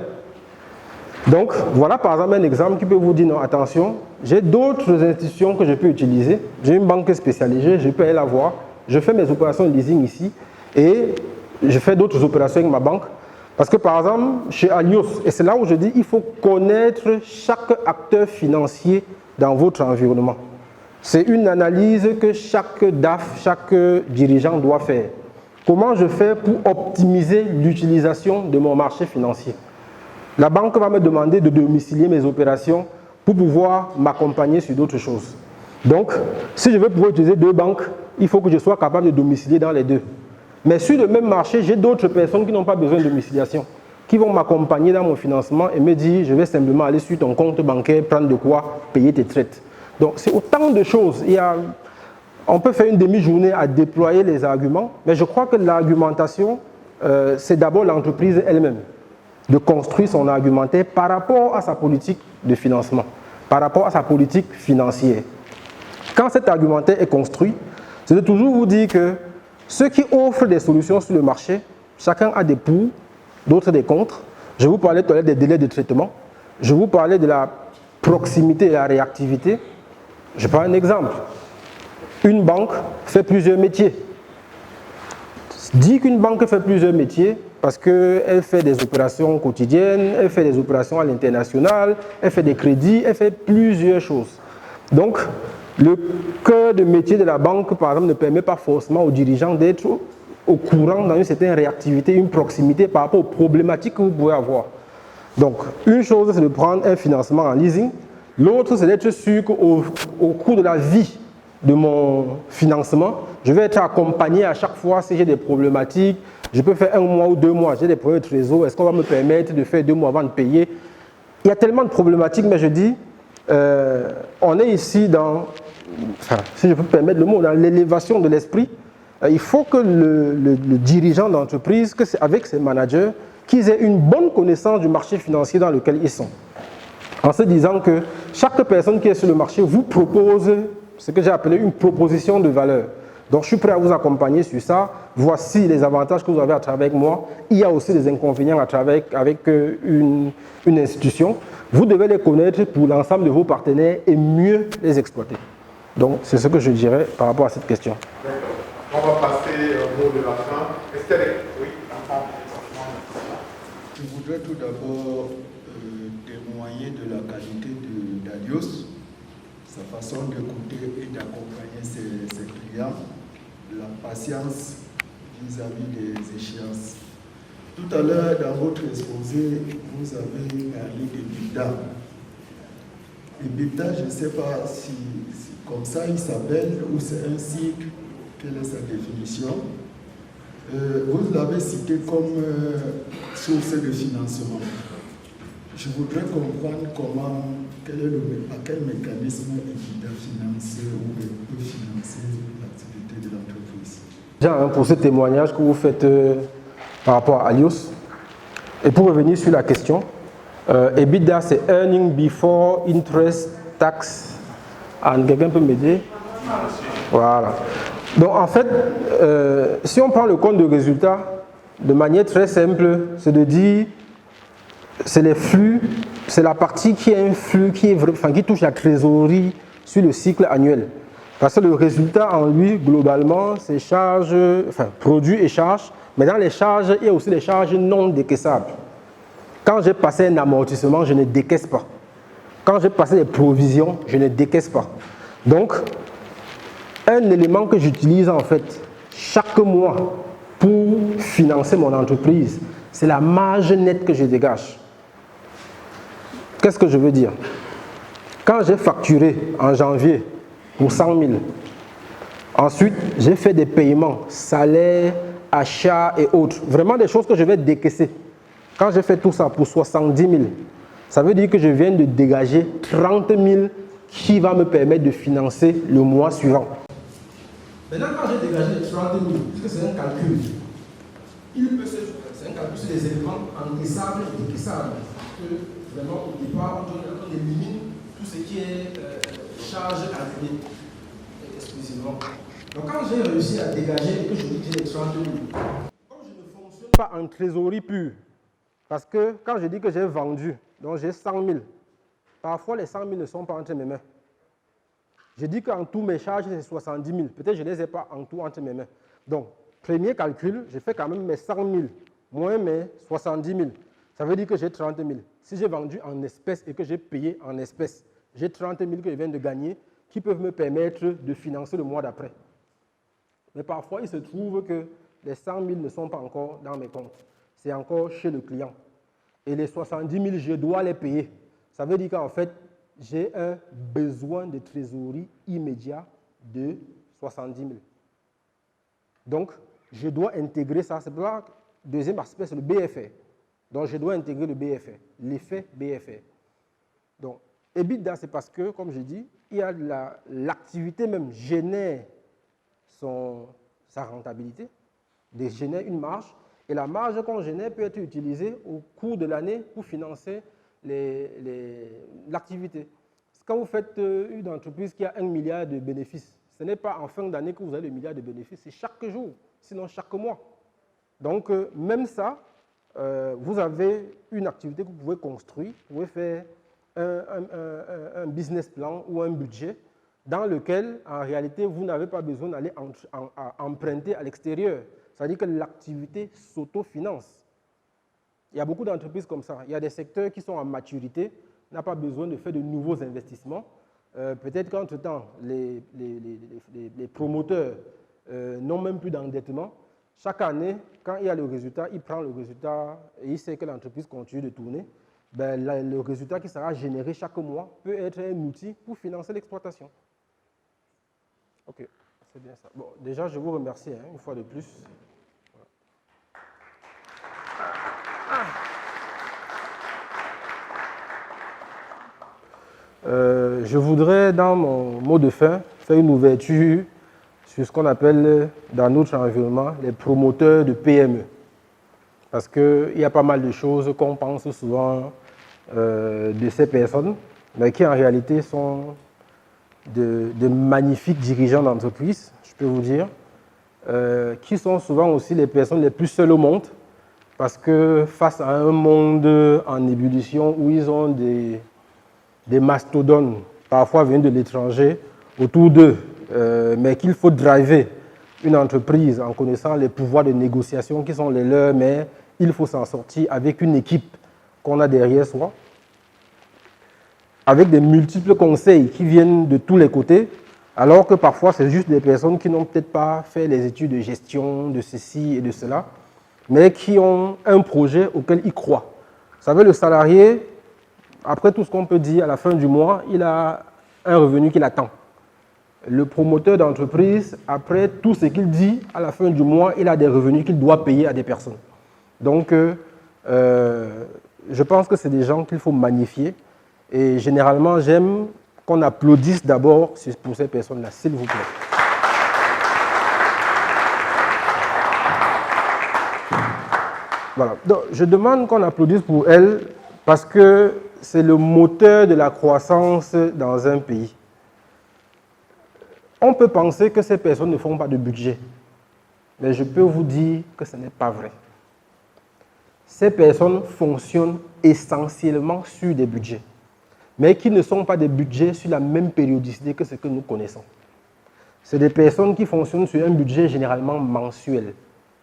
Donc, voilà par exemple un exemple qui peut vous dire, non, attention, j'ai d'autres institutions que je peux utiliser. J'ai une banque spécialisée, je peux aller la voir. Je fais mes opérations de leasing ici et je fais d'autres opérations avec ma banque. Parce que par exemple, chez Alios, et c'est là où je dis, il faut connaître chaque acteur financier dans votre environnement. C'est une analyse que chaque DAF, chaque dirigeant doit faire. Comment je fais pour optimiser l'utilisation de mon marché financier? La banque va me demander de domicilier mes opérations pour pouvoir m'accompagner sur d'autres choses. Donc, si je veux pouvoir utiliser deux banques, il faut que je sois capable de domicilier dans les deux. Mais sur le même marché, j'ai d'autres personnes qui n'ont pas besoin de domiciliation, qui vont m'accompagner dans mon financement et me dire, je vais simplement aller sur ton compte bancaire, prendre de quoi payer tes traites. Donc, c'est autant de choses. On peut faire une demi-journée à déployer les arguments, mais je crois que l'argumentation, c'est d'abord l'entreprise elle-même, de construire son argumentaire par rapport à sa politique de financement, par rapport à sa politique financière. Quand cet argumentaire est construit, c'est de toujours vous dire que ceux qui offrent des solutions sur le marché, chacun a des pour, d'autres des contre. Je vous parlais tout à l'heure des délais de traitement, je vous parlais de la proximité et la réactivité. Je prends un exemple. Une banque fait plusieurs métiers. Dit qu'une banque fait plusieurs métiers parce qu'elle fait des opérations quotidiennes, elle fait des opérations à l'international, elle fait des crédits, elle fait plusieurs choses. Donc, le cœur de métier de la banque, par exemple, ne permet pas forcément aux dirigeants d'être au courant dans une certaine réactivité, une proximité par rapport aux problématiques que vous pouvez avoir. Donc, une chose, c'est de prendre un financement en leasing. L'autre, c'est d'être sûr qu'au cours de la vie de mon financement, je vais être accompagné à chaque fois si j'ai des problématiques. Je peux faire 1 mois ou 2 mois, j'ai des problèmes de trésor. Est-ce qu'on va me permettre de faire 2 mois avant de payer? Il y a tellement de problématiques, mais je dis, on est ici dans, enfin, si je peux permettre le mot, dans l'élévation de l'esprit. Il faut que le dirigeant d'entreprise, avec ses managers, qu'ils aient une bonne connaissance du marché financier dans lequel ils sont. En se disant que chaque personne qui est sur le marché vous propose ce que j'ai appelé une proposition de valeur. Donc je suis prêt à vous accompagner sur ça. Voici les avantages que vous avez à travailler avec moi. Il y a aussi des inconvénients à travailler avec une institution. Vous devez les connaître pour l'ensemble de vos partenaires et mieux les exploiter. Donc c'est ce que je dirais par rapport à cette question. D'accord. On va passer au mot de la fin. Est-ce qu'il y a des... Oui, je voudrais tout d'abord témoigner de la qualité d'Alios, sa façon d'écouter et d'accompagner ses clients, la patience vis-à-vis des échéances. Tout à l'heure, dans votre exposé, vous avez parlé d'EBITDA. EBITDA, je ne sais pas si comme ça il s'appelle ou c'est un cycle, quelle est sa définition. Vous l'avez cité comme source de financement. Je voudrais comprendre à quel mécanisme EBITDA finance ou peut financer l'activité de l'entreprise. Déjà, pour ce témoignage que vous faites par rapport à Alios, et pour revenir sur la question, EBITDA c'est Earning Before Interest Tax. Quelqu'un peut m'aider? Voilà. Donc en fait, si on prend le compte de résultat, de manière très simple, c'est de dire, c'est les flux, c'est la partie qui est un flux qui touche la trésorerie sur le cycle annuel. Parce que le résultat en lui, globalement, c'est charges, produits et charges, mais dans les charges, il y a aussi les charges non décaissables. Quand j'ai passé un amortissement, je ne décaisse pas. Quand j'ai passé des provisions, je ne décaisse pas. Donc, un élément que j'utilise en fait chaque mois pour financer mon entreprise, c'est la marge nette que je dégage. Qu'est-ce que je veux dire? Quand j'ai facturé en janvier pour 100 000, ensuite j'ai fait des paiements, salaires, achats et autres, vraiment des choses que je vais décaisser. Quand j'ai fait tout ça pour 70 000, ça veut dire que je viens de dégager 30 000 qui va me permettre de financer le mois suivant. Maintenant, quand j'ai dégagé les 30 000, puisque c'est un calcul, c'est un calcul sur les éléments encaissables et décaissables. Que vraiment, au départ, on élimine tout ce qui est charge accumulée exclusivement. Donc, quand j'ai réussi à dégager et que je dis que j'ai les 30 000, comme je ne fonctionne pas en trésorerie pure, parce que quand je dis que j'ai vendu, donc j'ai 100 000, parfois les 100 000 ne sont pas entre mes mains. Je dis qu'en tout, mes charges, c'est 70 000. Peut-être que je ne les ai pas en tout entre mes mains. Donc, premier calcul, j'ai fait quand même mes 100 000 moins mes 70 000. Ça veut dire que j'ai 30 000. Si j'ai vendu en espèces et que j'ai payé en espèces, j'ai 30 000 que je viens de gagner qui peuvent me permettre de financer le mois d'après. Mais parfois, il se trouve que les 100 000 ne sont pas encore dans mes comptes. C'est encore chez le client. Et les 70 000, je dois les payer. Ça veut dire qu'en fait, j'ai un besoin de trésorerie immédiat de 70 000. Donc, je dois intégrer ça. C'est pour ça que le deuxième aspect, c'est le BFR. Donc, je dois intégrer le BFR, l'effet BFR. Donc, EBITDA, c'est parce que, comme je dis, il y a l'activité même génère sa rentabilité, génère une marge, et la marge qu'on génère peut être utilisée au cours de l'année pour financer l'activité. Quand vous faites une entreprise qui a 1 milliard de bénéfices, ce n'est pas en fin d'année que vous avez le milliard de bénéfices, c'est chaque jour, sinon chaque mois. Donc, même ça, vous avez une activité que vous pouvez construire, vous pouvez faire un business plan ou un budget dans lequel, en réalité, vous n'avez pas besoin d'aller emprunter à l'extérieur. C'est-à-dire que l'activité s'autofinance. Il y a beaucoup d'entreprises comme ça. Il y a des secteurs qui sont en maturité, n'ont pas besoin de faire de nouveaux investissements. Peut-être qu'entre-temps, les promoteurs n'ont même plus d'endettement. Chaque année, quand il y a le résultat, il prend le résultat et il sait que l'entreprise continue de tourner. Ben, le résultat qui sera généré chaque mois peut être un outil pour financer l'exploitation. Ok, c'est bien ça. Bon, déjà, je vous remercie une fois de plus. Je voudrais, dans mon mot de fin, faire une ouverture sur ce qu'on appelle dans notre environnement les promoteurs de PME. Parce qu'il y a pas mal de choses qu'on pense souvent de ces personnes, mais qui en réalité sont de magnifiques dirigeants d'entreprise, je peux vous dire, qui sont souvent aussi les personnes les plus seules au monde, parce que face à un monde en ébullition où ils ont des mastodontes, parfois venus de l'étranger, autour d'eux, mais qu'il faut driver une entreprise en connaissant les pouvoirs de négociation qui sont les leurs, mais il faut s'en sortir avec une équipe qu'on a derrière soi, avec des multiples conseils qui viennent de tous les côtés, alors que parfois c'est juste des personnes qui n'ont peut-être pas fait les études de gestion, de ceci et de cela, mais qui ont un projet auquel ils croient. Vous savez, le salarié, après tout ce qu'on peut dire, à la fin du mois, il a un revenu qu'il attend. Le promoteur d'entreprise, après tout ce qu'il dit, à la fin du mois, il a des revenus qu'il doit payer à des personnes. Donc, je pense que c'est des gens qu'il faut magnifier. Et généralement, j'aime qu'on applaudisse d'abord pour ces personnes-là, s'il vous plaît. Voilà. Donc, je demande qu'on applaudisse pour elles parce que c'est le moteur de la croissance dans un pays. On peut penser que ces personnes ne font pas de budget, mais je peux vous dire que ce n'est pas vrai. Ces personnes fonctionnent essentiellement sur des budgets, mais qui ne sont pas des budgets sur la même périodicité que ce que nous connaissons. C'est des personnes qui fonctionnent sur un budget généralement mensuel.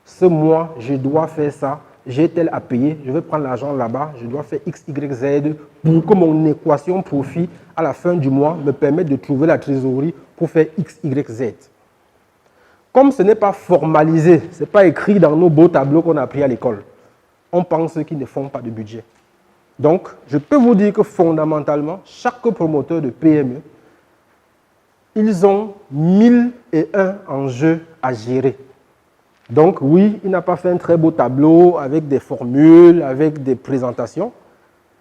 Ce mois, je dois faire ça, j'ai tel à payer, je vais prendre l'argent là-bas, je dois faire X, Y, Z pour que mon équation profit à la fin du mois me permette de trouver la trésorerie pour faire X, Y, Z. Comme ce n'est pas formalisé, ce n'est pas écrit dans nos beaux tableaux qu'on a appris à l'école, on pense qu'ils ne font pas de budget. Donc, je peux vous dire que fondamentalement, chaque promoteur de PME, ils ont 1001 enjeux à gérer. Donc oui, il n'a pas fait un très beau tableau avec des formules, avec des présentations,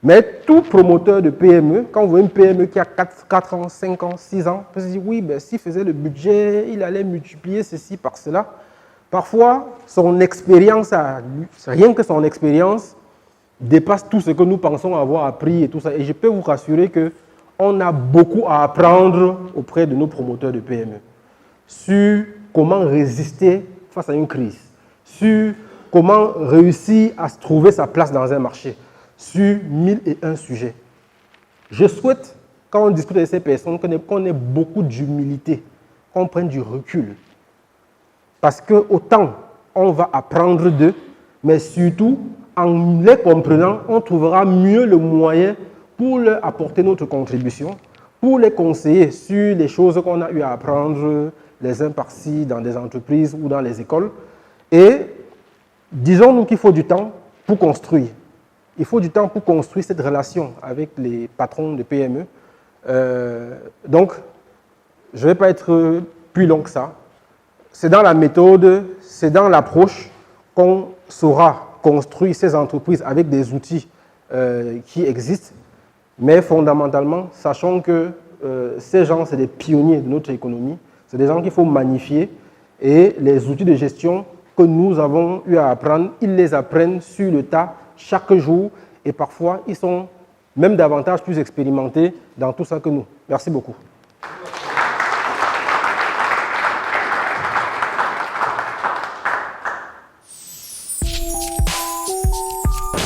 Mais tout promoteur de PME, quand vous voyez une PME qui a 4 ans, 5 ans, 6 ans, peut se dire oui, ben, s'il faisait le budget, il allait multiplier ceci par cela. Parfois, son expérience, rien que son expérience, dépasse tout ce que nous pensons avoir appris et tout ça. Et je peux vous rassurer qu'on a beaucoup à apprendre auprès de nos promoteurs de PME sur comment résister face à une crise, sur comment réussir à se trouver sa place dans un marché, sur 1001 sujets. Je souhaite, quand on discute avec ces personnes, qu'on ait beaucoup d'humilité, qu'on prenne du recul. Parce que autant on va apprendre d'eux, mais surtout, en les comprenant, on trouvera mieux le moyen pour leur apporter notre contribution, pour les conseiller sur les choses qu'on a eu à apprendre les uns par-ci dans des entreprises ou dans les écoles. Et disons-nous qu'il faut du temps pour construire. Il faut du temps pour construire cette relation avec les patrons de PME. Donc, je ne vais pas être plus long que ça. C'est dans la méthode, c'est dans l'approche qu'on saura construire ces entreprises avec des outils qui existent. Mais fondamentalement, sachant que ces gens, c'est des pionniers de notre économie, c'est des gens qu'il faut magnifier et les outils de gestion que nous avons eu à apprendre, ils les apprennent sur le tas chaque jour et parfois ils sont même davantage plus expérimentés dans tout ça que nous. Merci beaucoup.